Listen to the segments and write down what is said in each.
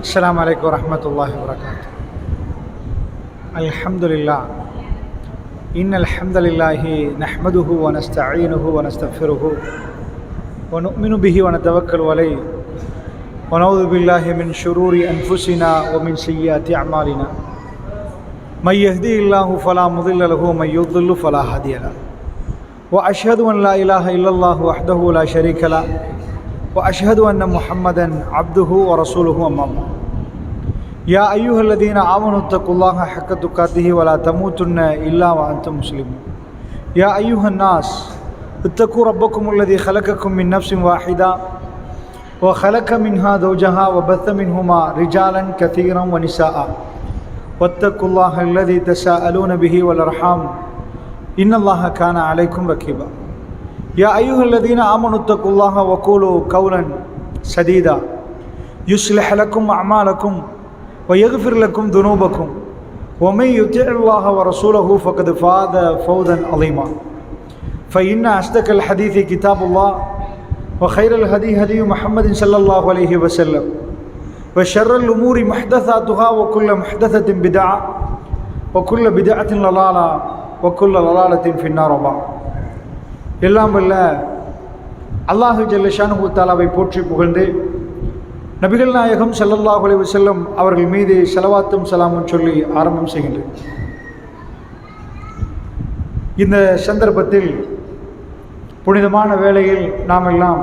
السلام عليكم ورحمة الله وبركاته. الحمد لله إن الحمد لله نحمده ونستعينه ونستغفره ونؤمن به ونتوكل عليه ونعوذ بالله من شرور أنفسنا ومن سيئات أعمالنا من يهدي الله فلا مضل له ومن يضلل فلا هادي له وأشهد أن لا إله إلا الله وحده لا شريك له وأشهد أن محمدا عبده ورسوله أما بعد يا أيها الذين آمنوا اتقوا الله حق تقاته ولا تموتن إلا وأنتم مسلمون يا أيها الناس اتقوا ربكم الذي خلقكم من نفس واحدة وخلق منها زوجها وبث منهما رجالا كثيرا ونساء واتقوا الله الذي تساءلون به والأرحام إن الله كان عليكم رقيبا يا أيها الذين آمنوا اتقوا الله وقولوا قولا سديدا يصلح لكم أعمالكم ويغفر لكم ذنوبكم ومن يطع الله ورسوله فقد فاز فوزا عظيما فإن أصدق الحديث كتاب الله وخير الهدي هدي محمد صلى الله عليه وسلم وشر الأمور محدثاتها وكل محدثة بدعة وكل بدعة ضلالة وكل ضلالة في النار. எல்லாம் வல்ல அல்லாஹு ஜல்ல ஷானுஹு தஆலாவை போற்றி புகழ்ந்து நபிகள் நாயகம் ஸல்லல்லாஹு அலைஹி வஸல்லம் அவர்கள் மீது ஸலவாத்தும் ஸலாமும் சொல்லி ஆரம்பம் செய்கின்றேன். இந்த சந்தர்ப்பத்தில் புனிதமான வேளையில் நாம் எல்லாம்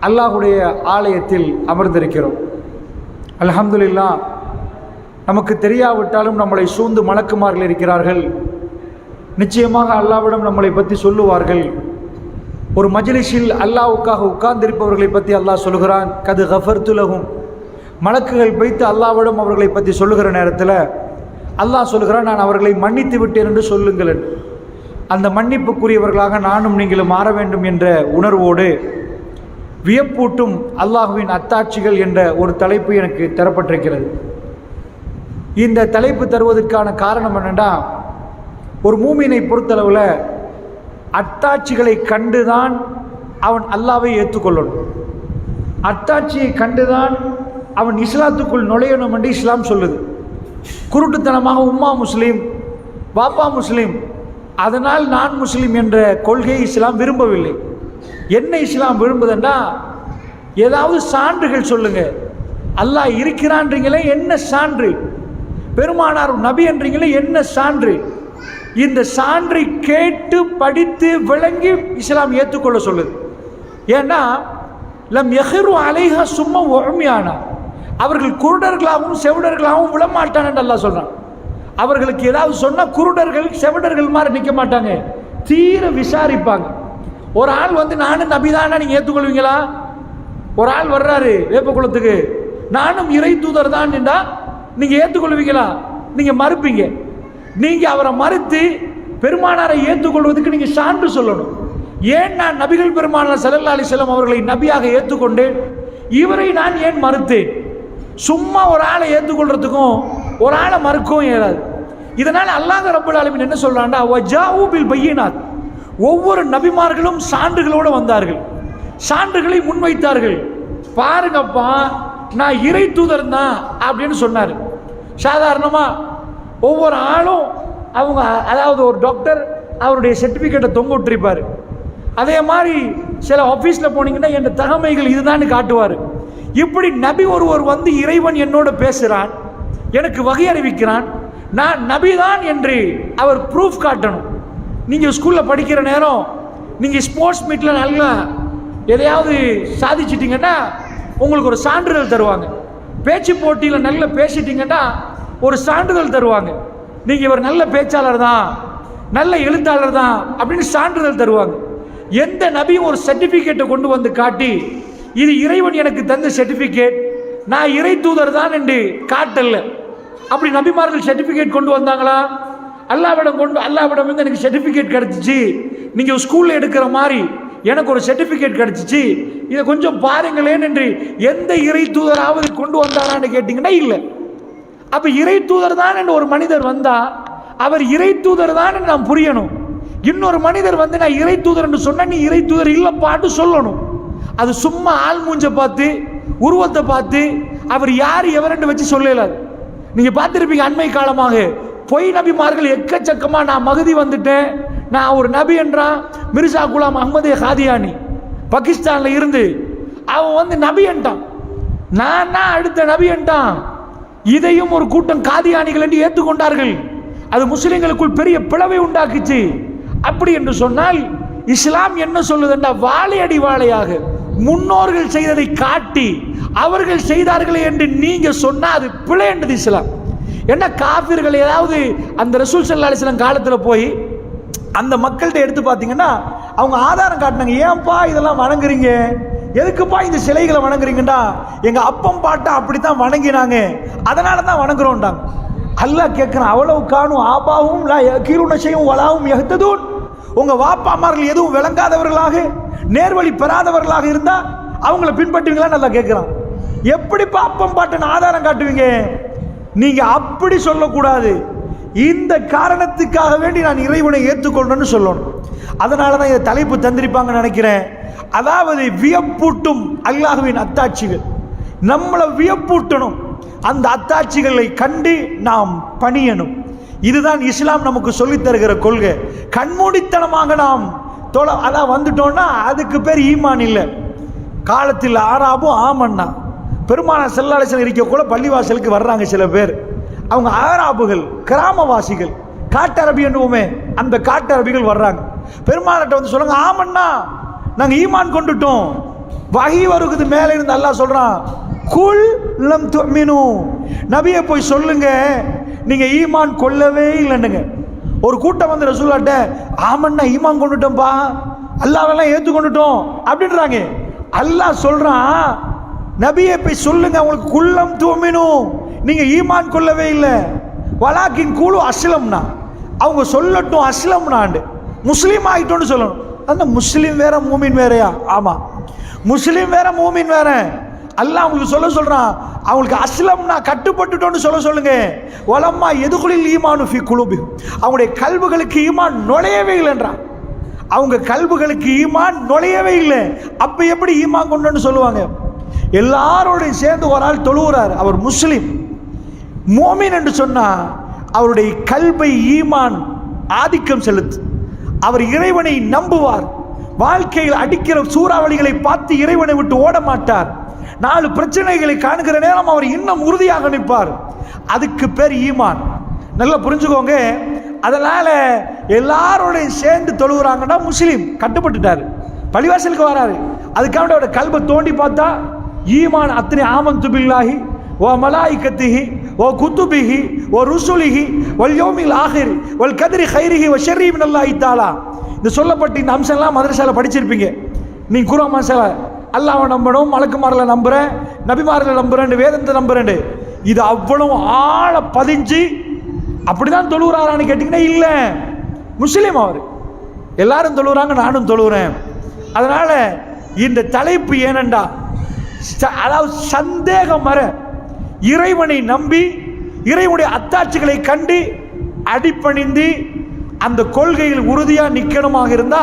அல்லாஹுடைய ஆலயத்தில் அமர்ந்திருக்கிறோம். அல்ஹம்துலில்லாஹ், நமக்கு தெரியாவிட்டாலும் நம்மளை சூழ்ந்து மலக்குமார்கள் இருக்கிறார்கள். நிச்சயமாக அல்லாஹ்விடம் நம்மளை பற்றி சொல்லுவார்கள். ஒரு மஜ்லிஸில் அல்லாஹ்வுக்காக உட்கார்ந்திருப்பவர்களை பற்றி அல்லாஹ் சொல்கிறான், கது கஃபர்து லஹும். மலக்குகள் வைத்து அல்லாஹ்விடம் அவர்களை பற்றி சொல்லுகிற நேரத்தில் அல்லாஹ் சொல்கிறான், நான் அவர்களை மன்னித்து விட்டேன் என்று சொல்லுங்கள். அந்த மன்னிப்புக்குரியவர்களாக நானும் நீங்களும் மாற வேண்டும் என்ற உணர்வோடு வியப்பூட்டும் அல்லாஹுவின் அத்தாட்சிகள் என்ற ஒரு தலைப்பு எனக்கு தரப்பட்டிருக்கிறது. இந்த தலைப்பு தருவதற்கான காரணம் என்னென்னா, ஒரு மூமினை பொறுத்தளவில் அத்தாட்சிகளை கண்டுதான் அவன் அல்லாவை ஏற்றுக்கொள்ளணும். அத்தாட்சியை கண்டுதான் அவன் இஸ்லாத்துக்குள் நுழையணும் என்று இஸ்லாம் சொல்லுது. குருட்டுத்தனமாக உம்மா முஸ்லீம் பாப்பா முஸ்லீம் அதனால் நான் முஸ்லீம் என்ற கொள்கையை இஸ்லாம் விரும்பவில்லை. என்ன இஸ்லாம் விரும்புதுன்னா, ஏதாவது சான்றுகள் சொல்லுங்க. அல்லாஹ் இருக்கிறான்றீங்களே, என்ன சான்று? பெருமானார் நபி என்றீங்களே, என்ன சான்று? இந்த சான்றை கேட்டு படித்து விளங்கி இஸ்லாம் ஏற்றுக்கொள்ள சொல்லுது. ஏன்னா லம் யஹிரு அலைஹா சும்மா ஒழுமையானா, அவர்கள் குருடர்களாகவும் செவிடர்களாகவும் விழமாட்டான் என்று அல்லாஹ் சொல்றான். அவர்களுக்கு ஏதாவது சொன்னால் குருடர்கள் செவிடர்கள் மாதிரி நிற்க மாட்டாங்க, தீர விசாரிப்பாங்க. ஒரு ஆள் வந்து நானும் நபிதானா நீங்கள் ஏற்றுக்கொள்வீங்களா? ஒரு ஆள் வர்றாரு வேப்பகுளத்துக்கு, நானும் இறை தூதர் தான் என்றா நீங்கள் ஏற்றுக்கொள்வீங்களா? நீங்கள் மறுப்பீங்க. நீங்கள் அவரை மறுத்து பெருமானாரை ஏற்றுக்கொள்வதற்கு நீங்கள் சான்று சொல்லணும். ஏன் நான் நபிகள் பெருமானார் ஸல்லல்லாஹு அலைஹி வஸல்லம் அவர்களை நபியாக ஏற்றுக்கொண்டேன், இவரை நான் ஏன் மறுத்தேன்? சும்மா ஒரு ஆளை ஏற்றுக்கொள்றதுக்கும் ஒரு ஆளை மறுக்கவும் இயலாது. இதனால் அல்லாஹ் ரப்பல் ஆலமீன் என்ன சொல்றான்டா, வஜாஉ பில் பையினாத். ஒவ்வொரு நபிமார்களும் சான்றுகளோடு வந்தார்கள், சான்றுகளை முன்வைத்தார்கள். பாருங்கப்பா, நான் இறை தூதர் தான் அப்படின்னு சொன்னார். சாதாரணமாக ஒவ்வொரு ஆளும் அவங்க, அதாவது ஒரு டாக்டர் அவருடைய சர்டிஃபிகேட்டை தொங்க விட்டுருப்பார். அதே மாதிரி சில ஆஃபீஸில் போனீங்கன்னா என் தகமைகள் இதுதான் காட்டுவார். இப்படி நபி ஒருவர் வந்து இறைவன் என்னோட பேசுகிறான், எனக்கு வகை அறிவிக்கிறான், நான் நபிதான் என்று அவர் ப்ரூஃப் காட்டணும். நீங்கள் ஸ்கூலில் படிக்கிற நேரம் நீங்கள் ஸ்போர்ட்ஸ் மீட்டில் நல்லா எதையாவது சாதிச்சிட்டிங்கன்னா உங்களுக்கு ஒரு சான்றிதழ் தருவாங்க. பேச்சு போட்டியில் நல்லா பேசிட்டீங்கன்னா ஒரு சான்றிதழ் தருவாங்க. நீங்கள் இவர் நல்ல பேச்சாளர் தான், நல்ல எழுத்தாளர் தான் அப்படின்னு சான்றிதழ் தருவாங்க. எந்த நபியும் ஒரு சர்டிஃபிகேட்டை கொண்டு வந்து காட்டி, இது இறைவன் எனக்கு தந்த சர்டிஃபிகேட், நான் இறை தூதர் தான் என்று காட்டல. அப்படி நபிமார்கள் சர்டிஃபிகேட் கொண்டு வந்தாங்களா? அல்லாஹ்விடம் வந்து எனக்கு சர்டிஃபிகேட் கிடச்சிச்சு, நீங்கள் ஸ்கூலில் எடுக்கிற மாதிரி எனக்கு ஒரு சர்டிஃபிகேட் கிடச்சிச்சு, இதை கொஞ்சம் பாருங்களேன் என்று எந்த இறை தூதராவது கொண்டு வந்தாரான்னு கேட்டிங்கன்னா இல்லை. அப்போ இறை தூதர் தான் என்று ஒரு மனிதர் வந்தால் அவர் இறை தூதர் தான் என்று நாம் புரியணும். இன்னொரு மனிதர் வந்து நான் இறை தூதர் என்று சொன்னால் நீ இறை தூதர் இல்லைப்பான்னு சொல்லணும். அது சும்மா ஆள் மூஞ்ச பார்த்து உருவத்தை பார்த்து அவர் யார் எவரென்று வச்சு சொல்லல. நீங்க பார்த்திருப்பீங்க அண்மை காலமாக பொய் நபிமார்கள் எக்கச்சக்கமா, நான் மகதி வந்துட்டேன், நான் ஒரு நபி என்றான். மிர்சா குலாம் அஹ்மது காதியானி பாகிஸ்தான்ல இருந்து அவன் வந்து நபி என்றான், நான் அடுத்த நபி என்றான். இதையும் ஒரு கூட்டம் காதியானிகள் என்று ஏற்றுக்கொண்டார்கள். அது முஸ்லிம்களுக்குள் பெரிய பிளவை உண்டாக்குச்சு. அப்படி என்று சொன்னால் இஸ்லாம் என்ன சொல்லுதுன்னா, வாழையடி வாழையாக முன்னோர்கள் செய்ததை காட்டி அவர்கள் செய்தார்களே என்று நீங்க சொன்னா அது பிழை என்றது இஸ்லாம். என்ன காபிர்கள் ஏதாவது அந்த ரசூல் ஸல்லல்லாஹு அலைஹி வஸல்லம் காலத்துல போய் அந்த மக்கள்கிட்ட எடுத்து பார்த்தீங்கன்னா அவங்க ஆதாரம் காட்டினாங்க, ஏன்பா இதெல்லாம் வணங்குறீங்க, எதுக்குப்பா இந்த சிலைகளை வணங்குறீங்கடா, எங்க அப்பம் பாட்டா அப்படித்தான் வணங்கினாங்க, அதனால தான் வணங்குறோம்டாங்க. அல்லாஹ் கேட்கிறான், அவ்வளவு காணும் ஆபாவும் லா யகீலுன ஷைஉன் வலாஹும் யஹ்ததூன். உங்க வாப்பாமார்கள் எதுவும் விளங்காதவர்களாக நேர்வழி பெறாதவர்களாக இருந்தா அவங்கள பின்பற்றுவீங்களா நல்லா கேட்கிறான். எப்படி பாப்பம் பாட்டுன்னு ஆதாரம் காட்டுவீங்க? நீங்க அப்படி சொல்லக்கூடாது. இந்த காரணத்துக்காக வேண்டி நான் இறைவனை ஏற்றுக்கொள்ளணும்னு சொல்லணும். அதனால தான் இதை தலைப்பு தந்திருப்பாங்கன்னு நினைக்கிறேன். அதாவது வியப்பூட்டும் அல்லாஹ்வின் அத்தாட்சிகள், நம்மளை வியப்பூட்டணும். அந்த அத்தாட்சிகளை கண்டு நாம் பணியணும். இதுதான் இஸ்லாம் நமக்கு சொல்லித் தருகிற கொள்கை. கண்மூடித்தனமாக நாம் அதான் வந்துட்டோம்னா அதுக்கு பேர் ஈமான் இல்லை. காலத்தில் ஆராபும் ஆமன்னா பெருமானார் ஸல்லல்லாஹு அலைஹி வஸல்லம் இருக்க கூட பள்ளிவாசலுக்கு வர்றாங்க சில பேர். அவங்க ஆராபுகள், கிராமவாசிகள், காட்டரபி என்றுமே அந்த காட்டரபிகள் வர்றாங்க. பெருமானார்ட்ட வந்து சொல்லுங்க, ஆமன்னா நாங்கள் ஈமான் கொண்டுட்டோம். வஹி வருகுது மேலே இருந்து அல்லாஹ் சொல்றான், குல் லம் துமினு, நபியை போய் சொல்லுங்க நீங்க ஈமான் கொள்ளவே இல்லைன்னுங்க. ஒரு கூட்டம் வந்து ரசூலுல்லாஹ்ட்ட ஆமன்னா ஈமான் கொண்டுட்டோம்பா, அல்லாஹ்வெல்லாம் ஏற்றுக்கொண்டுட்டோம் அப்படின்றாங்க. அல்லாஹ் சொல்றான், நபியை போய் சொல்லுங்க உங்களுக்கு குல்லம் துமினு, நீங்க ஈமான் கொள்ளவே இல்லை, வலாக்கின் கூலு அஸ்லம்னா, அவங்க சொல்லட்டும் அஸ்லம்னாண்டு முஸ்லீம் ஆகிட்டோன்னு சொல்லணும். அந்த முஸ்லீம் வேற மூமின் வேறையா? ஆமா, முஸ்லீம் வேற மூமின் வேற. அல்லாஹ் அவங்களுக்கு சொல்றான், அவங்களுக்கு அஸ்லம்னா கட்டுப்பட்டுட்டோன்னு சொல்லுங்க. வலம்மா எதுகுலில் ஈமானு ஃபி குலூபி, அவங்களுடைய கல்புகளுக்கு ஈமான் நுழையவே இல்லைன்றான். அவங்க கல்புகளுக்கு ஈமான் நுழையவே இல்லை. அப்ப எப்படி ஈமான் கொண்டோன்னு சொல்லுவாங்க? எல்லாரோடையும் சேர்ந்து ஒரு ஆள் தொழுகிறார், அவர் முஸ்லிம் மோமின் என்று சொன்னா அவருடைய கல்பை ஈமான் ஆதிக்கம் செலுத்து. அவர் இறைவனை நம்புவார். வாழ்க்கையில் அடிக்கிற சூறாவளிகளை பார்த்து இறைவனை விட்டு ஓட மாட்டார். 4 பிரச்சனைகளை காணுகிற நேரம் அவர் இன்னும் உறுதியாக நிற்பார். அதுக்கு பேர் ஈமான். நல்லா புரிஞ்சுக்கோங்க. அதனால எல்லாரோடையும் சேர்ந்து தொழுகிறாங்கன்னா முஸ்லீம் கட்டுப்பட்டுட்டாரு, பள்ளிவாசலுக்கு வராரு. அதுக்காக அவரோட கல்பை தோண்டி பார்த்தா ஈமான் அத்தனை ஆமன்து பில்லாஹி ஓ மலாயிகத்திஹி ஓ குத்துபிஹி ஓ ருசுலிஹி வல் யௌமில் ஆஹிர் வல் கத்ரி கைரிஹி வ ஷர்ரி மினல்லாஹி தஆலா. இந்த சொல்லப்பட்ட இந்த அம்சம்லாம் மதரசால படிச்சிருப்பீங்க. நீங்க குர்ஆன் மசால அல்லாஹ்வை நம்பணும், மலக்குமார்களை நம்புறேன், நபிமார்களை நம்புறேன், வேதத்தை நம்புறேன். இது அவ்வளவு ஆழ பதிஞ்சு அப்படிதான் தொழுகிறாரான்னு கேட்டீங்கன்னா இல்ல, முஸ்லீம் அவர். எல்லாரும் தொழுகிறாங்க, நானும் தொழுகிறேன். அதனால இந்த தலைப்பு ஏனண்டா, அதாவது சந்தேகம் வர இறைவனை நம்பி இறைவனுடைய அத்தாட்சிகளை கண்டு அடிப்பணிந்து அந்த கொள்கையில் உறுதியா நிக்கணுமாக இருந்தா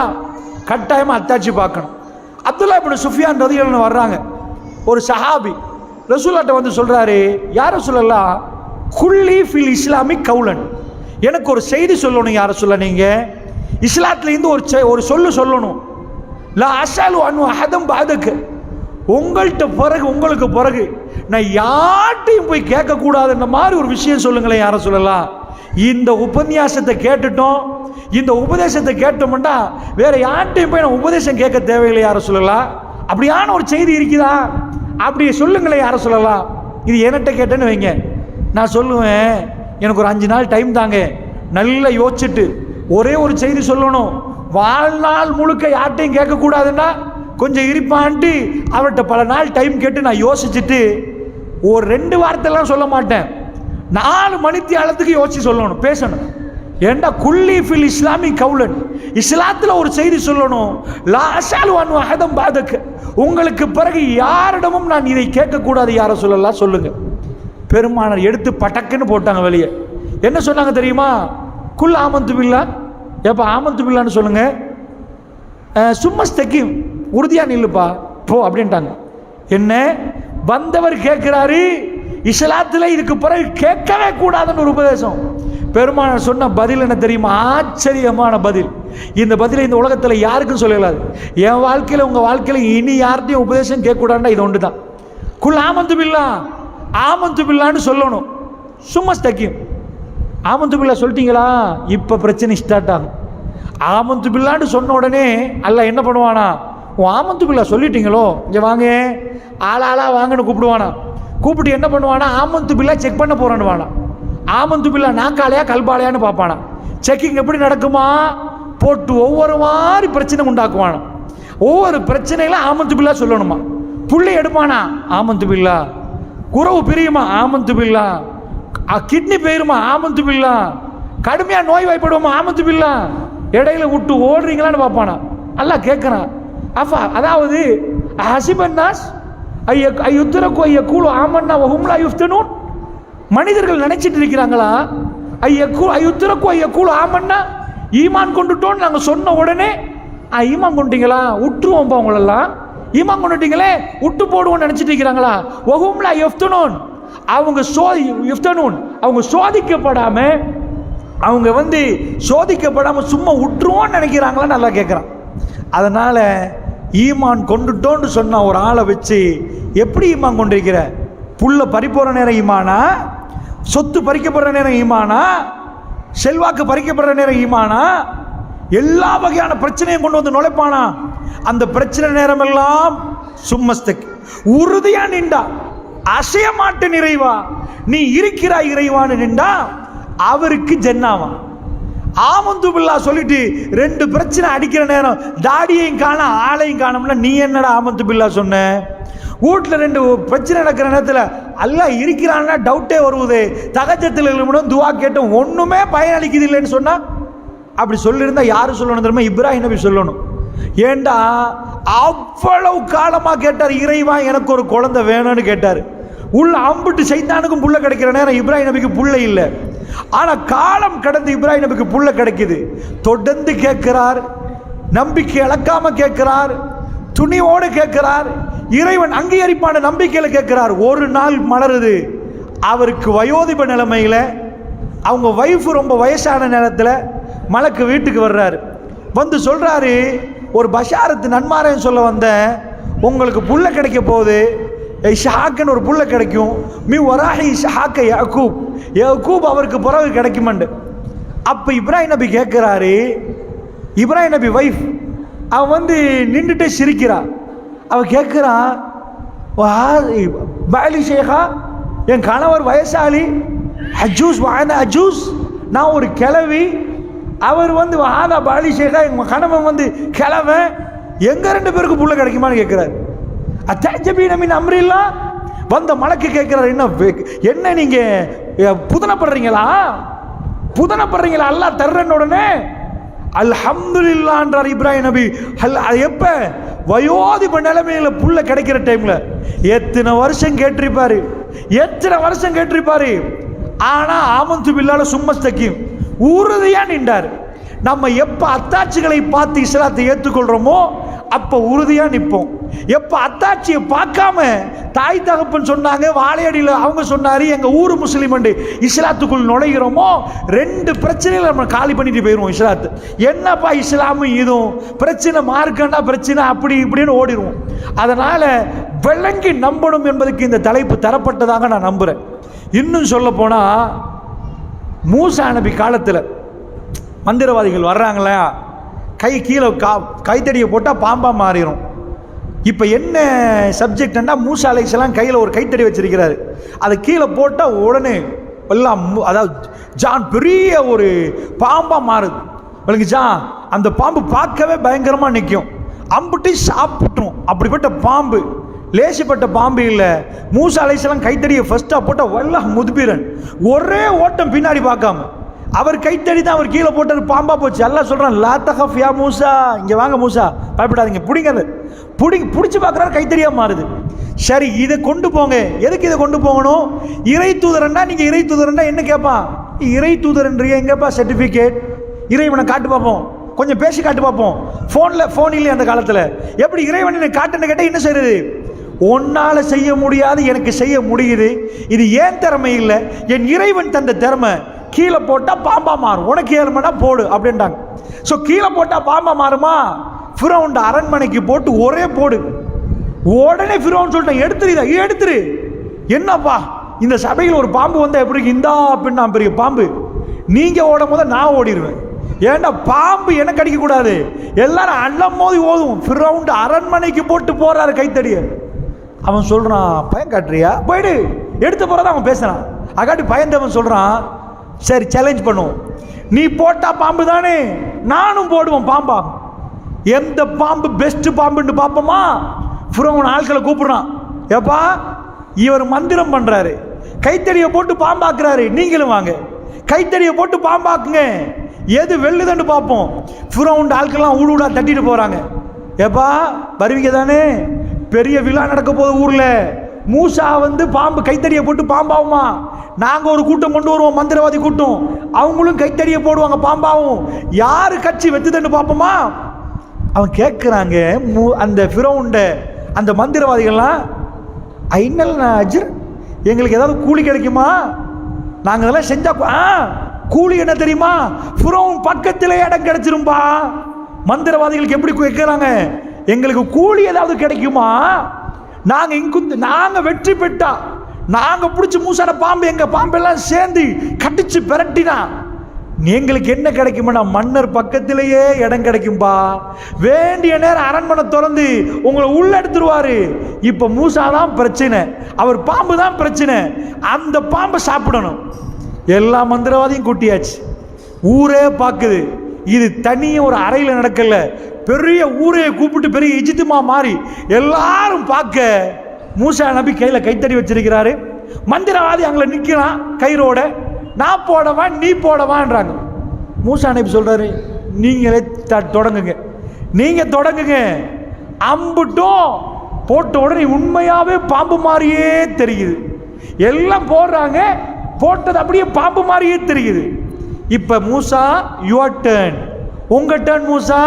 கட்டாயமா அத்தாட்சி பார்க்கணும். அப்துல்லா இப்னு சுஃபியான் ரலியல்லாஹு அன்ஹு வர்றாங்க. ஒரு சஹாபி ரசூலுல்லாஹ்ட்ட வந்து சொல்றாரு, யார் ரசூலல்லாஹ், குல்லி ஃபில் இஸ்லாமிக் கவுலன், எனக்கு ஒரு செய்தி சொல்லணும் யார சொல்ல, நீங்க இஸ்லாத்துல இருந்து ஒரு சொல்லணும். லா அஸலு அன்ஹு அஹதம் பஅதக, உங்களுக்கு பிறகு நான் யார்ட்டையும் போய் கேட்க கூடாதுன்ற மாதிரி ஒரு விஷயம் சொல்லுங்களேன் யார சொல்லலாம். இந்த உபன்யாசத்தை கேட்டுட்டோம், இந்த உபதேசத்தை கேட்டோம்னா வேற யார்ட்டையும் போய் நான் உபதேசம் கேட்க தேவையில்லை யார சொல்லலாம். அப்படியான ஒரு செய்தி இருக்குதா, அப்படி சொல்லுங்களேன் யார சொல்லலாம். இது என்கிட்ட கேட்டேன்னு வைங்க, நான் சொல்லுவேன் எனக்கு ஒரு 5 நாள் டைம் தாங்க, நல்லா யோசிச்சுட்டு ஒரே ஒரு செய்தி சொல்லணும், வாழ்நாள் முழுக்க யார்ட்டையும் கேட்கக்கூடாதுன்னா கொஞ்சம் இருப்பான்ட்டு அவர்கிட்ட பல நாள் டைம் கேட்டு நான் யோசிச்சுட்டு ஒரு 2 வார்த்தைலாம் சொல்ல மாட்டேன், 4 மணித்தியாலத்துக்கு யோசிச்சு சொல்லணும், பேசணும். ஏண்டா குல்லி ஃபில் இஸ்லாமிக் கவுலன், இஸ்லாத்தில் ஒரு செய்தி சொல்லணும். லா அஸலு அன்ஹு அஹதம் பஅதக, உங்களுக்கு பிறகு யாரிடமும் நான் இதை கேட்கக்கூடாது யார சொல்லலாம் சொல்லுங்க. பெருமானார் எடுத்து பட்டக்குன்னு போட்டாங்க வெளியே. என்ன சொன்னாங்க தெரியுமா? குல் ஆமன்து பில்லா, எப்போ ஆமன்து பில்லான்னு சொல்லுங்க, சும்மஸ்தகீம், உறுதியா நில்லுப்பா போ அப்படின்ட்டாங்க. என்ன வந்தவர் கேட்கிறாரு, இஸ்லாத்துல இதுக்கு பிறகு கேட்கவே கூடாதுன்னு ஒரு உபதேசம். பெருமானார் சொன்ன பதில் என்ன தெரியுமா? ஆச்சரியமான பதில். இந்த பதிலை இந்த உலகத்தில் யாருக்கும் சொல்லலாது. என் வாழ்க்கையில் உங்கள் வாழ்க்கையில் இனி யார்கிட்டையும் உபதேசம் கேட்கக்கூடாதுன்னா இது ஒன்று தான். குல் ஆமந்து பில்லா, ஆமந்து பில்லான்னு சொல்லணும். சும்மா ஸ்டக்கியும் ஆமந்து பில்லா சொல்லிட்டீங்களா, இப்போ பிரச்சனை ஸ்டார்ட் ஆகும். ஆமந்து பில்லான்னு சொன்ன உடனே அல்ல என்ன பண்ணுவானா, ஆமந்து பில்லா சொல்லிட்டீங்களோ இங்கே வாங்க, ஆளாளா வாங்கன்னு கூப்பிடுவானா. கூப்பிட்டு என்ன பண்ணுவானா, ஆமந்து பில்லா செக் பண்ண போறான்னு வானா. ஆமந்து பில்லா நாக்காலையா கல்பாலையான்னு பார்ப்பானா. செக்கிங் எப்படி நடக்குமா, போட்டு ஒவ்வொரு மாதிரி பிரச்சனை உண்டாக்குவானா. ஒவ்வொரு பிரச்சனையில ஆமந்து பில்லா சொல்லணுமா. புள்ளை எடுப்பானா, ஆமந்து பில்லா. குறவு பிரியுமா, ஆமந்து பில்லா. கிட்னி போயிருமா, ஆமந்து பில்லா. கடுமையா நோய் வாய்ப்படுவோமா, ஆமந்து பில்லா. இடையில விட்டு ஓடுறீங்களான்னு பார்ப்பானா. அல்லாஹ் கேட்கிறான். அப்ப அதாவது ஹசிபன்னாஸ் ஐயுத்தரக்கு ஐயக்கூலு ஆமன்னா வஹும் லா யுஃப்தனூன். மனிதர்கள் நினைச்சிட்டு இருக்கிறாங்களா, ஐயுத்தரக்கு ஐயக்கூலு ஆமன்னா ஈமான் கொண்டுட்டோன்னு நாங்கள் சொன்ன உடனே ஈமான் கொண்டுட்டீங்களா, விட்டுருவோம்ப்பா உங்களெல்லாம், ஈமான் கொண்டுட்டீங்களே விட்டு போடுவோம்னு நினைச்சிட்டு இருக்கிறாங்களா. வஹும் லா யுஃப்தனூன். அவங்க யுஃப்தனூன், அவங்க சோதிக்கப்படாம, அவங்க சோதிக்கப்படாம சும்மா விட்டுருவோன்னு நினைக்கிறாங்களா, நல்லா கேட்குறான். அதனால ஈமான் கொண்டுட்டோன்னு சொன்ன ஒரு ஆளை வச்சு எப்படி ஈமான் கொண்டிருக்கிற? புல்ல பறிப்போற நேரம் ஈமானா, சொத்து பறிக்கப்படுற நேரம் ஈமானா, செல்வாக்கு பறிக்கப்படுற நேரம் ஈமானா, எல்லா வகையான பிரச்சனையும் கொண்டு வந்து நுழைப்பானா. அந்த பிரச்சனை நேரம் எல்லாம் சும்மஸ்தக் உறுதியா நின்றா, அசைய மாட்டேன் இறைவா, நீ இருக்கிறாய் இறைவான்னு நின்றா அவருக்கு ஜன்னாவா. ஆமந்து பில்லா சொல்லிட்டு ரெண்டு பிரச்சனை அடிக்கிற நேரம் தாடியையும் காண ஆளையும் காணோம்னா நீ என்னடா ஆமந்து பில்லா சொன்ன? வீட்டில் ரெண்டு பிரச்சனை நடக்கிற நேரத்தில் அல்லாஹ் இருக்கிறான்னா டவுட்டே வருவது. தகஜத்தில் எழுமணும், துவா கேட்டோம், ஒன்றுமே பயனளிக்குது இல்லைன்னு சொன்னா அப்படி சொல்லியிருந்தா யாரு சொல்லணும் தெரியுமா? இப்ராஹிம் நபி சொல்லணும். ஏண்டா அவ்வளவு காலமா கேட்டார், இறைவா எனக்கு ஒரு குழந்தை வேணும்னு கேட்டார். உள்ள அம்பிட்டு சைத்தானுக்கும் புள்ள கிடைக்கிற நேரம் இப்ராஹிம் நபிக்கு புள்ள இல்லை. ஆனா காலம் கடந்து இப்ராஹிம் நபிக்கு புள்ள கிடைக்குது. தொடர்ந்து கேட்கிறார், நம்பிக்கை இழக்காம கேட்கிறார், துணிவோடு கேட்கிறார், இறைவன் அங்கீகரிப்பான நம்பிக்கையில கேட்கிறார். ஒரு நாள் மலருது, அவருக்கு வயோதிப நிலைமையில, அவங்க வைஃப் ரொம்ப வயசான நேரத்தில் மலக்கு வீட்டுக்கு வர்றாரு. வந்து சொல்றாரு, ஒரு பஷாரத்து நன்மாரையும் சொல்ல வந்தேன், உங்களுக்கு புள்ள கிடைக்க போகுது, இஸ்ஹாக்குன்னு ஒரு புள்ள கிடைக்கும், மீ வராஹி இஸ்ஹாக்க யாக்கூப், யாக்கூப் அவருக்கு பிறகு கிடைக்குமாண்டு. அப்ப இப்ராஹிம் நபி கேட்கிறாரு, இப்ராஹிம் நபி வைஃப் அவன் நின்றுட்டே சிரிக்கிறா. அவ கேட்கிறான், பாலி ஷேகா, என் கணவர் வயசாளி, அஜூஸ் வான அஜூஸ், நான் ஒரு கிழவி, அவர் வாதா பாலி ஷேகா, எங்க கணவன் கிழவன், எங்க ரெண்டு பேருக்கு புள்ள கிடைக்குமான்னு கேட்கிறாரு. அத்தாஜபீனமின் அம்ரில்லா. வந்த மலக்கு கேட்கிறார், என்ன நீங்க புதனப்படுறீங்களா, புதனப்படுறீங்களா அல்லாஹ் தர்றேன்னு உடனே அல்ஹம்துலில்லாஹ்ன்றார் இப்ராஹிம் நபி. எப்ப வயோதிப நிலைமையில புள்ள கிடைக்கிற டைம்ல எத்தனை வருஷம் கேட்டிருப்பாரு, எத்தனை வருஷம் கேட்டிருப்பாரு. ஆனா ஆமந்து பில்லால சும்மஸ்தகிம் உறுதியா நின்றார். நம்ம எப்ப அத்தாட்சிகளை பார்த்து இஸ்லாத்தை ஏற்றுக்கொள்றோமோ அப்ப உறுதியா நிற்போம். எப்ப அத்தாட்சியை பார்க்காம தாய் தகப்பன் சொன்னாங்க, வாழையடியில் அவங்க சொன்னாரு, எங்க ஊர் முஸ்லீம் இஸ்லாத்துக்குள் நுழைகிறோமோ ரெண்டு பிரச்சனைகளை நம்ம காலி பண்ணிட்டு போயிடுவோம். இஸ்லாத்து என்னப்பா இஸ்லாமும் இதுவும் பிரச்சனை, மார்க்கண்டா பிரச்சனை, அப்படி இப்படின்னு ஓடிடுவோம். அதனால விளங்கி நம்பணும் என்பதற்கு இந்த தலைப்பு தரப்பட்டதாக நான் நம்புறேன். இன்னும் சொல்ல போனா மூசா நபி காலத்தில் மந்திரவாதிகள் வர்றாங்களா, கை கீழே கைத்தடியை போட்டால் பாம்பா மாறிடும். இப்போ என்ன சப்ஜெக்ட்னா, மூசா அலைஹிஸ்ஸலாம் கையில் ஒரு கைத்தடி வச்சிருக்கிறாரு, அதை கீழே போட்டால் உடனே எல்லாம் அதாவது ஜான் பெரிய ஒரு பாம்பா மாறுது. உங்களுக்கு ஜான் அந்த பாம்பு பார்க்கவே பயங்கரமாக நிற்கும், அம்புட்டு சாப்பிட்டும். அப்படிப்பட்ட பாம்பு லேசிப்பட்ட பாம்பு இல்லை. மூசா அலைஹிஸ்ஸலாம் கைத்தடியை ஃபர்ஸ்ட்டாக போட்டால் வல்லா முதுபீரன், ஒரே ஓட்டம் பின்னாடி பார்க்காம அவர் கைத்தடி தான் அவர் கீழே போட்டது பாம்பா போச்சு. அல்லாஹ் சொல்றான், லா தகஃப் யா மூசா, இங்க வாங்க மூசா, பயப்படாதீங்க, பிடிங்க, பிடிச்சு பார்க்குறாரு, கைத்தடியா மாறுது. சரி, இதை கொண்டு போங்க. எதுக்கு இதை கொண்டு போகணும்? இறை தூதரண்டா, நீங்க இறை தூதரண்டா என்ன கேட்பான்? இறை தூதரன்றீங்க, எங்கப்பா சர்டிபிகேட்? இறைவனை காட்டு பார்ப்போம், கொஞ்சம் பேசி காட்டு பார்ப்போம். ஃபோன் இல்லையே அந்த காலத்தில், எப்படி இறைவனை காட்டுன்னு கேட்டால் என்ன செய்யறது? உன்னால செய்ய முடியாது, எனக்கு செய்ய முடியுது. இது ஏன் திறமை இல்லை, என் இறைவன் தந்த திறமை. கீழே போட்டா பாம்பா மாறும், உனக்கு ஏழுமனா போடு அப்படின்ட்டாங்க. ஸோ கீழே போட்டா பாம்பா மாறுமா? ஃபிரௌன் அரண்மனைக்கு போட்டு ஒரே போடு. உடனே ஃபிரௌன் சொல்லிட்டான், எடுத்துரு. என்னப்பா இந்த சபையில் ஒரு பாம்பு வந்தா எப்படி இந்தா அப்படின்னா பெரிய பாம்பு, நீங்க ஓடும் போது நான் ஓடிடுவேன். ஏண்டா பாம்பு எனக்கு கடிக்க கூடாது, எல்லாரும் அண்ணம் மோதி ஓதும். ஃபிரௌன் அரண்மனைக்கு போட்டு போறாரு கைத்தடிய. அவன் சொல்றான், பயம் காட்டுறியா, போயிடு. எடுத்து போறதா அவன் பேசுறான். அகாட்டி பயந்தவன் சொல்றான், சரி சேலஞ்ச் பண்ணுவோம், நீ போட்டா பாம்பு தானே, நானும் போடுவோம் பாம்பா. எந்த பாம்பு பெஸ்ட் பாம்புன்னு பார்ப்போமா? ஃபிரௌன் ஆட்களை கூப்பிடுறான், ஏப்பா இவர் மந்திரம் பண்றாரு, கைத்தடியை போட்டு பாம்பாக்குறாரு, நீங்களும் வாங்க கைத்தடியை போட்டு பாம்பாக்குங்க, எது வெல்லுதுன்னு பார்ப்போம். ஃபிரௌன் ஆட்கள்லாம் ஊடா தட்டிட்டு போறாங்க. ஏப்பா வருவீங்க தானே, பெரிய விழா நடக்க போகுது ஊர்ல, மூசா பாம்பு கைத்தடியை போட்டு பாம்பாவுமா, நாங்க ஒரு கூட்டம் கொண்டு வருவோம், மந்திரவாதி கூட்டம், அவங்களும் கைத்தடியை போடுவாங்க பாம்பாவும், யாரு கட்சி வெத்துதுன்னு பார்ப்போமா? அவன் கேட்குறாங்க, அந்த ஃபிரௌன் அந்த மந்திரவாதிகள்லாம், ஐநல் அஜர், எங்களுக்கு ஏதாவது கூலி கிடைக்குமா? நாங்கள் இதெல்லாம் செஞ்சா கூலி என்ன தெரியுமா? ஃபிரௌன் பக்கத்திலே இடம் கிடைச்சிரும்பா. மந்திரவாதிகளுக்கு எப்படி கேட்குறாங்க, எங்களுக்கு கூலி ஏதாவது கிடைக்குமா? நாங்க வெற்றி பெற்றா, நாங்க பிடிச்சி மூசாட பாம்பு, எங்க பாம்பெல்லாம் சேர்ந்து கடிச்சு பிரட்டினா எங்களுக்கு என்ன கிடைக்கும்னா, மன்னர் பக்கத்திலேயே இடம் கிடைக்கும்பா. வேண்டிய நேரம் அரண்மனை திறந்து உங்களை உள்ள எடுத்துருவாரு. இப்ப மூசா தான் பிரச்சனை, அவர் பாம்பு தான் பிரச்சனை, அந்த பாம்பை சாப்பிடணும். எல்லா மந்திரவாதியும் கூட்டியாச்சு, ஊரே பார்க்குது. இது தனியாக ஒரு அறையில் நடக்கல, பெரிய ஊரையை கூப்பிட்டு பெரிய இஜித்துமா மாறி எல்லாரும் பார்க்க மூசா நபி கையில கைத்தடி வச்சிருக்கிறாரு. மந்திரவாதி அங்கே நிற்கிறான் கயிறோட, நான் போடவா நீ போடவான்றாங்க. மூசா நபி சொல்றாரு, நீங்களே தொடங்குங்க, நீங்க தொடங்குங்க. அம்புட்டும் போட்ட உடனே உண்மையாவே பாம்பு மாதிரியே தெரியுது. எல்லாம் போடுறாங்க, போட்டது அப்படியே பாம்பு மாதிரியே தெரியுது. இப்ப மூசா, யுவர் டர்ன், உங்க டர்ன் மூசா,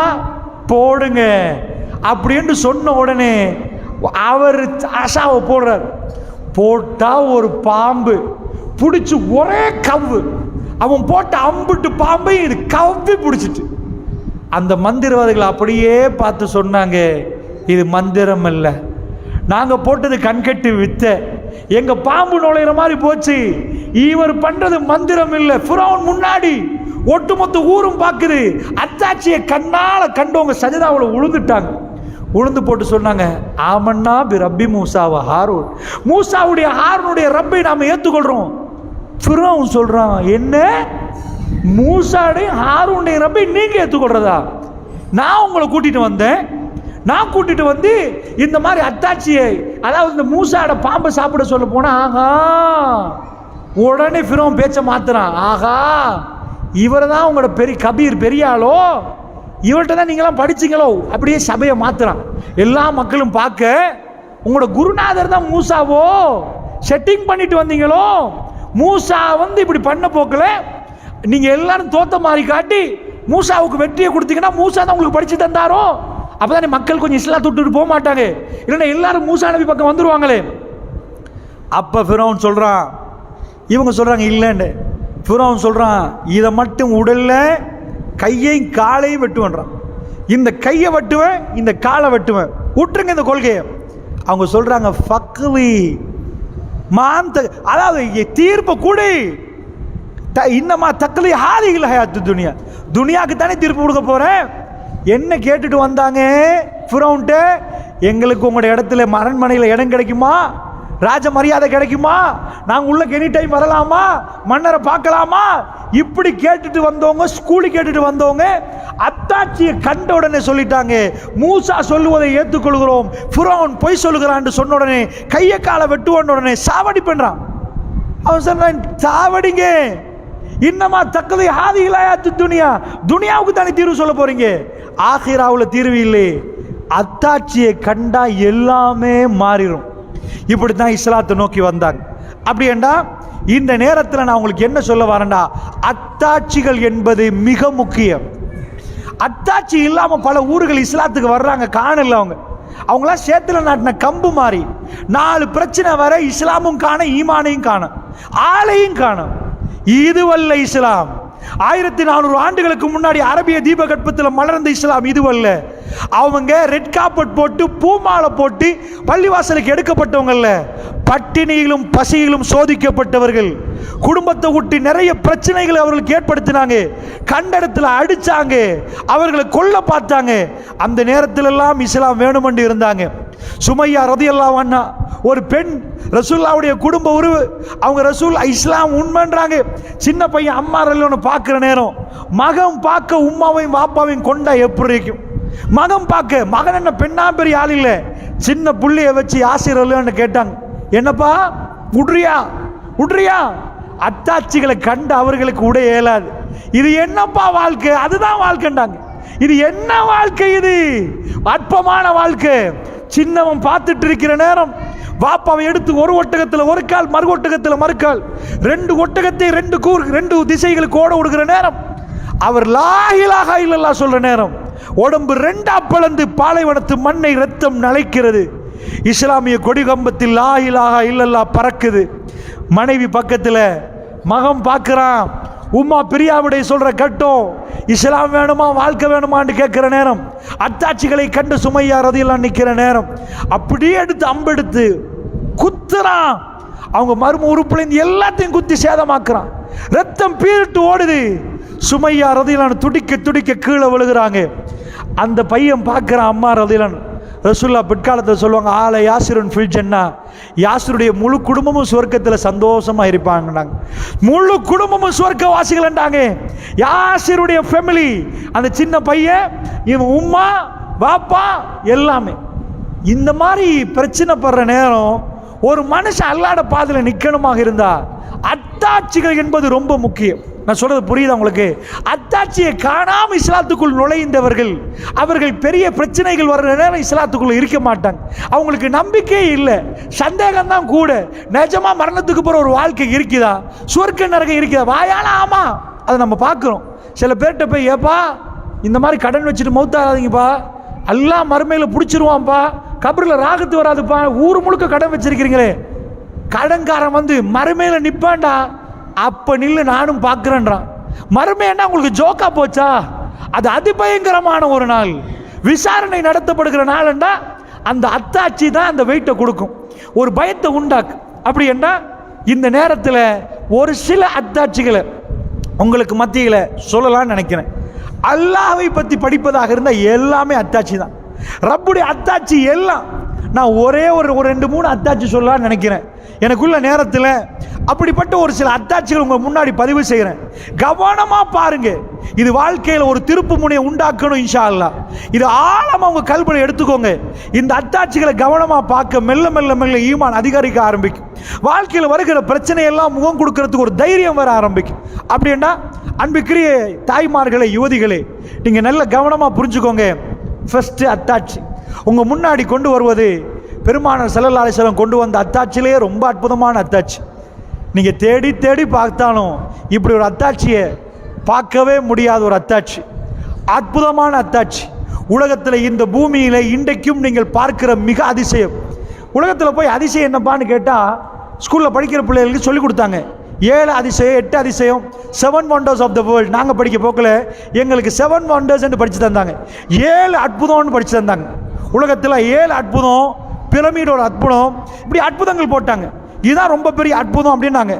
போடுங்க அப்படின்னு சொன்ன உடனே அவர் ஆசாவை போடுறார். போட்டா ஒரு பாம்பு பிடிச்சி ஒரே கவ்வு, அவன் போட்ட அம்புட்டு பாம்பை இது கவ்வி பிடிச்சிட்டு. அந்த மந்திரவாதிகள் அப்படியே பார்த்து சொன்னாங்க, இது மந்திரம் அல்ல, நாங்க போட்டது கண்கட்டு வித்த, எங்க பாம்பு நுழையிற மாதிரி போச்சு, இவர் பண்றது மந்திரம் இல்ல. ஃபிரௌன் முன்னாடி ஒட்டுமொத்த ஊரும் பார்க்குது, அத்தாட்சியை கண்ணால கண்டவங்க சஜதாவுல உழுந்துட்டாங்க. உளுந்து போட்டு சொன்னாங்க, ஆமன்னா பி ரப்பி மூசாவ ஹாரூன், மூசாவுடைய ஹாரூனுடைய ரப்பை நாம ஏத்துக்கொள்றோம். ஃபிரௌன் சொல்றான், என்ன மூசாவுடைய ஹாரூனுடைய ரப்பை நீங்க ஏத்துக்கொள்றதா? நான் உங்களை கூட்டிட்டு வந்தேன், நான் கூட்டிட்டு வந்து இந்த மாதிரி அத்தாட்சியை, அதாவது இந்த மூசாட பாம்பை சாப்பிட சொல்ல போனா, ஆகா, உடனே ஃபிரௌன் பேச்ச மாத்துறான். ஆகா, இவர் தான் உங்களோட பெரிய கபீர், பெரிய ஆளோ, இவர்கிட்ட தான் நீங்களாம் படிச்சிங்களோ, அப்படியே சபையை மாத்துறான். எல்லா மக்களும் பார்க்க, உங்களோட குருநாதர் தான் மூசாவோ, செட்டிங் பண்ணிட்டு வந்தீங்களோ, மூசா இப்படி பண்ண போக்கல நீங்க எல்லாரும் தோத்த மாதிரி காட்டி மூசாவுக்கு வெற்றியை கொடுத்தீங்கன்னா மூசா தான் உங்களுக்கு படிச்சு தந்தாரோ, அப்பதானே மக்கள் கொஞ்சம் இஸ்லாம் தொட்டு போக மாட்டாங்க, இல்லைன்னா எல்லாரும் மூசா நபி பக்கம் வந்துருவாங்களே. அப்ப ஃபிரௌன் சொல்றான், இவங்க சொல்றாங்க இல்லைன்னு. ஃபிரௌன் சொல்றான், இதை மட்டும் உடல்ல கையையும் காலையும் வெட்டுவேன்றான். இந்த கையை வெட்டுவேன், இந்த காலை வெட்டுவேன், விட்டுருங்க இந்த கொள்கையை. அவங்க சொல்றாங்க, ஃபக்லி மாந்த, அதாவது தீர்ப்பு கூடி, இன்னமா தக்லி ஹாதிகள் ஹயாத்து துனியா, துனியாவுக்கு தானே தீர்ப்பு கொடுக்க போறேன். என்ன கேட்டுட்டு வந்தாங்க ஃபிரௌன்ட்ட, எங்களுக்கு உங்களுடைய இடத்துல அரண்மனையில் இடம் கிடைக்குமா, ராஜ மரியாதை கிடைக்குமா, நாங்கள் உள்ள எனி டைம் வரலாமா, மன்னரை பார்க்கலாமா, இப்படி கேட்டுட்டு வந்தவங்க, ஸ்கூலு கேட்டுட்டு வந்தவங்க அத்தாட்சியை கண்ட உடனே சொல்லிட்டாங்க, மூசா சொல்லுவதை ஏற்றுக்கொள்கிறோம், ஃபிரௌன் பொய் சொல்லுகிறான்னு சொன்ன உடனே கையை காலை வெட்டுவோன்னு உடனே சாவடி பண்றான். அவன் சொன்னான், சாவடிங்க, இன்னமா தக்கதை ஹாதிகளாயாத்து துனியா, துனியாவுக்கு தானே தீர்வு சொல்ல போறீங்க, ஆகிராவுல தீர்வு இல்லை. அத்தாட்சியை கண்டா எல்லாமே மாறிடும். இப்படித்தான் இஸ்லாத்தை நோக்கி வந்தாங்க. அப்படி என்றா இந்த நேரத்தில் நான் உங்களுக்கு என்ன சொல்ல வரேன்டா, அத்தாட்சிகள் என்பது மிக முக்கியம். அத்தாட்சி இல்லாம பல ஊர்கள் இஸ்லாத்துக்கு வர்றாங்க, காணல அவங்க. அவங்களாம் சேத்துல நாட்டின கம்பு மாதிரி. 4 பிரச்சனை வர இஸ்லாமும் காண, ஈமானையும் காண, ஆளையும் காணும். இதுவல்ல இஸ்லாம். 1400 ஆண்டுகளுக்கு முன்னாடி அரபிய தீபகற்பத்தில் மலர்ந்த இஸ்லாம் இதுவல்ல. அவங்க ரெட் கார்பெட் போட்டு பூமாலை போட்டு பள்ளிவாசலுக்கு எடுக்கப்பட்டவங்கல்ல, பட்டினியிலும் பசியிலும் சோதிக்கப்பட்டவர்கள். குடும்பத்தை விட்டு நிறைய பிரச்சனைகளை அவர்களுக்கு ஏற்படுத்தினாங்க, கண்ட இடத்துல அடிச்சாங்க, அவர்களை கொல்ல பார்த்தாங்க. அந்த நேரத்தில் எல்லாம் இஸ்லாம் வேணுமென்று இருந்தாங்க. சுமையா ரலியல்லாஹு அன்ஹா ஒரு பெண், ரசூலுல்லாஹ்வுடைய குடும்ப உறவு. அவங்க ரசூல் இஸ்லாம் உண்மைன்றாங்க. சின்ன பையன் அம்மார் ரலியல்லாஹு பார்க்குற நேரம், மகன் பார்க்க உம்மாவையும் வாப்பாவையும் கொண்டா எப்படி இருக்கும்? மகன் பார்க்க, மகன் என்ன பெண்ணா பெரிய ஆள் இல்லை, சின்ன புள்ளைய வச்சு யாசிர் ரலியல்லாஹு கேட்டாங்க, என்னப்பா உட்றியா உட்றியா? அத்தாட்சிகளை கண்டு அவர்களுக்கு உட இயலாது. இது என்னப்பா வாழ்க்கை? அதுதான் வாழ்க்கைண்டாங்க. இது என்ன வாழ்க்கை? இது அற்பமான வாழ்க்கை. சின்னவன் பார்த்துட்டு இருக்கிற நேரம் வாப்பாவை எடுத்து ஒரு ஒட்டகத்தில் ஒரு கால், மறு ஒட்டகத்தில் மறுக்கால், 2 ஒட்டகத்தை 2 திசைகளுக்கு ஓட விடுகிற நேரம், அவர் லா இலாஹா இல்லல்லாஹ் சொல்ற நேரம், உடம்பு 2ஆ பிளந்து பாலைவனத்து மண்ணை ரத்தம் நலைக்கிறது. இஸ்லாமிய கொடி கம்பத்தில் லா இலாஹா இல்லல்லாஹ் பறக்குது. மனைவி பக்கத்தில், மகன் பார்க்கிறான். உம்மா பிரியாவுடைய சொல்ற கட்டம், இஸ்லாம் வேணுமா வாழ்க்கை வேணுமான்னு கேட்கிற நேரம், அத்தாட்சிகளை கண்டு சுமையா ரலியல்லாஹு நிற்கிற நேரம், அப்படியே எடுத்து அம்பெடுத்து குத்துறான். அவங்க மர்ம உறுப்புலேருந்து எல்லாத்தையும் குத்தி சேதமாக்குறான். ரத்தம் பீரிட்டு ஓடுது. சுமையா ரலியல்லாஹு துடிக்க துடிக்க கீழே விழுகிறாங்க. அந்த பையன் பார்க்குறான் அம்மா ரலியல்லாஹு. ரசூலுல்லாஹ் பிற்காலத்தில் சொல்லுவாங்க, ஆல யாசிருன் ஃபில் ஜன்னா, யாசிருடைய முழு குடும்பமும் சுவர்க்கத்தில் சந்தோஷமாக இருப்பாங்கன்னாங்க. முழு குடும்பமும் சுவர்க்க வாசிகள்ன்றாங்க. யாசிருடைய ஃபேமிலி, அந்த சின்ன பையன், இவன் உம்மா பாப்பா எல்லாமே. இந்த மாதிரி பிரச்சனை படுற நேரம் ஒரு மனுஷன் அல்லாஹ்வுடைய பாதையில் நிற்கணுமாக இருந்தா அத்தாட்சிகள் என்பது ரொம்ப முக்கியம். நான் சொல்றது புரியுதா உங்களுக்கு? அத்தாட்சியை காணாம இஸ்லாத்துக்குள் நுழைந்தவர்கள், அவர்கள் பெரிய பிரச்சனைகள் வர்ற நேரம் இஸ்லாத்துக்குள்ள இருக்க மாட்டாங்க. அவங்களுக்கு நம்பிக்கையே இல்லை, சந்தேகம் தான் கூட. நிஜமா மரணத்துக்கு போற ஒரு வாழ்க்கை இருக்குதா? சுவர்க்க நரகம் இருக்குதா? வாயால ஆமா, அதை நம்ம பார்க்குறோம். சில பேர்கிட்ட போய், ஏப்பா இந்த மாதிரி கடன் வச்சுட்டு மௌத்தாகாதீங்கப்பா, எல்லாம் மறுமையில் பிடிச்சிருவான்ப்பா, கபரில் ராகத்து வராதுப்பா, ஊர் முழுக்க கடன் வச்சிருக்கிறீங்களே. கடன்காரன் வந்து மறுமையில் நிற்பான்டா, அப்போ நில்லு நானும் பார்க்குறேன்றான். மறுமைன்னா உங்களுக்கு ஜோக்கா போச்சா? அது அதிபயங்கரமான ஒரு நாள், விசாரணை நடத்தப்படுகிற நாள்ண்டா அந்த அத்தாட்சி தான் அந்த வெயிட்டை கொடுக்கும், ஒரு பயத்தை உண்டாக்கு. அப்படி என்ன இந்த நேரத்தில் ஒரு சில அத்தாட்சிகளை உங்களுக்கு மத்தியில் சொல்லலாம்னு நினைக்கிறேன். அல்லாஹ்வை பற்றி படிப்பதாக இருந்தால் எல்லாமே அத்தாட்சி தான். ரப்புடைய அத்தாட்சி எல்லாம். நான் ஒரே ஒரு 2-3 அத்தாட்சி சொல்லலாம்னு நினைக்கிறேன் எனக்குள்ள நேரத்தில். அப்படிப்பட்ட ஒரு சில அத்தாட்சிகள் உங்க முன்னாடி பதிவு செய்கிறேன். கவனமா பாருங்க. இது வாழ்க்கையில் ஒரு திருப்பு முனையை உண்டாக்கணும் இன்ஷா அல்லாஹ். இது ஆழமா உங்க கல்வியை எடுத்துக்கோங்க. இந்த அத்தாட்சிகளை கவனமா பார்க்க மெல்ல மெல்ல மெல்ல ஈமான் அதிகரிக்க ஆரம்பிக்கும். வாழ்க்கையில் வருகிற பிரச்சனையெல்லாம் முகம் கொடுக்கறதுக்கு ஒரு தைரியம் வர ஆரம்பிக்கும். அப்படின்னா அன்புக்குரிய தாய்மார்களே, யுவதிகளே, நீங்க நல்ல கவனமா புரிஞ்சுக்கோங்க. ஃபர்ஸ்ட் அத்தாட்சி உங்க முன்னாடி கொண்டு வருவது பெருமானார் ஸல்லல்லாஹு அலைஹி வஸல்லம் கொண்டு வந்த அத்தாட்சியிலேயே ரொம்ப அற்புதமான அத்தாட்சி. நீங்கள் தேடி தேடி பார்த்தாலும் இப்படி ஒரு அத்தாட்சியை பார்க்கவே முடியாத ஒரு அத்தாட்சி, அற்புதமான அத்தாட்சி. உலகத்தில் இந்த பூமியில் இன்றைக்கும் நீங்கள் பார்க்கிற மிக அதிசயம். உலகத்தில் போய் அதிசயம் என்னப்பான்னு கேட்டால், ஸ்கூலில் படிக்கிற பிள்ளைகளுக்கு சொல்லிக் கொடுத்தாங்க. 7 அதிசயம் 8 அதிசயம் 7 wonders ஆஃப் த வேர்ல்டு. நாங்கள் படிக்க போக்கில் எங்களுக்கு 7 wonders என்று படித்து தந்தாங்க. 7 அற்புதம்னு படித்து தந்தாங்க. உலகத்தில் 7 அற்புதம், பிரமிடோட அற்புதம், இப்படி அற்புதங்கள் போட்டாங்க. இதுதான் ரொம்ப பெரிய அற்புதம் அப்படின்னாங்க.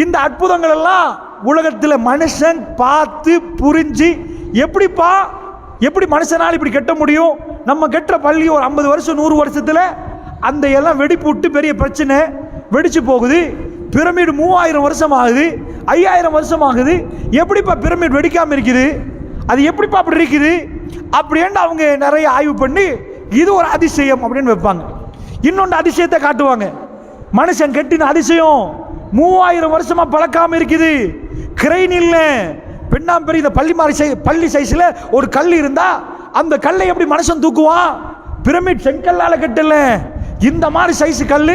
இந்த அற்புதங்கள் எல்லாம் உலகத்தில் மனுஷன் பார்த்து புரிஞ்சு, எப்படி மனுஷனால் இப்படி கட்ட முடியும்? நம்ம கட்டுற பள்ளி ஒரு 50 வருஷம் 100 வருஷத்தில் அந்த எல்லாம் வெடிப்பு விட்டு பெரிய பிரச்சனை வெடிச்சு போகுது. பிரமிடு 3000 வருஷம் ஆகுது, 5000 வருஷம் ஆகுது. எப்படிப்பா பிரமிட் வெடிக்காமல் இருக்குது? அது எப்படிப்பா அப்படி இருக்குது? அப்படின்ட்டு அவங்க நிறைய ஆய்வு பண்ணி இது ஒரு அதிசயம் அப்படின்னு வைப்பாங்க. இன்னொன்று அதிசயத்தை காட்டுவாங்க. மனுஷன் கட்டின அதிசயம் 3000 வருஷமா பழக்காம இருக்குது. கிரெயின் இல்லை, பெண்ணாம்பெரிய இந்த பள்ளி சைஸில் ஒரு கல் இருந்தா அந்த கல்லை எப்படி மனுஷன் தூக்குவான்? பிரமிட் செங்கல்லால கட்டல, இந்த மாதிரி சைஸ் கல்,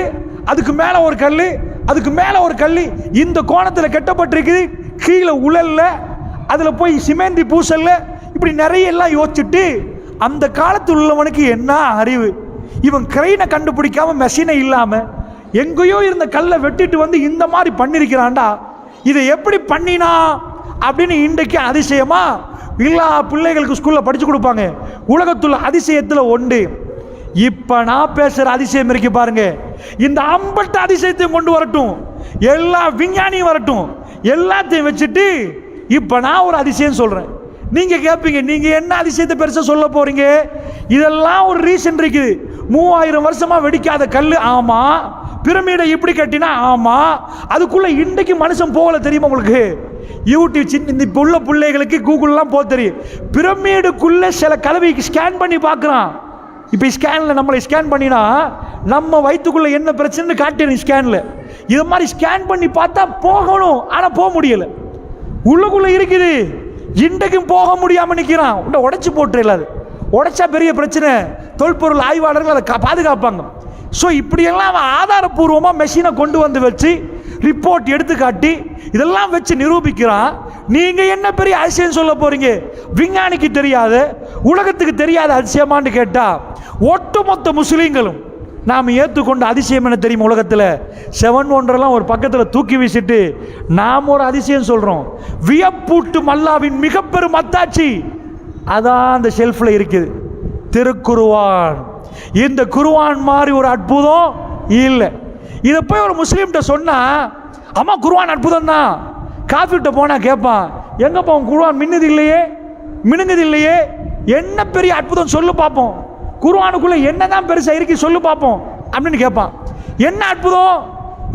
அதுக்கு மேலே ஒரு கல், அதுக்கு மேலே ஒரு கல், இந்த கோணத்தில் கட்டப்பட்டிருக்குது. கீழே உழல்ல, அதில் போய் சிமெந்தி பூசல்ல, இப்படி நிறைய எல்லாம் யோசிச்சுட்டு அந்த காலத்தில் உள்ளவனுக்கு என்ன அறிவு, இவன் கிரெயினை கண்டுபிடிக்காம மெஷினை இல்லாமல் எங்கேயோ இருந்த கல்லை வெட்டிட்டு வந்து இந்த மாதிரி பண்ணியிருக்கிறான்டா, இதை எப்படி பண்ணினா அப்படின்னு இன்றைக்கு அதிசயமா எல்லா பிள்ளைகளுக்கு ஸ்கூலில் படித்து கொடுப்பாங்க. உலகத்துள்ள அதிசயத்தில் ஒன்று. இப்போ நான் பேசுகிற அதிசயம் இருக்கு பாருங்க, இந்த 58 அதிசயத்தையும் கொண்டு வரட்டும், எல்லா விஞ்ஞானியும் வரட்டும், எல்லாத்தையும் வச்சுட்டு இப்போ நான் ஒரு அதிசயம் சொல்கிறேன். நீங்கள் கேட்பீங்க, நீங்கள் என்ன அதிசயத்தை பெருசாக சொல்ல போகிறீங்க? இதெல்லாம் ஒரு ரீசன் இருக்குது. 3000 வருஷமாக வெடிக்காத கல், ஆமாம். பிரமிடை இப்படி கட்டினா, ஆமாம். அதுக்குள்ளே இன்றைக்கு மனுஷன் போகல, தெரியுமா உங்களுக்கு? யூடியூப் இந்த இப்போ உள்ள பிள்ளைகளுக்கு கூகுள்லாம் போக தெரியும். பிரமிடுக்குள்ளே சில கலவைக்கு ஸ்கேன் பண்ணி பார்க்குறான். இப்போ ஸ்கேனில் நம்மளை ஸ்கேன் பண்ணினா நம்ம வயிற்றுக்குள்ளே என்ன பிரச்சனைன்னு காட்டிடும் ஸ்கேனில். இது மாதிரி ஸ்கேன் பண்ணி பார்த்தா போகணும், ஆனால் போக முடியலை. உள்ளுக்குள்ளே இருக்குது, இன்றைக்கும் போக முடியாமல் நிற்கிறான். உடைச்சி போட்டுல, அது உடைச்சா பெரிய பிரச்சனை. தொல்பொருள் ஆய்வாளர்கள் அதை பாதுகாப்பாங்க. ஸோ இப்படியெல்லாம் அவன் ஆதாரபூர்வமாக மெஷினை கொண்டு வந்து வச்சு ரிப்போர்ட் எடுத்து காட்டி இதெல்லாம் வச்சு நிரூபிக்கிறான். நீங்கள் என்ன பெரிய அதிசயம் சொல்ல போகிறீங்க? விஞ்ஞானிக்கு தெரியாத, உலகத்துக்கு தெரியாத அதிசயமானு கேட்டால், ஒட்டுமொத்த முஸ்லீம்களும் நாம் ஏற்றுக்கொண்ட அதிசயம் என்ன தெரியுமா? உலகத்தில் 7 ஒன்றெல்லாம் ஒரு பக்கத்தில் தூக்கி வீசிட்டு நாம் ஒரு அதிசயம் சொல்கிறோம். வியப்பூட்டும் அல்லாவின் மிக பெரும் அத்தாட்சி அதான் அந்த ஷெல்ஃபில் இருக்குது, திருக்குர்ஆன். இந்த குர்ஆன் மாதிரி ஒரு அற்புதம் இல்லை. இதை போய் ஒரு முஸ்லீம்கிட்ட சொன்னால், அம்மா குர்ஆன் அற்புதம் தான். காஃபிட்ட போனால் கேட்பான், எங்கப்பா உன் குர்ஆன் மின்னுது இல்லையே, மினுங்குது இல்லையே, என்ன பெரிய அற்புதம் சொல்லு பார்ப்போம், குர்ஆனுக்குள்ளே என்ன தான் பெருசாக இருக்கு சொல்லு பார்ப்போம் அப்படின்னு கேட்பான். என்ன அற்புதம்?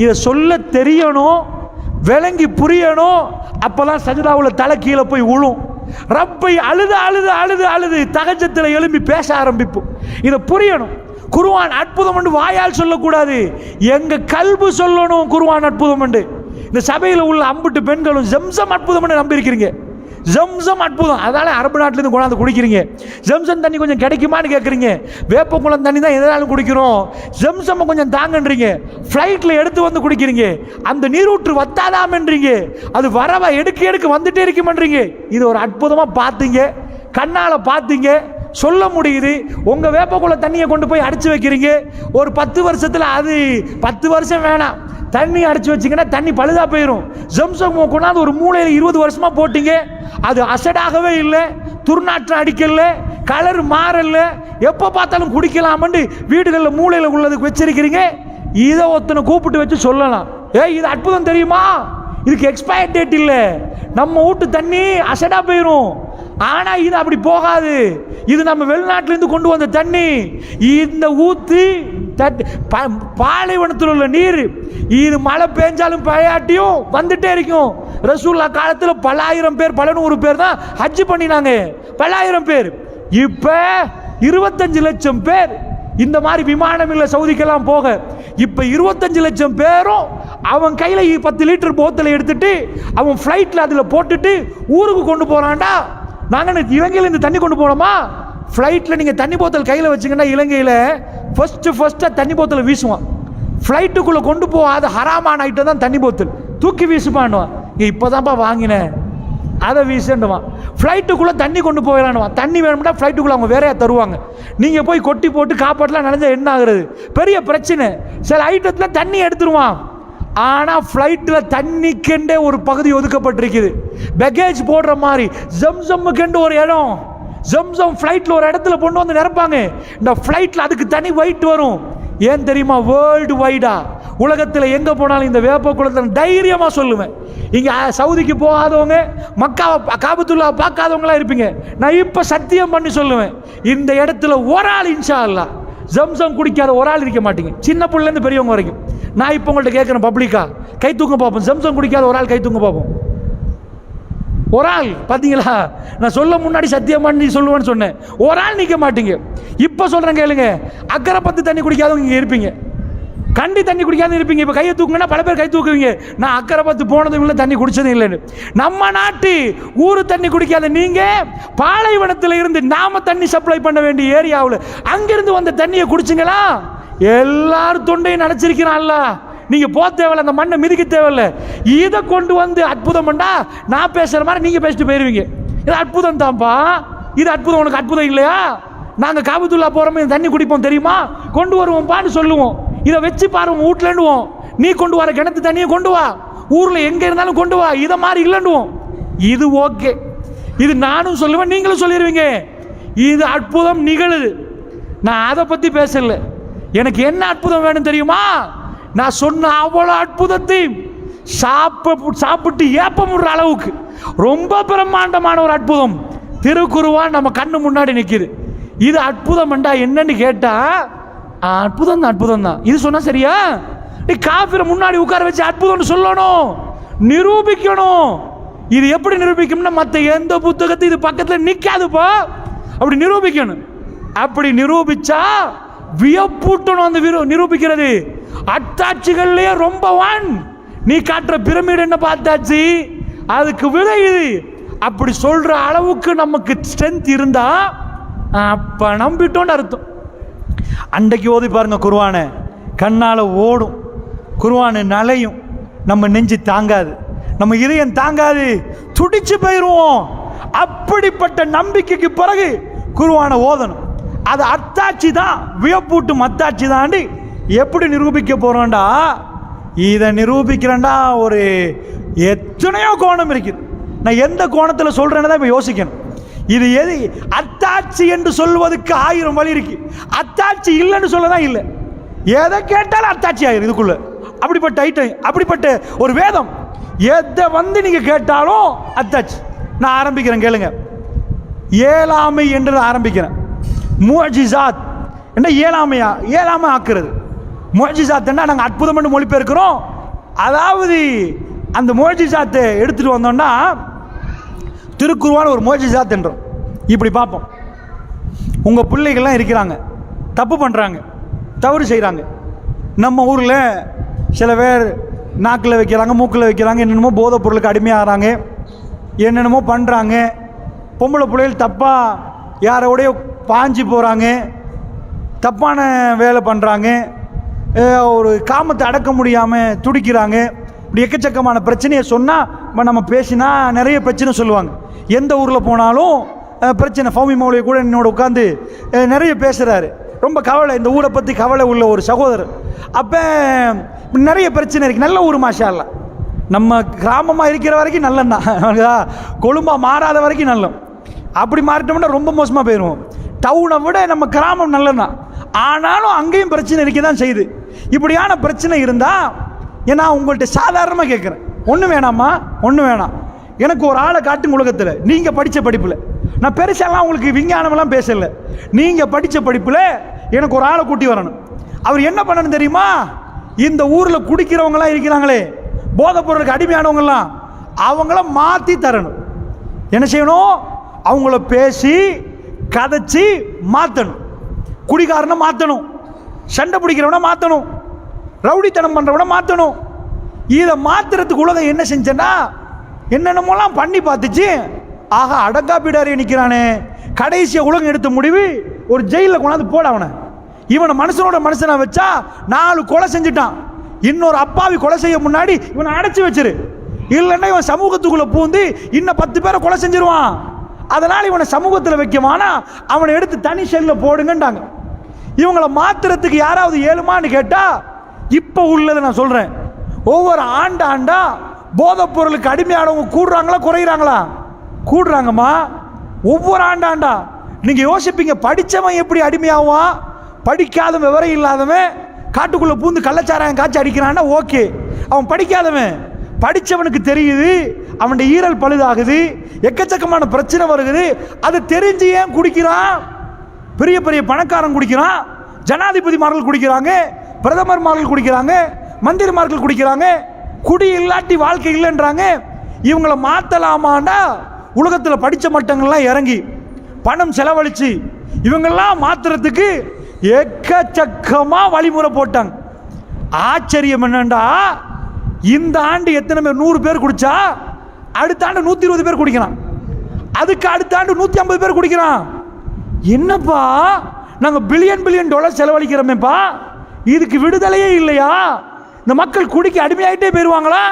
இதை சொல்ல தெரியணும், விளங்கி புரியணும். அப்போ தான் சஜிதாவில் தலை கீழே போய் விழும். ரப்பை அழுது அழுது அழுது அழுது தகஜத்தில் எழும்பி பேச ஆரம்பிப்போம். இதை புரியணும். குர்ஆன் அற்புதம் என்று வாயால் சொல்லக்கூடாது, எங்க கல்பு சொல்லணும் குர்ஆன் அற்புதம் என்று. இந்த சபையில் உள்ள 50 பெண்களும் ஜம்சம் அற்புதம் என்று நம்பியிருக்கிறீங்க. ஜம்சம் அற்புதம், அதனால அரபு நாட்டிலேருந்து கொண்டாந்து குடிக்கிறீங்க. ஜம்சம் தண்ணி கொஞ்சம் கிடைக்குமான்னு கேட்குறீங்க. வேப்பக்குளம் தண்ணி தான் எதனாலும் குடிக்கிறோம், ஜம்சம் கொஞ்சம் தாங்கன்றீங்க. ஃப்ளைட்டில் எடுத்து வந்து குடிக்கிறீங்க. அந்த நீரூற்று வத்தாதாமன்றீங்க, அது வரவா எடுக்க எடுக்க வந்துட்டே இருக்குமன்றீங்க. இது ஒரு அற்புதமாக பார்த்தீங்க, கண்ணால் பார்த்தீங்க, சொல்ல முடியுது. உங்கள் வேப்பக்குள்ள தண்ணியை கொண்டு போய் அடித்து வைக்கிறீங்க. ஒரு 10 வருஷத்தில், அது 10 வருஷம் வேணாம், தண்ணி அடிச்சு வச்சிங்கன்னா தண்ணி பழுதாக போயிடும். ஜம்சம் கொண்டாந்து ஒரு மூலையில் 20 வருஷமாக போட்டிங்க, அது அசடாகவே இல்லை, துர்நாற்றம் அடிக்கல, கலர் மாறல, எப்போ பார்த்தாலும் குடிக்கலாமண்டு வீடுகளில் மூலையில் உள்ளதுக்கு வச்சிருக்கிறீங்க. இதை ஒருத்தனை கூப்பிட்டு வச்சு சொல்லலாம், இது அற்புதம் தெரியுமா, இதுக்கு எக்ஸ்பயர் டேட் இல்லை, நம்ம வீட்டு தண்ணி அசடா போயிடும். ஆனால் இது அப்படி போகாது, இது நம்ம வெளிநாட்டிலேருந்து கொண்டு வந்த தண்ணி. இந்த ஊற்றி பாலைவனத்தில் உள்ள நீர், இது மழை பெஞ்சாலும் பழையாட்டியும் வந்துட்டே இருக்கும். ரசூல்லா காலத்தில் பல ஆயிரம் பேர், பல 100 பேர் தான் ஹஜ் பண்ணினாங்க, பல ஆயிரம் பேர். இப்போ 25 லட்சம் பேர் இந்த மாதிரி விமானம் இல்லை சவுதிக்கெல்லாம் போக. இப்போ 25 லட்சம் பேரும் அவன் கையில் 10 லிட்டர் போத்தலை எடுத்துட்டு அவன் ஃப்ளைட்டில் அதில் போட்டுட்டு ஊருக்கு கொண்டு போகிறான்டா. நாங்கள் இலங்கையில் இந்த தண்ணி கொண்டு போனோமா? ஃப்ளைட்டில் நீங்கள் தண்ணி போத்தல் கையில் வச்சுங்கன்னா இலங்கையில் ஃபஸ்ட்டாக தண்ணி போத்தலை வீசுவான். ஃப்ளைட்டுக்குள்ளே கொண்டு போகாத ஹராமான ஐட்டம் தான் தண்ணி போத்தல், தூக்கி வீசுப்பான்னுவான். இப்போ தான்ப்பா வாங்கினேன், அதை வீசுண்டுவான். ஃப்ளைட்டுக்குள்ளே தண்ணி கொண்டு போயிடானுவான். தண்ணி வேணும்னா ஃப்ளைட்டுக்குள்ளே அவங்க வேறையாக தருவாங்க. நீங்கள் போய் கொட்டி போட்டு காப்பாட்டலாம் நினைஞ்சா என்ன ஆகுறது, பெரிய பிரச்சனை. சில ஐட்டத்தில் தண்ணி எடுத்துருவான். ஆனால் ஃப்ளைட்டில் தண்ணிக்கெண்டே ஒரு பகுதி ஒதுக்கப்பட்டிருக்குது, பேக்கேஜ் போடுற மாதிரி. ஜம்சம்முக்கெண்டு ஒரு இடம், ஜம்சம் ஃப்ளைட்டில் ஒரு இடத்துல கொண்டு வந்து நிரப்பாங்க. இந்த ஃப்ளைட்டில் அதுக்கு தனி வெயிட் வரும். ஏன் தெரியுமா? வேர்ல்டு வைடா உலகத்தில் எங்கே போனாலும் இந்த வேப்பக்குளத்தை தைரியமாக சொல்லுவேன். இங்கே சவுதிக்கு போகாதவங்க, மக்காவை காபத்துல்லாவை பார்க்காதவங்களாம் இருப்பீங்க. நான் இப்போ சத்தியம் பண்ணி சொல்லுவேன், இந்த இடத்துல ஒரு ஆள் இன்ஷா அல்லாஹ் ஜம்சம் குடிக்காத ஒரு ஆள் இருக்க மாட்டீங்க, சின்ன பிள்ளைலேருந்து பெரியவங்க வரைக்கும். நான் இப்போ உங்கள்கிட்ட கேட்குறேன், பப்ளிக்கா கை தூங்க பார்ப்போம், ஜம்சம் குடிக்காத ஒரு ஆள் கை தூங்க பார்ப்போம். ஒரு ஆள் பார்த்தீங்களா? நான் சொல்ல முன்னாடி சத்தியமாக நீ சொல்லுவேன்னு சொன்னேன், ஒரு ஆள் நிற்க மாட்டீங்க. இப்போ சொல்கிறேன் கேளுங்க, அக்கறை 10 தண்ணி குடிக்காதவங்க இங்கே இருப்பீங்க, கண்டி தண்ணி குடிக்காத இருப்பீங்க. இப்போ கையை தூக்குங்கன்னா பல பேர் கை தூக்குவீங்க, நான் அக்கறை 10 போனதும் இல்லை, தண்ணி குடிச்சதும் இல்லைன்னு. நம்ம நாட்டு ஊரு தண்ணி குடிக்காத நீங்கள் பாலைவனத்தில் இருந்து நாம தண்ணி சப்ளை பண்ண வேண்டிய ஏரியாவில் அங்கிருந்து வந்த தண்ணியை குடிச்சிங்களா? எல்லாரும் தொண்டையும் நினச்சிருக்கிறான்ல. நீங்கள் போக தேவையில்ல, அந்த மண்ணை மிதிக்க தேவையில்லை. இதை கொண்டு வந்து அற்புதம் பண்ணா நான் பேசுகிற மாதிரி நீங்கள் பேசிட்டு போயிடுவீங்க. இது அற்புதம் தான்ப்பா, இது அற்புதம். உனக்கு அற்புதம் இல்லையா? நாங்கள் காபத்துல்லா போகிறோமே தண்ணி குடிப்போம் தெரியுமா, கொண்டு வருவோம்ப்பான்னு சொல்லுவோம். இதை வச்சு பாருவோம் வீட்டிலன்னுவோம். நீ கொண்டு வர கிணத்து தண்ணியை கொண்டு வா, ஊரில் எங்கே இருந்தாலும் கொண்டு வா, இதை மாதிரி இல்லைன்னுவோம். இது ஓகே, இது நானும் சொல்லுவேன், நீங்களும் சொல்லிடுவீங்க. இது அற்புதம் நிகழுது. நான் அதை பற்றி பேசல. எனக்கு என்ன அற்புதம் வேணும் தெரியுமா? நான் சொன்ன அவ்வளோ அற்புதத்தை சாப்பிட்டு ஏப்பமுடுற அளவுக்கு ரொம்ப பிரம்மாண்டமான ஒரு அற்புதம் திருக்குர்ஆன் நம்ம கண்ணு முன்னாடி நிற்கிது. இது அற்புதம் என்னன்னு கேட்டா, அற்புதம் தான், அற்புதம் தான். இது சொன்னா சரியா? நீ காஃபிரை முன்னாடி உட்கார வச்சு அற்புதம்னு சொல்லணும், நிரூபிக்கணும். இது எப்படி நிரூபிக்கும்னா, மற்ற எந்த புத்தகத்தை இது பக்கத்தில் நிற்காதுப்பா, அப்படி நிரூபிக்கணும். அப்படி நிரூபிச்சா வியப்பூட்டணும். அந்த நிரூபிக்கிறது அத்தாட்சிகள்லயே ரொம்ப வான். நீ காட்டுற பிரமிடு என்ன பார்த்தாச்சு, அதுக்கு விலை இது. அப்படி சொல்ற அளவுக்கு நமக்கு ஸ்ட்ரென்த் இருந்தா அப்ப நம்பிட்டோன்னு அர்த்தம். அன்றைக்கு ஓதி பாருங்க குர்ஆனை, கண்ணால ஓடும், குர்ஆன் நலையும், நம்ம நெஞ்சு தாங்காது, நம்ம இதயம் தாங்காது, துடிச்சு போயிடுவோம். அப்படிப்பட்ட நம்பிக்கைக்கு பிறகு குர்ஆனை ஓதணும். அது அத்தாட்சி தான், வியப்பூட்டும் அத்தாட்சி தாண்டி எப்படி நிரூபிக்க போறோம்டா, இதை நிரூபிக்கிறேன்டா ஒரு எத்தனையோ கோணம் இருக்குது. நான் எந்த கோணத்தில் சொல்றேன்னு தான் இப்போ யோசிக்கணும். இது எது அத்தாட்சி என்று சொல்வதற்கு 1000 வழி இருக்கு. அத்தாட்சி இல்லைன்னு சொல்லதான் இல்லை, எதை கேட்டாலும் அத்தாட்சி ஆயிரும் இதுக்குள்ள. அப்படிப்பட்ட ஐட்டம், அப்படிப்பட்ட ஒரு வேதம், எதை நீங்க கேட்டாலும் அத்தாட்சி. நான் ஆரம்பிக்கிறேன் கேளுங்க. ஏழாமை என்று ஆரம்பிக்கிறேன். முஅஜிசாத் என்ன ஏழாமையா? ஏழாமை ஆக்குறது. முஅஜிசாத் என்ன நாங்கள் அற்புதம் என்று மொழிபெயர்க்கிறோம். அதாவது அந்த முஅஜிசாத்தை எடுத்துட்டு வந்தோம்னா திருக்குர்ஆன் ஒரு முஅஜிசாத் என்றோம். இப்படி பார்ப்போம். உங்கள் பிள்ளைகள்லாம் இருக்கிறாங்க, தப்பு பண்ணுறாங்க, தவறு செய்கிறாங்க. நம்ம ஊரில் சில பேர் நாக்கில் வைக்கிறாங்க, மூக்கில் வைக்கிறாங்க, என்னென்னமோ போதைப் பொருளுக்கு அடிமையாகிறாங்க, என்னென்னமோ பண்ணுறாங்க. பொம்பளை பிள்ளைகள் தப்பாக யாரோடைய பாஞ்சு போகிறாங்க, தப்பான வேலை பண்ணுறாங்க, ஒரு காமத்தை அடக்க முடியாமல் துடிக்கிறாங்க. இப்படி எக்கச்சக்கமான பிரச்சனையை சொன்னால் நம்ம பேசினா நிறைய பிரச்சனை சொல்லுவாங்க. எந்த ஊரில் போனாலும் பிரச்சனை. ஃபௌமி மௌலியை கூட என்னோட உட்காந்து நிறைய பேசுகிறாரு, ரொம்ப கவலை, இந்த ஊரை பற்றி கவலை உள்ள ஒரு சகோதரர். அப்போ நிறைய பிரச்சனை இருக்குது. நல்ல ஊர் மாஷா அல்லாஹ், நம்ம கிராமமாக இருக்கிற வரைக்கும் நல்லந்தான், கொழும்பாக மாறாத வரைக்கும் நல்லம். அப்படி மாறிட்டோம்னா ரொம்ப மோசமாக போயிடுவோம். டவுனை விட நம்ம கிராமம் நல்லதான், ஆனாலும் அங்கேயும் பிரச்சனை இருக்க தான் செய்யுது. இப்படியான பிரச்சனை இருந்தால் ஏன்னா உங்கள்கிட்ட சாதாரணமாக கேட்குறேன், ஒன்றும் வேணாமா, ஒன்றும் வேணாம், எனக்கு ஒரு ஆளை காட்டுங்க உலகத்தில், நீங்கள் படித்த படிப்பில். நான் பெருசாலாம் உங்களுக்கு விஞ்ஞானமெல்லாம் பேசலை, நீங்கள் படித்த படிப்பில் எனக்கு ஒரு ஆளை கூட்டி வரணும். அவர் என்ன பண்ணணும் தெரியுமா? இந்த ஊரில் குடிக்கிறவங்களாம் இருக்கிறாங்களே, போதைப் பொருளுக்கு அடிமையானவங்களாம், அவங்கள மாற்றி தரணும். என்ன செய்யணும்? அவங்கள பேசி கதைச்சி மாற்றணும். குடிகாரனை மாற்றணும், சண்டை பிடிக்கிறவனை மாற்றணும், ரவுடித்தனம் பண்ணுறவனை மாற்றணும். இதை மாற்றுறதுக்கு உலகம் என்ன செஞ்சேன்னா என்னென்னமோலாம் பண்ணி பார்த்துச்சு. ஆகா, அடங்காப்பிடாரி நிற்கிறானே, கடைசியாக உலகம் எடுத்த முடிவு ஒரு ஜெயிலில் கொண்டாந்து போட அவனை. இவனை மனுஷனோட மனுஷனை வச்சா 4 கொலை செஞ்சுட்டான், இன்னொரு அப்பாவி கொலை செய்ய முன்னாடி இவனை அடைச்சி வச்சிரு, இல்லைன்னா இவன் சமூகத்துக்குள்ளே பூந்து இன்னும் 10 பேரை கொலை செஞ்சிருவான். அதனால் இவனை சமூகத்தில் வைக்கமானா அவனை எடுத்து தனி செல்லில் போடுங்கன்றாங்க. இவங்களை மாற்றுறதுக்கு யாராவது ஏழுமான்னு கேட்டால் இப்போ உள்ளதை நான் சொல்கிறேன். ஒவ்வொரு ஆண்டா போதைப் பொருளுக்கு அடிமையானவங்க கூடுறாங்களா குறைகிறாங்களா? கூடுறாங்கம்மா. ஒவ்வொரு ஆண்டாண்டா நீங்கள் யோசிப்பீங்க, படித்தவன் எப்படி அடிமையாவான்? படிக்காதவன், விவரம் இல்லாதவன் காட்டுக்குள்ளே பூந்து கள்ளச்சாராயம் காய்ச்சி அடிக்கிறான்னா ஓகே, அவன் படிக்காதவன். படித்தவனுக்கு தெரியுது அவனுடைய ஈரல் பழுதாகுது, எக்கச்சக்கமான பிரச்சனை வருகுது, அது தெரிஞ்சு ஏன் குடிக்கிறான்? பெரிய பெரிய பணக்காரன் குடிக்கிறான், ஜனாதிபதிமார்கள் குடிக்கிறாங்க, பிரதமர்மார்கள் குடிக்கிறாங்க, மந்திரிமார்கள் குடிக்கிறாங்க. குடி இல்லாட்டி வாழ்க்கை இல்லைன்றாங்க. இவங்களை மாற்றலாமாண்டா உலகத்தில் படித்த மட்டங்கள்லாம் இறங்கி பணம் செலவழித்து இவங்கெல்லாம் மாற்றுறதுக்கு எக்கச்சக்கமாக வழிமுறை போட்டாங்க. ஆச்சரியம் என்னண்டா, இந்த ஆண்டு எத்தனை பேர் 100 பேர் குடிச்சா அடுத்த ஆண்டு 120 பேர் குடிக்கிறான், அதுக்கு அடுத்த ஆண்டு 150 பேர் குடிக்கிறான். என்னப்பா, நாங்கள் பில்லியன் டாலர் செலவழிக்கிறோமேப்பா, இதுக்கு விடுதலையே இல்லையா? இந்த மக்கள் குடிக்க அடிமையாயிட்டே போயிடுவாங்களா?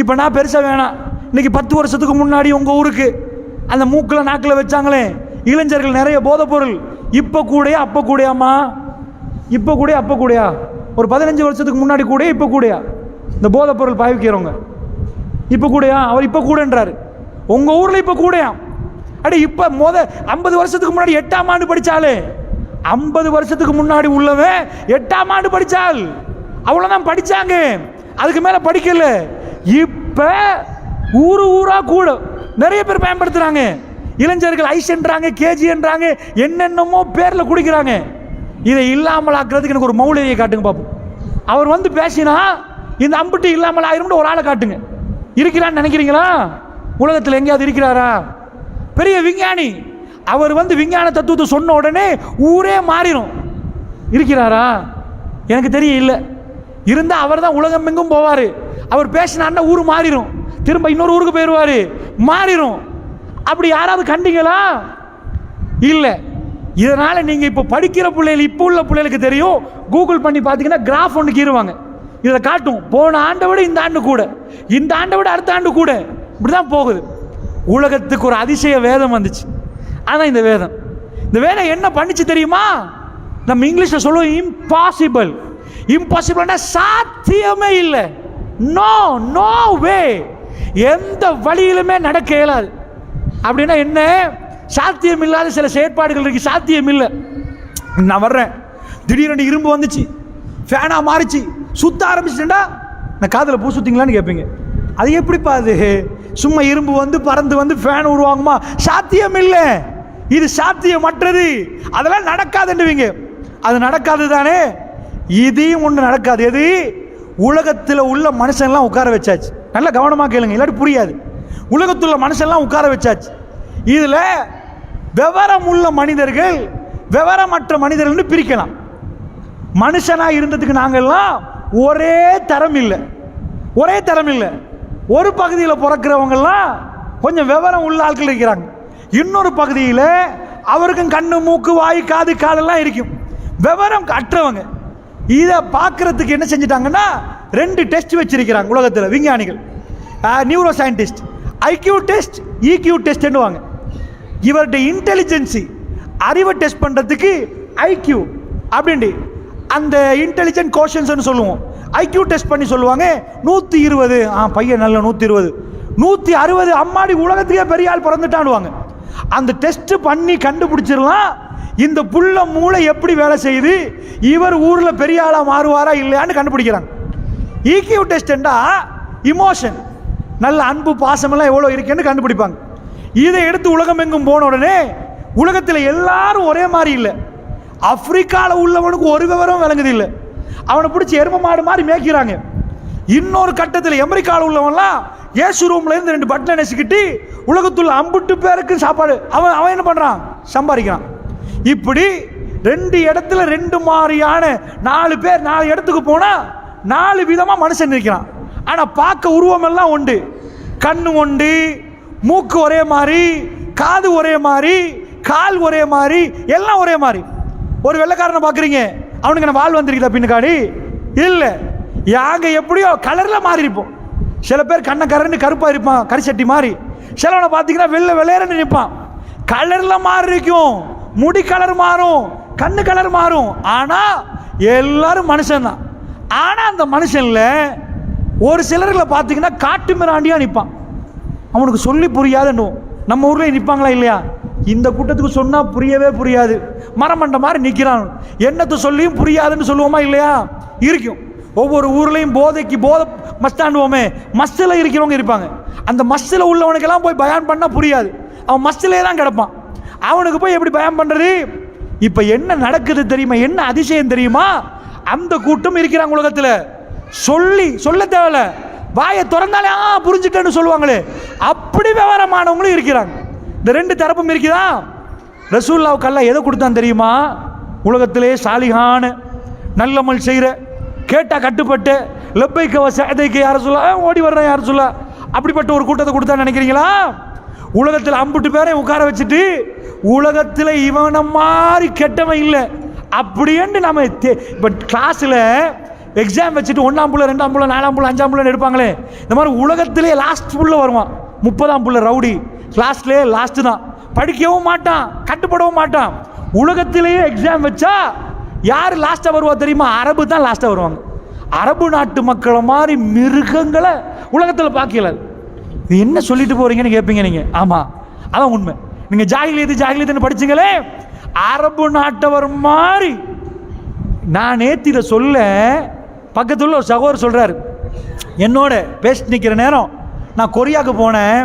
இப்போ நான் பெருசாக வேணாம், இன்னைக்கு 10 வருஷத்துக்கு முன்னாடி உங்கள் ஊருக்கு அந்த மூக்கில் நாக்கில் வச்சாங்களே இளைஞர்கள் நிறைய போதைப் பொருள், இப்போ கூடயா அப்போ கூடயாமா? இப்போ கூடயா அப்போ கூடயா? ஒரு 15 வருஷத்துக்கு முன்னாடி கூட இப்போ கூடயா? இந்த போதைப் பொருள் பாவிக்கிறவங்க இப்போ கூடயா? அவர் இப்போ கூடன்றாரு. உங்கள் ஊரில் இப்போ கூடயா? அடி இப்போ 50 வருஷத்துக்கு முன்னாடி 8ஆம் ஆண்டு படித்தாலே, 50 வருஷத்துக்கு முன்னாடி உள்ளவன் 8ஆம் ஆண்டு படித்தாள், அவ்வளோதான் படித்தாங்க, அதுக்கு மேலே படிக்கல. இப்போ ஊரா கூட நிறைய பேர் பயன்படுத்துகிறாங்க. இளைஞர்கள் ஐஸ்ன்றாங்க, கேஜின்றாங்க, என்னென்னமோ பேரில் குடிக்கிறாங்க. இதை இல்லாமல் ஆக்குறதுக்கு எனக்கு ஒரு மௌலியை காட்டுங்க பார்ப்போம். அவர் வந்து பேசினா இந்த அம்புட்டு இல்லாமல் ஆயிரும்னு ஒரு ஆளை காட்டுங்க. இருக்கிறான்னு நினைக்கிறீங்களா? உலகத்தில் எங்கேயாவது இருக்கிறாரா? பெரிய விஞ்ஞானி, அவர் வந்து விஞ்ஞான தத்துவத்தை சொன்ன உடனே ஊரே மாறிடும். இருக்கிறாரா? எனக்கு தெரிய இல்லை. இருந்தால் அவர் தான் உலகம் எங்கும் போவார். அவர் பேசினார்னா ஊர் மாறிடும், திரும்ப இன்னொரு ஊருக்கு போயிடுவார், மாறிடும். அப்படி யாராவது கண்டீங்களா? இல்லை. இதனால் நீங்கள் இப்போ படிக்கிற பிள்ளைகள், இப்போ உள்ள பிள்ளைகளுக்கு தெரியும், கூகுள் பண்ணி பார்த்தீங்கன்னா கிராஃப் ஒன்று கீறுவாங்க, இதை காட்டும். போன ஆண்டை விட இந்த ஆண்டு கூட, இந்த ஆண்டை விட அடுத்த ஆண்டு கூட, இப்படி தான் போகுது. உலகத்துக்கு ஒரு அதிசய வேதம் வந்துச்சு. ஆனால் இந்த வேதம் என்ன பண்ணிச்சு தெரியுமா? நம்ம இங்கிலீஷில் சொல்லுவோம் இம்பாசிபிள். இம்பாசிபிள்னா சாத்தியமே இல்லை, நோ நோ வே, எந்த வழியிலுமே நடக்க இயலாது. அப்படின்னா என்ன? சாத்தியம் இல்லாத சில செயற்பாடுகள் இருக்கு, சாத்தியம் இல்லை. நான் வர்றேன், திடீரென்று இரும்பு வந்துச்சு, ஃபேனாக மாறிச்சு, சுத்த ஆரம்பிச்சுட்டா, நான் காதில் பூ சுத்திங்களான்னு கேட்பீங்க. அது எப்படிப்பா? அது சும்மா இரும்பு வந்து பறந்து வந்து ஃபேன் உருவாங்குமா? சாத்தியம் இல்லை, இது சாத்தியமற்றது, அதெல்லாம் நடக்காதுன்னுவீங்க. அது நடக்காது தானே? இதையும் ஒன்று நடக்காது. எது? உலகத்தில் உள்ள மனுஷன்லாம் உட்கார வச்சாச்சு. நல்லா கவனமாக கேளுங்க, இல்லாட்டி புரியாது. உலகத்தில் உள்ள மனுஷன்லாம் உட்கார வச்சாச்சு. இதில் விவரம் உள்ள மனிதர்கள், விவரமற்ற மனிதர்கள் பிரிக்கலாம். மனுஷனாக இருந்ததுக்கு நாங்கள்லாம் ஒரே தரம் இல்லை. ஒரு பகுதியில் பிறக்கிறவங்கெல்லாம் கொஞ்சம் விவரம் உள்ள ஆட்கள் இருக்கிறாங்க. இன்னொரு பகுதியில் அவருக்கும் கண்ணு, மூக்கு, வாய், காது, காலெல்லாம் இருக்கும், விவரம் அற்றவங்க. இதை பார்க்கறதுக்கு என்ன செஞ்சிட்டாங்கன்னா 2 டெஸ்ட் வச்சிருக்கிறாங்க உலகத்தில் விஞ்ஞானிகள், neuro scientist. IQ test, EQ டெஸ்ட்னுவாங்க. இவர்கிட்ட இன்டெலிஜென்சி, அறிவை டெஸ்ட் பண்ணுறதுக்கு ஐக்யூ அப்படின்ட்டு, அந்த இன்டெலிஜென்ட் கோஷன்ஸ்னு சொல்லுவோம். ஐக்யூ டெஸ்ட் பண்ணி சொல்லுவாங்க 120, பையன் நல்ல 120, 160, அம்மாடி உலகத்துக்கே பெரிய ஆள் பிறந்துட்டான்னுவாங்க. அந்த டெஸ்ட் பண்ணி கண்டுபிடிச்சிடலாம் இந்த புள்ள மூளை எப்படி வேலை செய்யுது, இவர் ஊரில் பெரிய ஆளாக மாறுவாரா இல்லையான்னு கண்டுபிடிக்கிறாங்க. இக்யூ டெஸ்ட்ண்டா இமோஷன், நல்ல அன்பு, பாசமெல்லாம் எவ்வளோ இருக்குன்னு கண்டுபிடிப்பாங்க. இதை எடுத்து உலகம் எங்கும் போன உடனே உலகத்தில் எல்லாரும் ஒரே மாதிரி இல்லை. ஆப்பிரிக்காவில் உள்ளவனுக்கு ஒரு விவரம் விளங்குது இல்லை, அவனை பிடிச்சி எரும மாடு மாதிரி மேய்க்கிறாங்க. இன்னொரு கட்டத்தில் அமெரிக்காவில் உள்ளவன்லாம் ஏசு ரூம்லேருந்து 2 பட்டனை நெசிக்கிட்டு உலகத்துள்ள அம்புட்டு பேருக்கு சாப்பாடு அவன் என்ன பண்ணுறான்? சம்பாதிக்கிறான். இப்படி 2 இடத்துல 2 மாதிரியான 4 பேர் 4 இடத்துக்கு போனால் 4 விதமாக மனுஷன் இருக்கிறான். ஆனால் பார்க்க உருவமெல்லாம் உண்டு, கண்ணு உண்டு, மூக்கு ஒரே மாதிரி, காது ஒரே மாதிரி, கால் ஒரே மாதிரி, எல்லாம் ஒரே மாதிரி. ஒரு வெள்ளைக்காரனை பார்க்குறீங்க, அவனுக்கு என்ன வால் வந்திருக்குதா பின்னுக்காடி? இல்லை, யாங்க எப்படியோ கலரில் மாறி இருப்போம். சில பேர் கண்ணை கரண்டு கருப்பாக இருப்பான், கரிசட்டி மாதிரி. சிலவனை பார்த்தீங்கன்னா வெள்ளை வெள்ளையரன்னு நிற்பான். கலரில் மாறி இருக்கும், முடி கலர் மாறும், கண்ணு கலர் மாறும். ஆனால் எல்லாரும் மனுஷன்தான். ஆனால் அந்த மனுஷனில் ஒரு சிலர்களை பார்த்தீங்கன்னா காட்டு மிராண்டியாக நிற்பான், அவனுக்கு சொல்லி புரியாதுன்னு. நம்ம ஊரில் நிற்பாங்களா இல்லையா? இந்த கூட்டத்துக்கு சொன்னால் புரியவே புரியாது, மரமண்ட மாதிரி நிற்கிறான், என்னத்தை சொல்லியும் புரியாதுன்னு சொல்லுவோமா இல்லையா? இருக்கும். ஒவ்வொரு ஊர்லேயும் போதை மஸ்டாண்டுவோமே, மஸ்டில் இருக்கிறவங்க இருப்பாங்க. அந்த மஸ்டில் உள்ளவனுக்கெல்லாம் போய் பயான் பண்ணால் புரியாது, அவன் மஸ்டிலே தான் கிடப்பான். அவனுக்கு போய் எப்படி பயான் பண்ணுறது? இப்போ என்ன நடக்குது தெரியுமா? என்ன அதிசயம் தெரியுமா? அந்த கூட்டம் இருக்கிறாங்க உலகத்தில், சொல்ல தேவையில்ல, வாயை திறந்தாலே புரிஞ்சுட்டேன்னு சொல்லுவாங்களே, அப்படி விவரமானவங்களும் இருக்கிறாங்க. இந்த 2 தரப்பும் இருக்குதா? ரசூலுல்லாஹ்வுக்கு அல்லாஹ் எதை கொடுத்தான் தெரியுமா? உலகத்திலே சாலிகான நல்லமல் செய்கிற, கேட்டால் கட்டுப்பட்டு லப்பைக்க சஅதைக்க யார சொல்ல ஓடி வர்ற யார சொல்ல, அப்படிப்பட்ட ஒரு கூட்டத்தை கொடுத்தா நினைக்கிறீங்களா? உலகத்தில் அம்புட்டு பேரை உட்கார வச்சுட்டு உலகத்தில் இவனை மாதிரி கெட்டவன் இல்லை அப்படின்ட்டு நம்ம இப்போ கிளாஸில் எக்ஸாம் வச்சுட்டு 1ஆம் புள்ள 2ஆம் புள்ள 4ஆம் புள்ள 5ஆம் புள்ளன்னு எடுப்பாங்களே, இந்த மாதிரி உலகத்திலே லாஸ்ட் புள்ள வருவான், 30ஆம் புள்ள ரவுடி, கிளாஸ்லேயே லாஸ்ட்டு தான், படிக்கவும் மாட்டான், கட்டுப்படவும் மாட்டான், உலகத்திலேயே எக்ஸாம் வச்சா யார் லாஸ்ட்டாக வருவா தெரியுமா? அரபு தான் லாஸ்ட்டாக வருவாங்க. அரபு நாட்டு மக்களை மாதிரி மிருகங்களை உலகத்தில் பார்க்கல. இது என்ன சொல்லிட்டு போறீங்கன்னு கேட்பீங்க நீங்க. ஆமா, அதான் உண்மை. நீங்க ஜாகிலியத்துன்னு படிச்சுங்களே, அரபு நாட்டவர் மாதிரி. நான் நேத்தில சொல்ல பக்கத்துல ஒரு சகோதரர் சொல்றாரு, என்னோட பேசிட்டு நிற்கிற நேரம் நான் கொரியாவுக்கு போனேன்.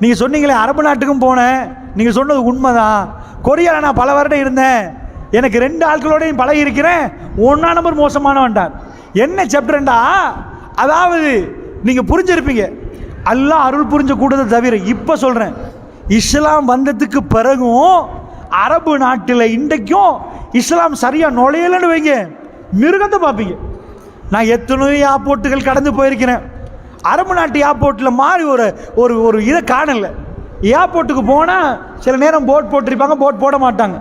நீங்கள் சொன்னீங்களே அரபு நாட்டுக்கும் போனேன், நீங்கள் சொன்னது உண்மைதான். கொரியாவில் நான் பல வருடம் இருந்தேன். எனக்கு 2 ஆட்களோடையும் பழகி இருக்கிறேன். 1 நம்பர் மோசமானவன்டான். என்ன சாப்டர்ண்டா, அதாவது நீங்கள் புரிஞ்சிருப்பீங்க, அல்லாஹ் அருள் புரிஞ்ச கூடதை தவிர. இப்போ சொல்கிறேன், இஸ்லாம் வந்ததுக்கு பிறகும் அரபு நாட்டில் இன்றைக்கும் இஸ்லாம் சரியாக நுழையலன்னு வைங்க, மிருகத்தை பார்ப்பீங்க. நான் எத்தனையோ ஏர்போர்ட்டுகள் கடந்து போயிருக்கிறேன். அரபு நாட்டு ஏர்போர்ட்டில் மாதிரி ஒரு இதை காணலை. ஏர்போர்ட்டுக்கு போனால் சில நேரம் போட் போட்டிருப்பாங்க, போட் போட மாட்டாங்க.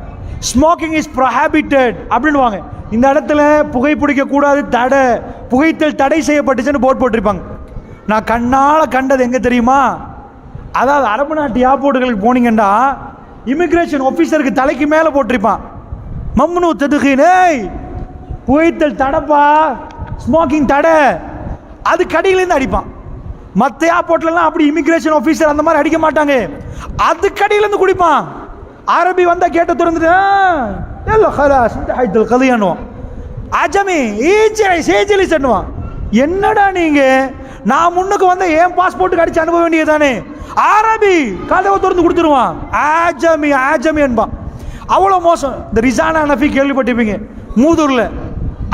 ஸ்மோக்கிங் இஸ் ப்ரோஹிபிட்டட் அப்படின்வாங்க. இந்த இடத்துல புகைப்பிடிக்கக்கூடாது, புகைத்தல் தடை செய்யப்பட்டுச்சுன்னு போட் போட்டிருப்பாங்க. நான் கண்ணால் கண்டது எங்கே தெரியுமா? அதாவது அரபு நாட்டு ஏர்போர்ட்டுகளுக்கு போனீங்கன்னா இமிக்ரேஷன் ஆஃபீஸருக்கு தலைக்கு மேலே போட்டிருப்பான், மம்னு ததுகினே, புகைத்தல் தடைப்பா, ஸ்மோக்கிங் தடை. அது கடியிலேருந்து அடிப்பான். மற்ற ஏர்போர்ட்லாம் அப்படி இமிக்ரேஷன் ஆஃபீஸர் அந்த மாதிரி அடிக்க மாட்டாங்க, அது கடியிலேருந்து குடிப்பான். அரபி வந்தால் கேட்ட திறந்துட்டு அஜமி சேஜலி சொன்னுவான். என்னடா நீங்க, நான் முன்னுக்கு வந்த என் பாஸ்போர்ட்டுக்கு அடிச்சு அனுப்ப வேண்டியதானே. அரபி கதவை திறந்து கொடுத்துருவான், ஆஜமி ஆஜமி என்பான். அவ்வளோ மோசம். இந்த ரிசானா நஃபி கேள்விப்பட்டிருப்பீங்க, மூதூரில்.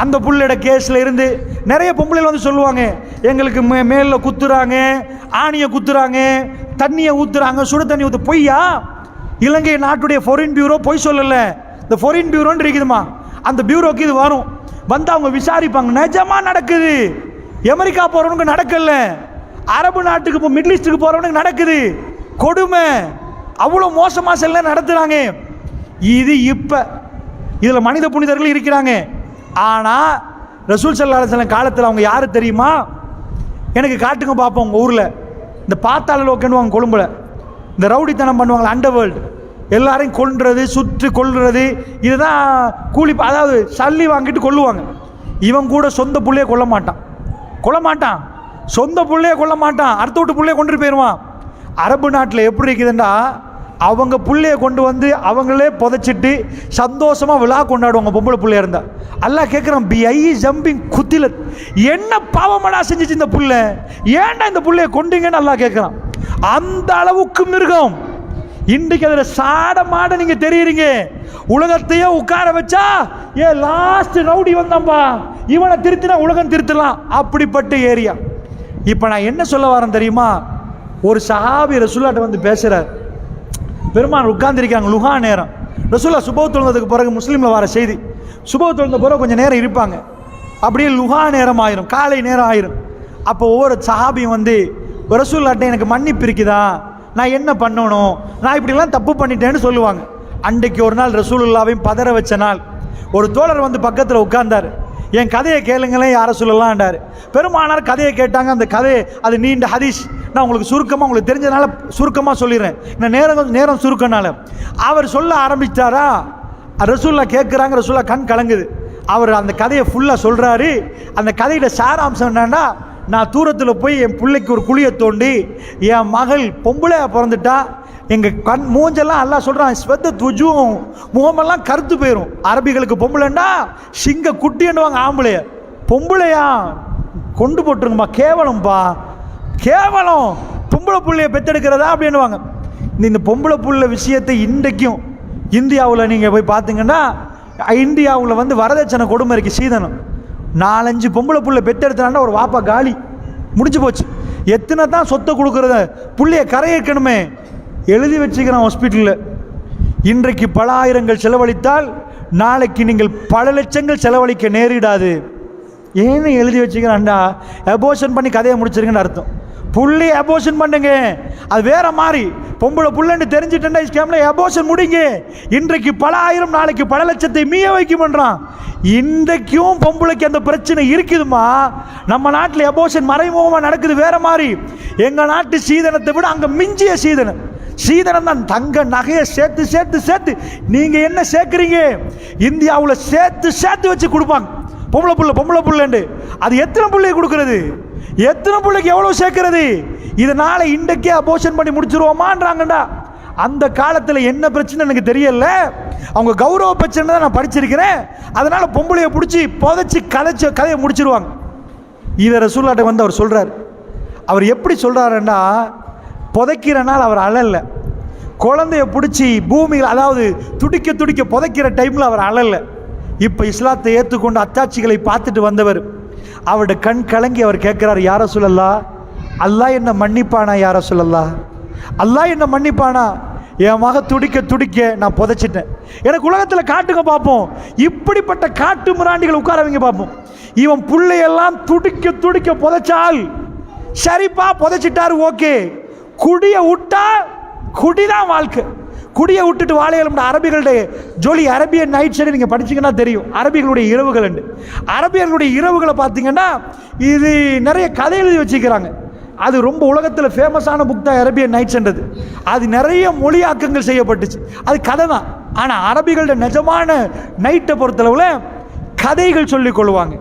அந்த புள்ளையோட கேஸில் இருந்து நிறைய பொம்பளைகள் வந்து சொல்லுவாங்க, எங்களுக்கு மேலில் குத்துறாங்க, ஆணியை குத்துறாங்க, தண்ணியை ஊற்றுறாங்க, சுடு தண்ணி ஊற்று. பொய்யா? இலங்கை நாட்டுடைய ஃபாரின் பியூரோ பொய் சொல்லலை. இந்த ஃபாரின் பியூரோன்னு இருக்குதுமா, அந்த பியூரோக்கு இது வரும். வந்து அவங்க விசாரிப்பாங்க, நிஜமாக நடக்குது. அமெரிக்கா போகிறவனுக்கு நடக்கல, அரபு நாட்டுக்கு இப்போ மிடில் ஈஸ்ட்டுக்கு போகிறவனுக்கு நடக்குது. கொடுமை. அவ்வளோ மோசமாக செல்ல நடத்துகிறாங்க. இது இப்போ இதில் மனித புனிதர்கள் இருக்கிறாங்க. ஆனால் ரசூல் ஸல்லல்லாஹு அலைஹி வஸல்லம் காலத்தில் அவங்க யார் தெரியுமா? எனக்கு காட்டுங்க பார்ப்போம். உங்கள் ஊரில் இந்த பாத்தாள லோக்கன்னுவாங்க, கொழும்புல இந்த ரவுடித்தனம் பண்ணுவாங்க, அண்டர் வேர்ல்டு. எல்லாரையும் கொல்றது, சுற்று கொல்றது, இதுதான் கூலி. அதாவது சல்லி வாங்கிட்டு கொல்லுவாங்க. இவன் கூட சொந்த புள்ளைய கொல்ல மாட்டான், சொந்த புள்ளைய கொல்ல மாட்டான், அடுத்த வீட்டு புள்ளைய கொண்டு போயிடுவான். அரபு நாட்டில் எப்படி இருக்குதுன்னா, அவங்க புள்ளைய கொண்டு வந்து அவங்களே புதைச்சிட்டு சந்தோஷமாக விழா கொண்டாடுவாங்க. பொம்பளை பிள்ளையா இருந்தா அல்லாஹ் கேட்குறான், பி ஐ ஜம்பிங் குத்தில, என்ன பாவமடா செஞ்சிச்சு இந்த புள்ள, ஏன்டா இந்த புள்ளைய கொண்டீங்கன்னு அல்லாஹ் கேட்குறான். அந்த அளவுக்கு மிருகம். இன்றைக்கு அதில் சாட மாட நீங்கள் தெரியுறீங்க. உலகத்தையே உட்கார வச்சா, லாஸ்ட் ரவுடி வந்தான்பா, இவனை திருத்தினா உலகம் திருத்தலாம், அப்படிப்பட்ட ஏரியா. இப்போ நான் என்ன சொல்ல வரேன் தெரியுமா? ஒரு சஹாபி ரசூலுல்லாஹ்ட்ட வந்து பேசுகிறார். பெருமான் உட்கார்ந்துருக்காங்க, லுஹா நேரம். ரசூலுல்லாஹ் சுபஹ் தொழுந்ததுக்கு பிறகு முஸ்லீமில் வர செய்தி, சுபஹ் தொழுந்த பிறகு கொஞ்சம் நேரம் இருப்பாங்க, அப்படியே லுஹா நேரம் ஆயிரும், காலை நேரம் ஆயிரும். அப்போ ஒவ்வொரு சஹாபியும் வந்து, ரசூலுல்லாஹ்ட்ட எனக்கு மன்னிப்பு இருக்குதா, நான் என்ன பண்ணணும், நான் இப்படிலாம் தப்பு பண்ணிட்டேன்னு சொல்லுவாங்க. அன்றைக்கு ஒரு நாள் ரசூலுல்லாஹ்வையும் பதற வச்ச நாள். ஒரு தோழர் வந்து பக்கத்தில் உட்கார்ந்தார். என் கதையை கேளுங்களேன் யாரை சொல்லலான்டார். பெருமானார் கதையை கேட்டாங்க. அந்த கதையை, அது நீண்ட ஹதீஸ், நான் உங்களுக்கு சுருக்கமாக, உங்களுக்கு தெரிஞ்சதுனால சுருக்கமாக சொல்லிடுறேன். இந்த நேரம் சுருக்கனால அவர் சொல்ல ஆரம்பித்தாரா, ரசூலுல்லாஹ் கேட்குறாங்க. ரசூலுல்லாஹ் கண் கலங்குது. அவர் அந்த கதையை ஃபுல்லாக சொல்கிறாரு. அந்த கதையோட சாராம்சம் என்னன்னா, நான் தூரத்தில் போய் என் பிள்ளைக்கு ஒரு குழியை தோண்டி, என் மகள் பொம்பளையா பிறந்துட்டா, எங்கள் மூஞ்செல்லாம் எல்லாம் சொல்கிறான், ஸ்வெத்த துஜும், முகமெல்லாம் கருத்து போயிடும். அரபிகளுக்கு பொம்பளைண்டா சிங்க குட்டின்னுவாங்க, ஆம்பளைய. பொம்பளையா கொண்டு போட்டுருங்கப்பா, கேவலம்பா, கேவலம், பொம்பளை புள்ளைய பெற்றெடுக்கிறதா அப்படின்னுவாங்க. இந்த பொம்பளை புள்ள விஷயத்தை இன்றைக்கும் இந்தியாவில் நீங்கள் போய் பார்த்தீங்கன்னா, இந்தியாவில் வந்து வரதட்சணை கொடுமை இருக்குது, சீதனம். 4-5 பொம்பளை புள்ள பெற்றெடுத்தாண்டா ஒரு வாப்பா காலி, முடிஞ்சு போச்சு. எத்தனை தான் சொத்தை கொடுக்குறத, புள்ளைய கரையேற்கணுமே, எழுதி வச்சுக்கிறான் ஹாஸ்பிட்டலில். இன்றைக்கு பல ஆயிரங்கள் செலவழித்தால் நாளைக்கு நீங்கள் பல லட்சங்கள் செலவழிக்க நேரிடாது. ஏன்னு எழுதி வச்சுக்கிறான்டா, அபோஷன் பண்ணி கதையை முடிச்சிருங்கன்னு அர்த்தம். புள்ளி அபோஷன் பண்ணுங்க, அது வேற மாதிரி. பொம்பளை புள்ளன்னு தெரிஞ்சுட்டா இஸ்லாம்ல அபோஷன் முடிங்க. இன்றைக்கு பல ஆயிரம், நாளைக்கு பல லட்சத்தை மீய வைக்கும்ன்றான். இன்றைக்கும் பொம்பளைக்கு அந்த பிரச்சனை இருக்குதுமா. நம்ம நாட்டில் அபோஷன் மறைமுகமாக நடக்குது வேற மாதிரி. எங்கள் நாட்டு சீதனத்தை விட அங்கே மிஞ்சிய சீதனம். சீதனம் தான். தங்க நகையை சேர்த்து சேர்த்து சேர்த்து நீங்கள் என்ன சேர்க்குறீங்க இந்தியாவில் சேர்த்து சேர்த்து வச்சு கொடுப்பாங்க. பொம்பளை புள்ளண்டு அது எத்தனை பிள்ளைக்கு கொடுக்கறது, எத்தனை பிள்ளைக்கு எவ்வளோ சேர்க்கறது? இதனால் இன்றைக்கே அபோஷன் பண்ணி முடிச்சிருவோமான்றாங்கடா. அந்த காலத்தில் என்ன பிரச்சனை எனக்கு தெரியல, அவங்க கௌரவ பிரச்சனை தான் நான் படிச்சிருக்கிறேன். அதனால் பொம்பளையை பிடிச்சி புதைச்சி கதையை முடிச்சிருவாங்க. இதை ரசூலுல்லாஹ்ட்ட வந்து அவர் சொல்கிறார். அவர் எப்படி சொல்கிறாருன்னா, புதைக்கிற நாள் அவர் அழல, குழந்தைய பிடிச்சி பூமியில் அதாவது துடிக்க துடிக்க புதைக்கிற டைமில் அவர் அழல. இப்போ இஸ்லாத்தை ஏற்றுக்கொண்டு அத்தாட்சிகளை பார்த்துட்டு வந்தவர் அவருடைய கண் கலங்கி அவர் கேட்குறார், யா ரசூலல்லாஹ், அல்லாஹ் என்ன மன்னிப்பானா? யா ரசூலல்லாஹ், அல்லாஹ் என்ன மன்னிப்பானா? என் மக துடிக்க துடிக்க நான் புதைச்சிட்டேன். எனக்கு உலகத்தில் காட்டுங்க பார்ப்போம், இப்படிப்பட்ட காட்டு மிராண்டிகள் உட்காரவங்க பார்ப்போம். இவன் பிள்ளையெல்லாம் துடிக்க துடிக்க புதைச்சால் சரிப்பா புதைச்சிட்டாரு, ஓகே. குடியை விட்டா குடிதான் வாழ்க்கை. குடியை விட்டுட்டு வாழையில அரபிகளுடைய ஜோலி, அரபியன் நைட் சைடு நீங்கள் படிச்சிங்கன்னா தெரியும். அரபிகளுடைய இரவுகள் உண்டு. அரபியர்களுடைய இரவுகளை பார்த்தீங்கன்னா இது நிறைய கதை எழுதி வச்சுக்கிறாங்க. அது ரொம்ப உலகத்தில் ஃபேமஸான புக் தான் அரபியன் நைட்ஸ்ன்றது. அது நிறைய மொழியாக்கங்கள் செய்யப்பட்டுச்சு. அது கதை தான். ஆனால் அரபிகளோட நிஜமான நைட்டை பொறுத்தளவில் கதைகள் சொல்லிக் கொள்வாங்க.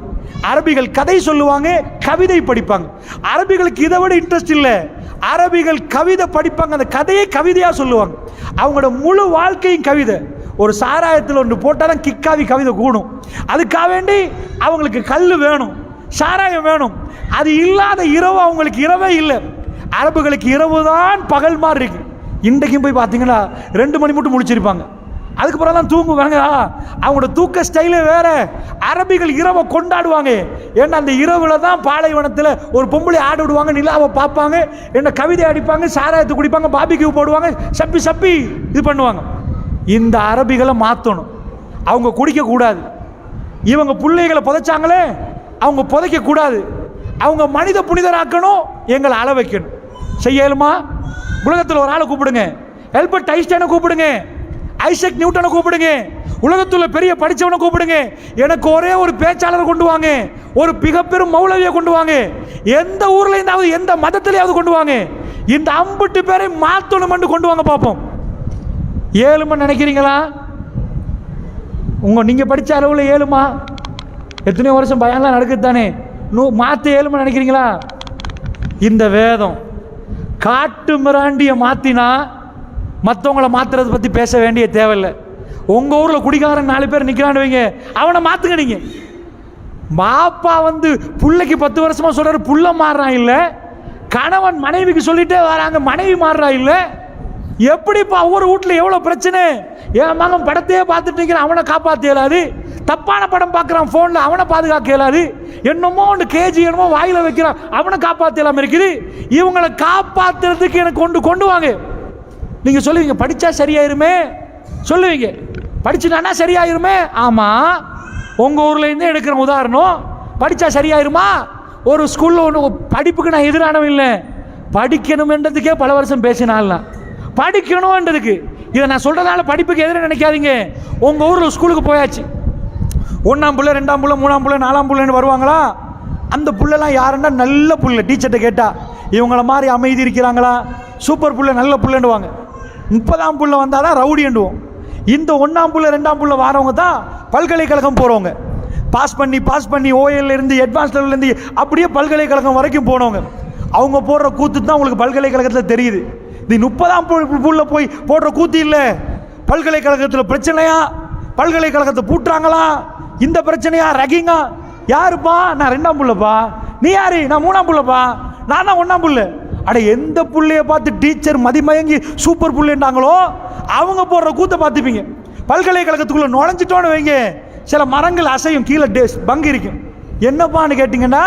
அரபிகள் கதை சொல்லுவாங்க, கவிதை படிப்பாங்க. அரபிகளுக்கு இதை விட இன்ட்ரெஸ்ட் இல்லை. அரபிகள் கவிதை படிப்பாங்க, அந்த கதையை கவிதையாக சொல்லுவாங்க. அவங்களோட முழு வாழ்க்கையும் கவிதை. ஒரு சாராயத்தில் ஒன்று போட்டால் தான் கிக்காவி கவிதை கூடும். அதுக்காக வேண்டி அவங்களுக்கு கல் வேணும், சாராயம் வேணும். அது இல்லாத இரவு அவங்களுக்கு இரவே இல்லை. அரபுகளுக்கு இரவு தான் பகல் மாதிரி இருக்கு. இன்றைக்கும் போய் பார்த்தீங்கன்னா 2 மணி மட்டும் முடிச்சிருப்பாங்க, அதுக்கப்புறம் தான் தூங்குவாங்க. அவங்களோட தூக்க ஸ்டைலே வேற. அரபிகள் இரவை கொண்டாடுவாங்க. ஏன்னா அந்த இரவுல தான் பாலைவனத்தில் ஒரு பொம்பளை ஆடு விடுவாங்க, நிலாவை பார்ப்பாங்க, என்ன கவிதை அடிப்பாங்க, சாராயத்தை குடிப்பாங்க, பாபிக்யூ போடுவாங்க, சப்பி சப்பி இது பண்ணுவாங்க. இந்த அரபிகளை மாற்றணும். அவங்க குடிக்கக்கூடாது. இவங்க பிள்ளைகளை புதைச்சாங்களே அவங்க புதைக்கக்கூடாது. அவங்க மனித புனிதராக்கணும், எங்களை அள வைக்கணும். செய்யலுமா? உலகத்தில் ஒரு ஆளை கூப்பிடுங்க, ஆல்பர்ட் ஐன்ஸ்டைனை கூப்பிடுங்க, ஐசக் நியூட்டனை கூப்பிடுங்க, உலகத்தில் பெரிய படித்தவனை கூப்பிடுங்க, எனக்கு ஒரே ஒரு பேச்சாளர் கொண்டு வாங்க, ஒரு மிகப்பெரும் மௌலவியை கொண்டு வாங்க, எந்த ஊரில் இருந்தாவது எந்த மதத்திலேயாவது கொண்டு வாங்க, இந்த 50 பேரை மாற்றணும் கொண்டு வாங்க பார்ப்போம். 7 மணி நினைக்கிறீங்களா? நீங்கள் படித்த அளவில் 7 எத்தனையோ வருஷம் பயம்லாம் நடக்குது தானே, மாற்ற 7 மணி நினைக்கிறீங்களா? இந்த வேதம் காட்டு மிராண்டியை மாற்றினா மற்றவங்களை மாற்றுறதை பற்றி பேச வேண்டிய தேவையில்லை. உங்கள் ஊரில் குடிக்காரன் 4 பேர் நிற்கிறான்னு வைங்க, அவனை மாற்றுங்க. நீங்கள் மாப்பா வந்து பிள்ளைக்கு 10 வருஷமாக சொல்கிறாரு, புள்ள மாறுறான் இல்லை, கணவன் மனைவிக்கு சொல்லிட்டே வராங்க, மனைவி மாறுறா இல்லை. எப்படிப்பா ஒவ்வொரு வீட்டில் எவ்வளோ பிரச்சனை. என் மகன் படத்தையே பார்த்துட்டு நிற்கிறான், அவனை காப்பாற்ற இயலாது. தப்பான படம் பார்க்குறான் ஃபோனில், அவனை பாதுகாக்க இயலாது. என்னமோ ஒன்று கேஜி என்னமோ வாயில் வைக்கிறான், அவனை காப்பாற்ற இல்லாமல் இருக்குது. இவங்களை காப்பாற்றுறதுக்கு எனக்கு கொண்டு வாங்க. நீங்கள் சொல்லுவீங்க படித்தா சரியாயிருமே, சொல்லுவீங்க படிச்சுட்டானா சரியாயிருமே. ஆமாம், உங்கள் ஊர்லேருந்து எடுக்கிற உதாரணம். படித்தா சரியாயிருமா? ஒரு ஸ்கூலில் ஒன்று படிப்புக்கு நான் எதிரானவன் இல்லை, படிக்கணுமென்றதுக்கே பல வருஷம் பேசினாலாம். படிக்கணும்ன்றதுக்கு இதை நான் சொல்கிறதால படிப்புக்கு எதிராக நினைக்காதீங்க. உங்கள் ஊரில் ஸ்கூலுக்கு போயாச்சு, 1ஆம் புள்ள 2ஆம் புள்ள 3ஆம் புள்ள 4ஆம் புள்ளன்னு வருவாங்களா? அந்த புள்ளெல்லாம் யாருன்னா நல்ல புள்ள. டீச்சர்கிட்ட கேட்டால் இவங்கள மாதிரி அமைதி இருக்கிறாங்களா, சூப்பர் புள்ள நல்ல புள்ளன்னுவாங்க. 30ஆம் புள்ள வந்தால் தான் ரவுடின்டுவோம். இந்த 1ஆம் புள்ள 2ஆம் புள்ள வரவங்க தான் பல்கலைக்கழகம் போகிறவங்க. பாஸ் பண்ணி ஓஎல்லேருந்து அட்வான்ஸ் லெவல்லேருந்து அப்படியே பல்கலைக்கழகம் வரைக்கும் போனவங்க. அவங்க போடுற கூத்து தான் உங்களுக்கு பல்கலைக்கழகத்தில் தெரியுது. இது 30ஆம் புள்ள போய் போடுற கூத்து இல்லை. பல்கலைக்கழகத்தில் பிரச்சனையா, பல்கலைக்கழகத்தை பூட்டுறாங்களா, இந்த பிரச்சனையா, ரகிங்கா. யாருப்பா? நான் 2ஆம் புள்ளப்பா. நீ யாரு? நான் 3ஆம் புள்ளப்பா. நான் தான் 1ஆம் புள்ள. அட எந்த புள்ளைய பார்த்து டீச்சர் மதிமயங்கி சூப்பர் புள்ளைன்றாங்களோ அவங்க போடுற கூத்தை பார்த்துப்பீங்க. பல்கலைக்கழகத்துக்குள்ளே நுழைஞ்சிட்டோன்னு வைங்க, சில மரங்கள் அசையும், கீழே பங்கு இருக்கும். என்னப்பான்னு கேட்டிங்கன்னா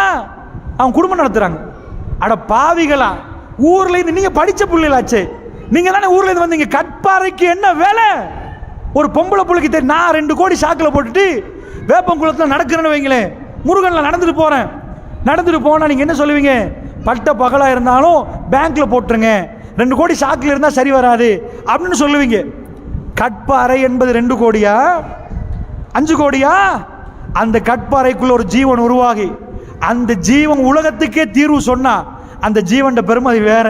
அவங்க குடும்பம் நடத்துகிறாங்க. அட பாவிகளா, ஊர்லேருந்து நீங்கள் படித்த பிள்ளைகளாச்சே, நீங்கள் தானே ஊர்லேருந்து வந்தீங்க. கட்பாறைக்கு என்ன வேலை? ஒரு பொம்பளை பிள்ளைக்கு தெரியும். நான் 2 கோடி சாக்கில் போட்டுட்டு வேப்பங்குளத்தில் நடக்கிறேன்னு வைங்களேன், முருகனில் நடந்துட்டு போனால் நீங்கள் என்ன சொல்லுவீங்க? பட்ட பகலாக இருந்தாலும் பேங்க்கில் போட்டுருங்க, 2 கோடி சாக்கில் இருந்தால் சரி வராது அப்படின்னு சொல்லுவீங்க. கட்பாறை என்பது 2 கோடியா 5 கோடியா? அந்த கட்பாறைக்குள்ள ஒரு ஜீவன் உருவாகி அந்த ஜீவன் உலகத்துக்கே தீர்வு சொன்னா அந்த ஜீவன் பெருமதி வேற.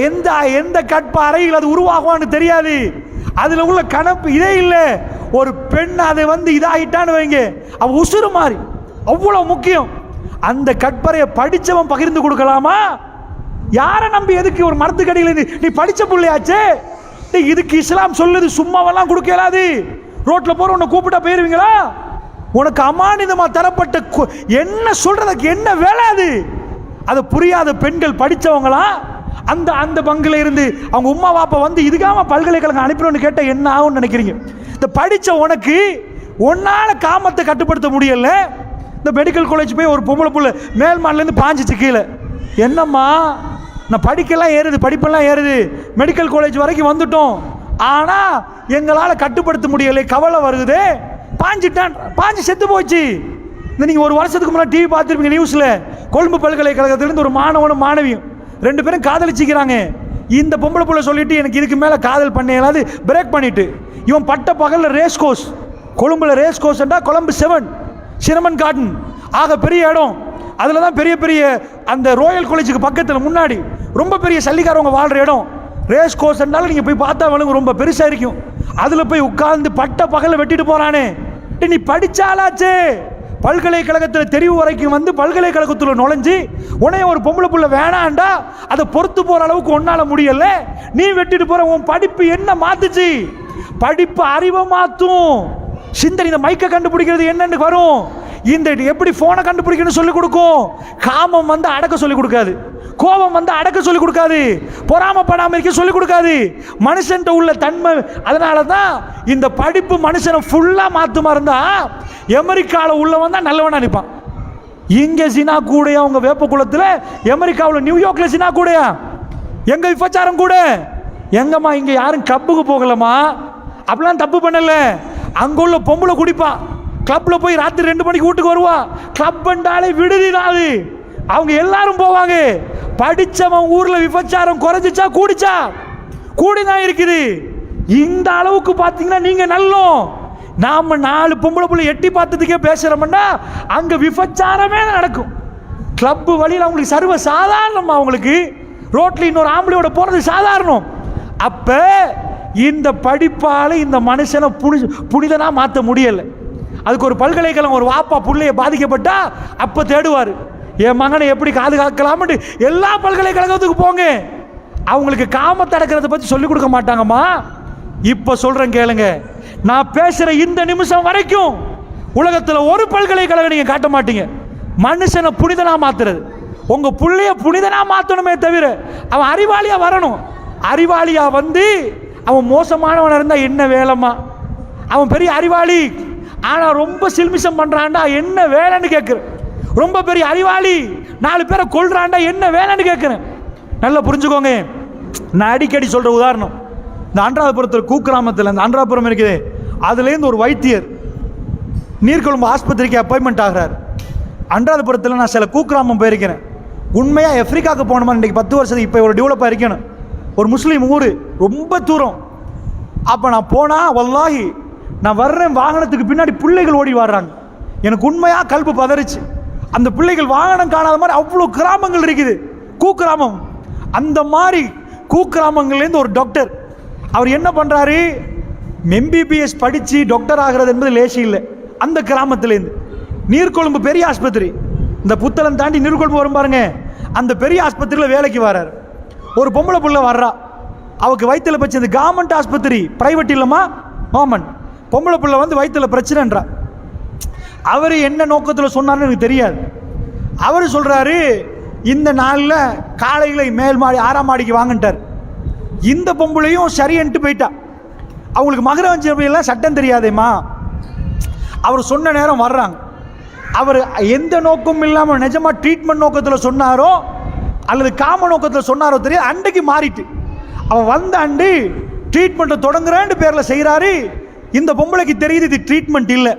எந்த எந்த கற்ப அறையில் அது உருவாகும்னு தெரியாது. அதில் உள்ள கணப்பு இதே இல்லை. ஒரு பெண் அதை இதாகிட்டான்னு வைங்க, அவ உசுறு மாறி அவ்வளோ முக்கியம். அந்த கற்பறையை படித்தவன் பகிர்ந்து கொடுக்கலாமா? யாரை நம்பி எதுக்கு? ஒரு மரத்துக்கடியில் நீ படித்த பிள்ளையாச்சே, இதுக்கு இஸ்லாம் சொல்லுது சும்மாவெல்லாம் கொடுக்க இயலாது. ரோட்டில் போகிற உன்னை கூப்பிட்டா போயிருவீங்களா? உனக்கு அமானிதமா தரப்பட்ட என்ன சொல்றதுக்கு என்ன வேலை அது? அது புரியாத பெண்கள் படித்தவங்களா அந்த அந்த பங்குல இருந்து அவங்க உம்மா வாப்பா இதுக்காம பல்கலைக்கழகம் அனுப்பினு கேட்ட என்ன ஆகும்னு நினைக்கிறீங்க? இந்த படித்த உனக்கு ஒன்னால காமத்தை கட்டுப்படுத்த முடியல. இந்த மெடிக்கல் காலேஜ் போய் ஒரு பொம்பளை புள்ள மேல் மாடிலேருந்து பாஞ்சிச்சு கீழே, என்னம்மா நான் படிக்கலாம் ஏறுது, படிப்பெல்லாம் ஏறுது, மெடிக்கல் காலேஜ் வரைக்கும் வந்துட்டோம், ஆனால் எங்களால் கட்டுப்படுத்த முடியலை, கவலை வருது, பாஞ்சிட்டான், பாஞ்சு செத்து போச்சு. இந்த நீங்கள் ஒரு வருஷத்துக்கு முன்னாடி டிவி பார்த்துருப்பீங்க நியூஸில், கொழும்பு பல்கலைக்கழகத்திலேருந்து ஒரு மாணவனும் மாணவியும் 2 பேரும் காதலிச்சிக்கிறாங்க. இந்த பொம்பளை புள்ள சொல்லிட்டு எனக்கு இதுக்கு மேலே காதல் பண்ண இயலாது பிரேக் பண்ணிட்டு, இவன் பட்ட பகலில் ரேஸ் கோர்ஸ், கொழும்புல ரேஸ் கோர்ஸ்ண்டா கொலம்பு 7 சினமன் கார்டன் ஆக பெரிய இடம், அதில் தான் பெரிய பெரிய அந்த ரோயல் காலேஜுக்கு பக்கத்தில் முன்னாடி ரொம்ப பெரிய சல்லிக்காரவங்க வாழ்கிற இடம். ரேஸ் கோர்ஸ் என்றாலும் நீங்கள் போய் பார்த்தா வழுங்க ரொம்ப பெருசாக இருக்கும். அதில் போய் உட்கார்ந்து பட்ட பகலில் வெட்டிட்டு போகிறானே. நீ படித்தாலாச்சே, பல்கலைக்கழகத்தில் தெரிவு வரைக்கும் பல்கலைக்கழகத்தில் நுழைஞ்சி உனைய ஒரு பொம்பளை புள்ள வேணாண்டா அதை பொறுத்து போகிற அளவுக்கு ஒன்றால் முடியல, நீ வெட்டிட்டு போகிற. உன் படிப்பு என்ன மாத்துச்சு? படிப்பு அறிவை மாற்றும். சிந்தனை இந்த மைக்கை கண்டுபிடிக்கிறது என்னன்னு வரும், இந்த எப்படி போனை கண்டுபிடிக்கணும்னு சொல்லிக் கொடுக்கும். காமம் அடக்க சொல்லிக் கொடுக்காது, கோபம் அடக்க சொல்லிக் கொடுக்காது, பொறாமப்படாமல் இருக்க சொல்லிக் கொடுக்காது. மனுஷன் உள்ள தன்மை. அதனால தான் இந்த படிப்பு மனுஷனை ஃபுல்லாக மாற்றுமா இருந்தா அமெரிக்காவில் உள்ளவன் தான் நல்லவனா நிற்பான். இங்கே சினா கூடையா அவங்க வேப்ப குளத்தில், அமெரிக்காவில் நியூயார்க்கில் சினா கூடையா, எங்க விபச்சாரம் கூட எங்கம்மா, இங்கே யாரும் கிளப்புக்கு போகலமா, அப்படிலாம் தப்பு பண்ணல. அங்கே உள்ள பொம்பளை குடிப்பான், கிளப்பில் போய் ராத்திரி 2 மணிக்கு வீட்டுக்கு வருவா. கிளப் என்றாலே விடுதிதான், அவங்க எல்லாரும் போவாங்க. படித்தவன் ஊரில் விபச்சாரம் குறைஞ்சிச்சா கூடிச்சா? கூடிதான் இருக்குது. இந்த அளவுக்கு பார்த்தீங்கன்னா நீங்கள் நல்லோம். நாம் 4 பொம்பளை புள்ள எட்டி பார்த்ததுக்கே பேசுகிறோம்னா அங்கே விபச்சாரமே நடக்கும். கிளப்பு வழியில் அவங்களுக்கு சர்வ சாதாரணமா, அவங்களுக்கு ரோட்டில் இன்னொரு ஆம்பளையோட போகிறது சாதாரணம். அப்போ இந்த படிப்பால் இந்த மனுஷனை புனிதனாக மாற்ற முடியலை. அதுக்கு ஒரு பல்கலைக்கழகம், ஒரு வாப்பா பிள்ளைய பாதிக்கப்பட்டா அப்போ தேடுவார், என் மகனை எப்படி காதுகாக்கலாம்னு. எல்லா பல்கலைக்கழகத்துக்கு போங்க, அவங்களுக்கு காமத்தை அடக்கிறத பற்றி சொல்லிக் கொடுக்க மாட்டாங்கம்மா. இப்போ சொல்கிறேன் கேளுங்க, நான் பேசுகிற இந்த நிமிஷம் வரைக்கும் உலகத்தில் ஒரு பல்கலைக்கழகம் நீங்கள் காட்ட மாட்டீங்க மனுஷனை புனிதனாக மாற்றுறது. உங்கள் பிள்ளைய புனிதனாக மாற்றணுமே தவிர அவன் அறிவாளியாக வரணும். அறிவாளியாக அவன் மோசமானவன் இருந்தால் என்ன வேலைம்மா? அவன் பெரிய அறிவாளி ஆனால் ரொம்ப சில்மிஷம் பண்ணுறான்டா என்ன வேலைன்னு கேட்குறேன். ரொம்ப பெரிய அறிவாளி 4 பேரை கொள்றான்டா என்ன வேலைன்னு கேட்குறேன். நல்லா புரிஞ்சுக்கோங்க. நான் அடிக்கடி சொல்கிற உதாரணம், இந்த அன்றாதபுரத்தில் கூக்கிராமத்தில், அந்த அன்றாதபுரம் இருக்குது, அதுலேருந்து ஒரு வைத்தியர் நீர்கொழும்பு ஆஸ்பத்திரிக்கு அப்பாயின்மெண்ட் ஆகிறார். அன்றாதபுரத்தில் நான் சில கூக்கிராமம் போயிருக்கிறேன். உண்மையாக ஆப்பிரிக்காவுக்கு போகணுமா, இன்றைக்கி 10 வருஷத்துக்கு இப்போ ஒரு டெவலப்பாக இருக்கணும், ஒரு முஸ்லீம் ஊர், ரொம்ப தூரம். அப்போ நான் போனால் வல்லாஹி நான் வர்றேன், வாகனத்துக்கு பின்னாடி பிள்ளைகள் ஓடி வர்றாங்க. எனக்கு உண்மையாக கல்பு பதறிச்சு. அந்த பிள்ளைகள் வாகனம் காணாத மாதிரி அவ்வளோ கிராமங்கள் இருக்குது, கூக்கிராமம். அந்த மாதிரி கூக்கிராமங்கள்லேருந்து ஒரு டாக்டர், அவர் என்ன பண்ணுறாரு, MBBS படித்து டாக்டர் ஆகிறது என்பது லேசி இல்லை. அந்த கிராமத்துலேருந்து நீர்கொழும்பு பெரிய ஆஸ்பத்திரி, இந்த புத்தளம் தாண்டி நீர்கொழும்பு வரும் பாருங்க, அந்த பெரிய ஆஸ்பத்திரியில் வேலைக்கு வர்றார். ஒரு பொம்பளை பிள்ளை வர்றா, அவருக்கு வயிற்றுல பிரச்சனை. இந்த கவர்மெண்ட் ஆஸ்பத்திரி, பிரைவேட் இல்லைம்மா, கவர்மெண்ட். பொம்பளை பிள்ளை வயிற்றுல பிரச்சனைன்றா. அவர் என்ன நோக்கத்தில் சொன்னார்னு எனக்கு தெரியாது. அவர் சொல்கிறாரு, இந்த நாளில் காலையில் மேல் மாடி 6ஆம் மாடிக்கு வாங்கிட்டார். இந்த பொம்பளையும் சரியன்ட்டு போயிட்டா. அவங்களுக்கு மகரவஞ்செல்லாம் சட்டம் தெரியாதேம்மா. அவர் சொன்ன நேரம் வர்றாங்க. அவர் எந்த நோக்கமும் இல்லாமல் நிஜமாக ட்ரீட்மெண்ட் நோக்கத்தில் சொன்னாரோ அல்லது காம நோக்கத்தில் சொன்னாரோ தெரியாது, அன்றைக்கு மாறிட்டு அவன் வந்த அண்டு ட்ரீட்மெண்ட்டை தொடங்குறான்னு பேரில் செய்கிறாரு. இந்த பொம்பளைக்கு தெரியுது இது ட்ரீட்மெண்ட் இல்லை,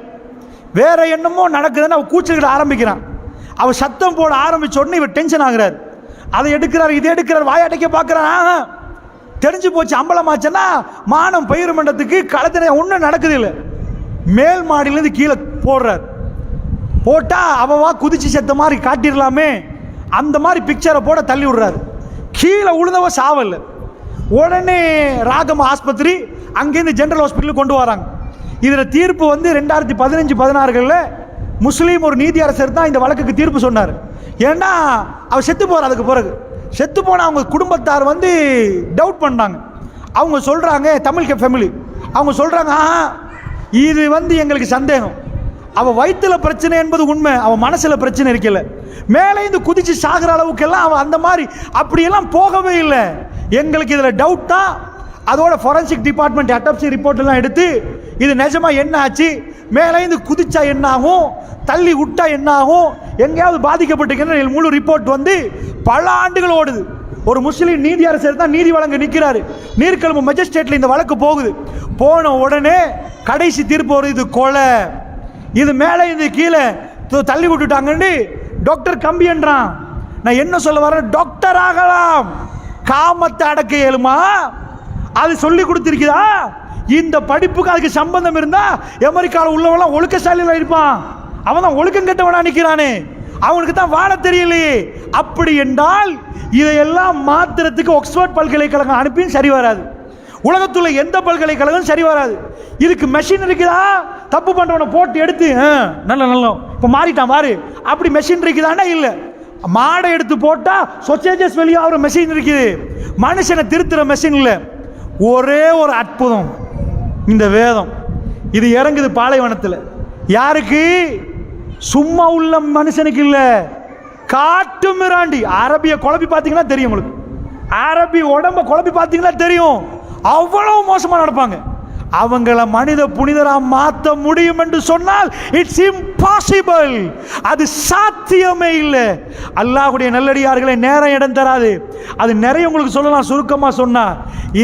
வேற என்னமோ நடக்குதுன்னு அவன் கூச்சல்கிட்ட ஆரம்பிக்கிறான். அவன் சத்தம் போட ஆரம்பிச்ச உடனே இவர் டென்ஷன் ஆகுறாரு. அதை எடுக்கிறார், இதை எடுக்கிறார், வாயாட்டைக்க பார்க்குறான். தெரிஞ்சு போச்சு, அம்பலமாச்சுன்னா மானம் பயிர் மண்டத்துக்கு களத்தின ஒன்றும் நடக்குது இல்லை. மேல் மாடியிலேருந்து கீழே போடுறார். போட்டால் அவவா குதிச்சு செத்த மாதிரி காட்டிடலாமே, அந்த மாதிரி பிக்சரை போட தள்ளி விடுறாரு. கீழே உழுந்தவ சாவல்ல. உடனே ராகம் ஆஸ்பத்திரி அங்கேருந்து ஜென்ரல் ஹாஸ்பிட்டலுக்கு கொண்டு வராங்க. இதில் தீர்ப்பு வந்து 2015-16 முஸ்லீம் ஒரு நீதியரசர் தான் இந்த வழக்குக்கு தீர்ப்பு சொன்னார். ஏன்னா அவர் செத்து போகிறார். அதுக்கு பிறகு செத்து போன அவங்க குடும்பத்தார் வந்து டவுட் பண்ணாங்க. அவங்க சொல்கிறாங்க, தமிழ் ஃபேமிலி, அவங்க சொல்கிறாங்க, இது வந்து எங்களுக்கு சந்தேகம், அவள் வயிற்றில் பிரச்சனை என்பது உண்மை, அவன் மனசில் பிரச்சனை இருக்கல, மேலே இந்த குதிச்சு சாகிற அளவுக்கெல்லாம் அவன் அந்த மாதிரி அப்படியெல்லாம் போகவே இல்லை, எங்களுக்கு இதில் டவுட் தான். அதோட ஃபொரன்சிக் டிபார்ட்மெண்ட் அட்டாப்சி ரிப்போர்ட் எல்லாம் எடுத்து இது நிஜமா என்ன ஆச்சு, மேலே இந்த குதிச்சா என்ன ஆகும், தள்ளி விட்டா என்ன ஆகும், எங்கேயாவது பாதிக்கப்பட்டிருக்கிற முழு ரிப்போர்ட் வந்து பல ஆண்டுகள் ஓடுது. ஒரு முஸ்லீம் நீதியரசர் தான் நீதி வழங்க நிற்கிறாரு. நீர்கொழும்பு மெஜிஸ்ட்ரேட்ல இந்த வழக்கு போகுது. போன உடனே கடைசி தீர்ப்பு ஒரு இது கொலை, இது மேலே இது கீழே தள்ளி விட்டுட்டாங்கன்னு டாக்டர் கம்பி என்றான். நான் என்ன சொல்ல வரேன், டாக்டர் ஆகலாம், காமத்தை அடக்க இயலுமா? அது சொல்லி கொடுத்திருக்குதா? இந்த படிப்புக்கு அதுக்கு சம்பந்தம் இருந்தா அமெரிக்காவில் உள்ளவெல்லாம் ஒழுக்கசாலியில் இருப்பான். அவன் தான் ஒழுக்கம் கெட்டவனா நிற்கிறானே, அவனுக்கு தான் வாழ தெரியலையே. அப்படி என்றால் இதையெல்லாம் மாத்திரத்துக்கு ஆக்ஸ்போர்ட் பல்கலைக்கழகம் அனுப்பியும் சரி வராது, உலகத்துல எந்த பல்கலைக்கழகம் சரி வராது. இதுக்கு மெஷின் இருக்குதா? தப்பு பண்றவனை போட்டு எடுத்து நல்ல நல்ல இப்போ மாறிட்டான் மாறு, அப்படி மெஷின் இருக்குதான்னா இல்லை. மாடை எடுத்து போட்டா சொசேஜஸ் வெளியாகிற மெஷின் இருக்குது, மனுஷனை திருத்துற மெஷின் இல்லை. ஒரே ஒரு அற்புதம், இந்த வேதம் இது இறங்குது பாலைவனத்தில். யாருக்கு? சும்மா உள்ள மனுஷனுக்கு இல்லை, காட்டு மிராண்டி. அரபிய குழப்பி பார்த்தீங்கன்னா தெரியும் உங்களுக்கு, அரபி உடம்ப குழப்பி பார்த்தீங்கன்னா தெரியும், அவ்வளவு மோசமாக நடப்பாங்க. அவங்கள மனித புனிதரா மாற்ற முடியும் என்று சொன்னால் இட்ஸ் இம்பாசிபிள், அது சாத்தியமே இல்லை. அல்லாஹ்வுடைய நல்லடியார்களை நேரம் இடம் தராது. அது நிறைய உங்களுக்கு சொல்லலாம், சுருக்கமாக சொன்னா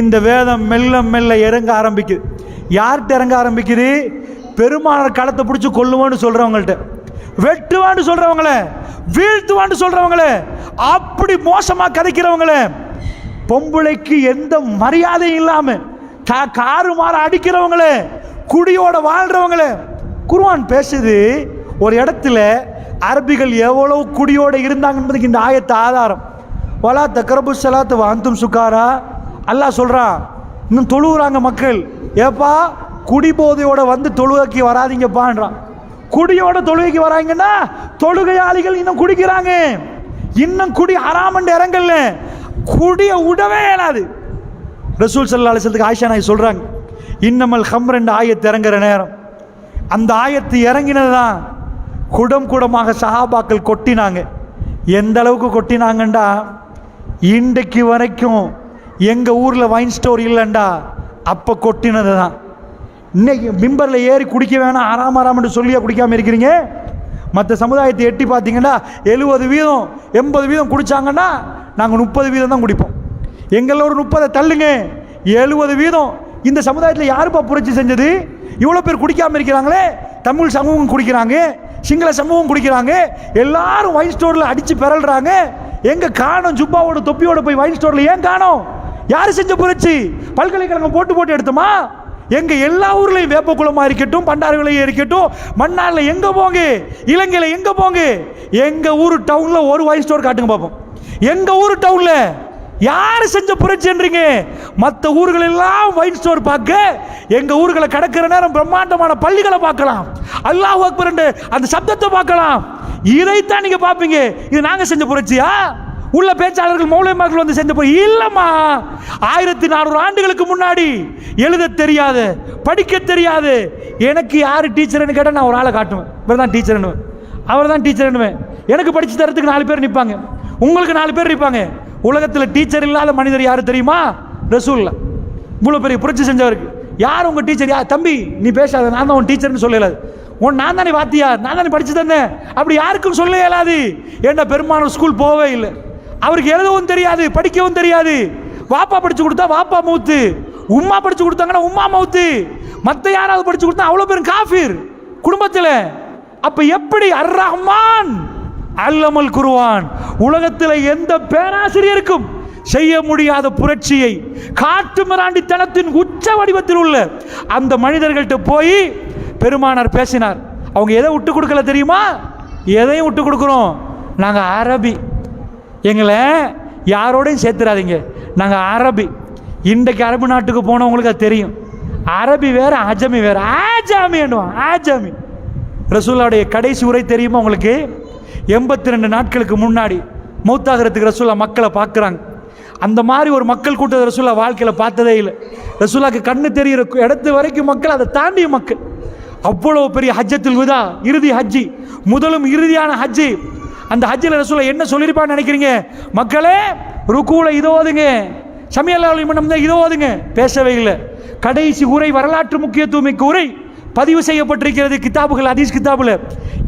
இந்த வேதம் மெல்ல மெல்ல இறங்க ஆரம்பிக்குது. யார்கிட்ட இறங்க ஆரம்பிக்குது? பெருமானார் களத்தை பிடிச்சி கொல்லுவான்னு சொல்றவங்கள்ட்ட, வெட்டுவான்னு சொல்றவங்கள, வீழ்த்துவான்னு சொல்றவங்கள, அப்படி மோசமா கதைக்கிறவங்கள, பொம்பளைக்கு எந்த மரியாதையும் இல்லாம காரு மாற அடிக்கிறவங்கள, குடியோட வாழ்றவங்கள குர்ஆன் பேசுது. ஒரு இடத்துல அரபிகள் எவ்வளவு குடியோட இருந்தாங்க என்பதுக்கு இந்த ஆயத்து ஆதாரம். வலா தக்ரபு ஸலாத் வ அன்தும் சுகாரா, அல்லாஹ் சொல்றான், இன்னும் தொழுகிறாங்க மக்கள், ஏப்பா குடிபோதையோட வந்து தொழுகைக்கு வராதிங்கப்பான்றான். குடியோட தொழுகைக்கு வராங்கன்னா தொழுகையாளிகள் இன்னும் குடிக்கிறாங்க, இன்னும் குடி ஹராமண்டு இறங்கல, குடிய விடவே இயலாது. ரசூல் ஸல்லல்லாஹு அலைஹி வஸல்லம் ஆயிஷா நாயகி சொல்றாங்க, இன்னமல் ஹம்ர் என்ற ஆயத்து இறங்குற நேரம், அந்த ஆயத்து இறங்கினதுதான் குடம் குடமாக சஹாபாக்கள் கொட்டினாங்க. எந்த அளவுக்கு கொட்டினாங்கண்டா, இன்றைக்கு வரைக்கும் எங்க ஊர்ல வைன் ஸ்டோர் இல்லைண்டா அப்ப கொட்டினது தான். இன்னைக்கு மிம்பரில் ஏறி குடிக்க வேணாம் ஆறாம் ஆறாம்னு சொல்லியா குடிக்காம இருக்கிறீங்க? மற்ற சமுதாயத்தை எட்டி பார்த்தீங்கன்னா 70% 80% குடிச்சாங்கன்னா நாங்கள் 30% தான் குடிப்போம். எங்களில் ஒரு 30 தள்ளுங்க, 70% இந்த சமுதாயத்தில் யாருப்பா புரட்சி செஞ்சது? இவ்வளோ பேர் குடிக்காமல் இருக்கிறாங்களே, தமிழ் சமூகம் குடிக்கிறாங்க, சிங்கள சமூகம் குடிக்கிறாங்க, எல்லாரும் வைன் ஸ்டோரில் அடித்து பிறல்றாங்க. எங்கே காணோம் ஜுப்பாவோட தொப்பியோட போய் வைன் ஸ்டோரில் ஏன் காணோம்? யார் செஞ்ச புரட்சி? பல்கலைக்கழகம் போட்டு போட்டு எடுத்துமா? எங்க எல்லா ஊர்லையும் வேப்பக்குளமா இருக்கட்டும், பண்டாரவிலையும் இருக்கட்டும், மன்னாரில் எங்க போங்க, இலங்கையில எங்க போங்க, எங்க ஊர் டவுன்ல ஒரு வைன் ஸ்டோர் காட்டுங்க பார்ப்போம். எங்க ஊர் டவுன்ல யாரு செஞ்ச புரட்சின்றீங்க? மற்ற ஊர்கள் எல்லாம் வைன் ஸ்டோர் பார்க்க, எங்க ஊர்களை கடக்கிற நேரம் பிரம்மாண்டமான பள்ளிகளை பார்க்கலாம், அல்லாஹ் அக்பர் அந்த சப்தத்தை பார்க்கலாம். இதைத்தான் நீங்க பார்ப்பீங்க. இது நாங்க செஞ்ச புரட்சியா? உள்ள பேச்சாளர்கள் மௌலவிமார்கள் வந்து செஞ்ச போய் இல்லம்மா, 1400 ஆண்டுகளுக்கு முன்னாடி எழுத தெரியாது, படிக்க தெரியாது. எனக்கு யாரு டீச்சர்னு கேட்டால் நான் ஒரு ஆளை காட்டுவேன், இவர் தான் டீச்சர்னு, அவர் தான் டீச்சர்னுவேன். எனக்கு படிச்சு தரத்துக்கு 4 பேர் நிற்பாங்க, உங்களுக்கு 4 பேர் நிற்பாங்க. உலகத்தில் டீச்சர் இல்லாத மனிதர் யாரு தெரியுமா? ரசூலுல்லாஹ். இவ்வளோ பெரிய புரட்சி செஞ்சவருக்கு யார் உங்க டீச்சர்? யார் தம்பி நீ பேசாத, நான் தான் உன் டீச்சர்னு சொல்லலாது. நான் தானே வாத்தியார், நான் தானே படிச்சு தந்தேன், அப்படி யாருக்கும் சொல்ல இயலாது. ஏன்னா பெரும்பாலும் ஸ்கூல் போவே இல்லை, அவருக்கு எழுதவும் தெரியாது, படிக்கவும் தெரியாது. வாப்பா படிச்சு கொடுத்தா வாப்பா மௌத்து, உம்மா படிச்சு கொடுத்தாங்கன்னா உம்மா மௌத்து, மற்ற யாராவது படிச்சு கொடுத்தா அவ்வளோ பேரும் காஃபிர் குடும்பத்தில். அப்ப எப்படி அர் ரஹ்மான் அல்லமல் குர்ஆன், உலகத்தில் எந்த பேராசிரியருக்கும் செய்ய முடியாத புரட்சியை காட்டு மிராண்டித்தனத்தின் உச்ச வடிவத்தில் உள்ள அந்த மனிதர்கள்ட்ட போய் பெருமானார் பேசினார். அவங்க எதை விட்டு கொடுக்கல தெரியுமா? எதையும் விட்டு கொடுக்குறோம், நாங்கள் அரபி, எங்களை யாரோடையும் சேர்த்துறாதீங்க, நாங்கள் அரபி. இன்றைக்கு அரபு நாட்டுக்கு போனவங்களுக்கு அது தெரியும். அரபி வேறு அஜமி வேறு. ஆஜாமி என்னுவான், ஆஜாமி. ரசூலுல்லாவுடைய கடைசி உரை தெரியுமா உங்களுக்கு? 82 நாட்களுக்கு முன்னாடி மௌத்தாகிறதுக்கு ரசூல்லா மக்களை பார்க்குறாங்க. அந்த மாதிரி ஒரு மக்கள் கூட்டத்தை ரசூல்லா வாழ்க்கையில் பார்த்ததே இல்லை. ரசூல்லாக்கு கண்ணு தெரிகிற இடத்து வரைக்கும் மக்கள், அதை தாண்டிய மக்கள். அவ்வளோ பெரிய ஹஜ்ஜத்துல் விதா, இறுதி ஹஜ்ஜி, முதலும் இறுதியான ஹஜ்ஜி. அந்த ஹஜ்ஜில் ரசூல்லா என்ன சொல்லியிருப்பான்னு நினைக்கிறீங்க? மக்களே ருக்கூல இதோ ஓதுங்க, சமியல்லாஹு லிமன் இதோ ஓதுங்க. பேசவே இல்லை. கடைசி உரை, வரலாற்று முக்கியத்துவம் மிக்க உரை பதிவு செய்யப்பட்டிருக்கிறது கிதாபுகள், ஹதீஸ் கிதாபுல.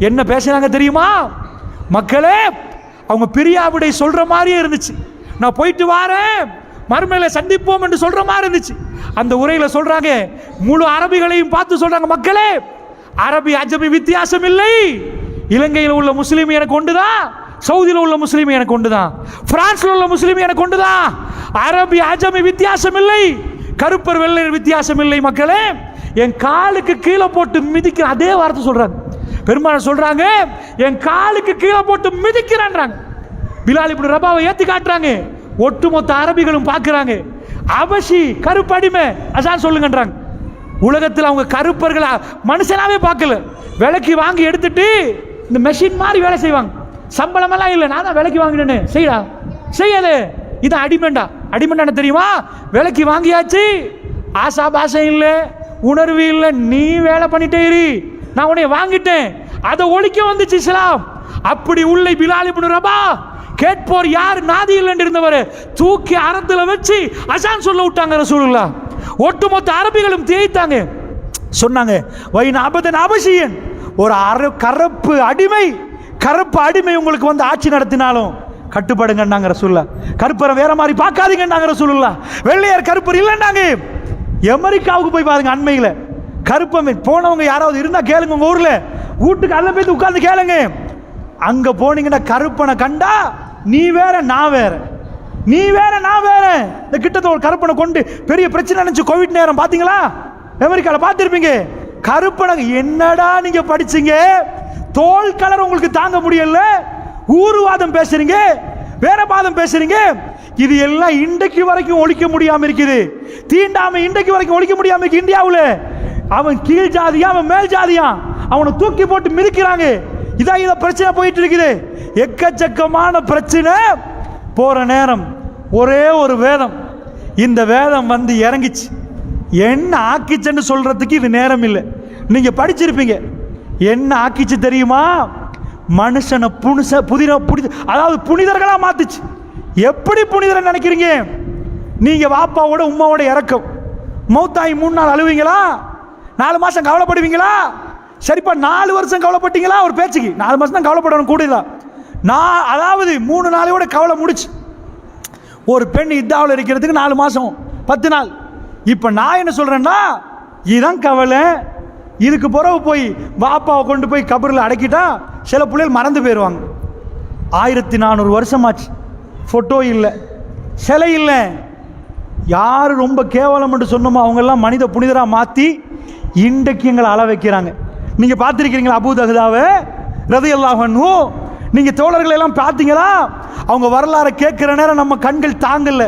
என்ன பேசுறாங்க தெரியுமா? மக்களே, அவங்க பிரியாவிடை சொல்ற மாதிரியே இருந்துச்சு. நான் போயிட்டு வாரேன், மறுமையில சந்திப்போம் என்று சொல்ற மாதிரி இருந்துச்சு. அந்த உரையில சொல்றாங்க, முழு அரபிகளையும் பார்த்து சொல்றாங்க, மக்களே அரபி அஜமி வித்தியாசம் இல்லை. இலங்கையில் உள்ள முஸ்லீம் எனக்கு ஒன்றுதான், சவுதியில் உள்ள முஸ்லீம் எனக்கு ஒன்றுதான், பிரான்ஸ்ல உள்ள முஸ்லீம் எனக்கு ஒன்றுதான். அரபி அஜமி வித்தியாசம் இல்லை, கருப்பர் வெள்ளையர் வித்தியாசம் இல்லை. மக்களே, என் காலுக்கு கீழே போட்டு மிதிக்கிற, அதே வார்த்தை சொல்றாங்க பெருமாள். சொல்றாங்க, என் காலுக்கு கீழே போட்டு மிதிக்கிறான்றாங்க. பிலால் இப்னு ரபாவை ஏத்தி காட்டுறாங்க. ஒட்டுமொத்த அரபிகளும் பார்க்குறாங்க. அபஷி கருப்பு அடிமை அசான் சொல்லுங்கன்றாங்க. உலகத்தில் அவங்க கருப்பர்களை மனுஷனாவே பார்க்கல. விலைக்கு வாங்கி எடுத்துட்டு இந்த மெஷின் மாதிரி வேலை செய்வாங்க. சம்பளமெல்லாம் இல்லை, நான் தான் விலைக்கு வாங்கினேன்னு. செய்யடா செய்யாது, இது அடிமெண்டா. அடிமெண்டா தெரியுமா? விலைக்கு வாங்கியாச்சு, ஆசா பாசம் இல்லை, உணர்வு இல்லை, நீ வேலை பண்ணிட்டே இரு, நான் உன்னை வாங்கிட்டேன். அதை ஒழிக்க வந்துச்சு இஸ்லாம். அப்படி உள்ள பிலால் இப்னு ரபா கேட்போர் யார் நாதி இல்லைன்னு இருந்தவர் தூக்கி அறத்துல வச்சு அசான் சொல்ல விட்டாங்க ரசூலுல்லாஹ். ஒட்டுமொத்த அரபிகளும் தேய்த்தாங்க. சொன்னாங்க, வைன் அபதன் அபஷியன், ஒரு கருப்பு அடிமை உங்களுக்கு வந்து ஆட்சி நடத்தினாலும் கட்டுப்படுங்கன்னாங்க ரசூலுல்லாஹ். கருப்பரை வேற மாதிரி பார்க்காதீங்கன்னாங்க ரசூலுல்லாஹ். வெள்ளையர் கருப்பர் இல்லைன்னாங்க. அமெரிக்காவுக்கு போய் பாருங்க, அண்மையில் கருப்பமை போனவங்க யாராவது இருந்தா கேளுங்க. உங்க ஊர்ல வீட்டுக்கு அல்ல போய் உட்கார்ந்து கேளுங்க. அங்க போனீங்கன்னா கருப்பனை கண்டா நீ வேற நான் வேற, நீ வேற நான் வேற. இந்த கிட்டத்தட்ட ஒரு கருப்பனை கொண்டு பெரிய பிரச்சனை நினைச்சு கோவிட் நேரம் பாத்தீங்களா? அமெரிக்காவில் பார்த்துருப்பீங்க. கருப்பனை என்னடா நீங்க படிச்சீங்க, தோல் கலர் உங்களுக்கு தாங்க முடியல, ஊருவாதம் பேசுறீங்க, வேற பாதம் பேசுறீங்க. இது எல்லாம் இன்றைக்கு வரைக்கும் ஒழிக்க முடியாம இருக்குது. தீண்டாமை இன்றைக்கு வரைக்கும் ஒழிக்க முடியாம இருக்கு இந்தியாவில். அவன் கீழ் ஜாதியா, அவன் மேல் ஜாதியா, அவனை தூக்கி போட்டு மிதிக்கிறாங்க. இதான் இத பிரச்சனை போயிட்டு இருக்குது. எக்கச்சக்கமான பிரச்சனை போற நேரம் ஒரே ஒரு வேதம், இந்த வேதம் வந்து இறங்கிச்சு. என்ன ஆக்கிச்சுன்னு சொல்றதுக்கு இது நேரம் இல்லை. நீங்க படிச்சிருப்பீங்க. என்ன ஆக்கிச்சு தெரியுமா? மனுஷனை அதாவது புனிதர்களா மாத்துச்சு. எப்படி புனிதரை நினைக்கிறீங்க நீங்க? வாப்பாவோட உம்மாவோட இறக்கம், மௌத்தாயி 3 நாள் அழுவீங்களா? 4 மாசம் கவலைப்படுவீங்களா? சரிப்பா 4 வருஷம் கவலைப்பட்டீங்களா? ஒரு பேச்சுக்கு 4 மாசம் தான் கவலைப்படணும் கூட. நான் அதாவது 3 நாளையோட கவலை முடிச்சு. ஒரு பெண் இதாவில் இருக்கிறதுக்கு 4 மாசம் 10 நாள். இப்ப நான் என்ன சொல்றேன்னா, இதுதான் கவலை. இதுக்கு பிறகு போய் பாப்பாவை கொண்டு போய் கபரில் அடக்கிட்டா சில பிள்ளைகள் மறந்து போயிடுவாங்க. 1400 வருஷமாச்சு, போட்டோ இல்லை, சிலை இல்லை. யார் ரொம்ப கேவலம் என்று சொன்னோமோ அவங்கெல்லாம் மனித புனிதராக மாற்றி இன்றைக்கு எங்களை அள வைக்கிறாங்க. நீங்கள் பார்த்துருக்கிறீங்களா அபூ தஹ்தாவை ரலியல்லாஹு அன்ஹு? நீங்கள் தோழர்கள் எல்லாம் பார்த்தீங்களா? அவங்க வரலாறை கேட்குற நேரம் நம்ம கண்கள் தாங்கல,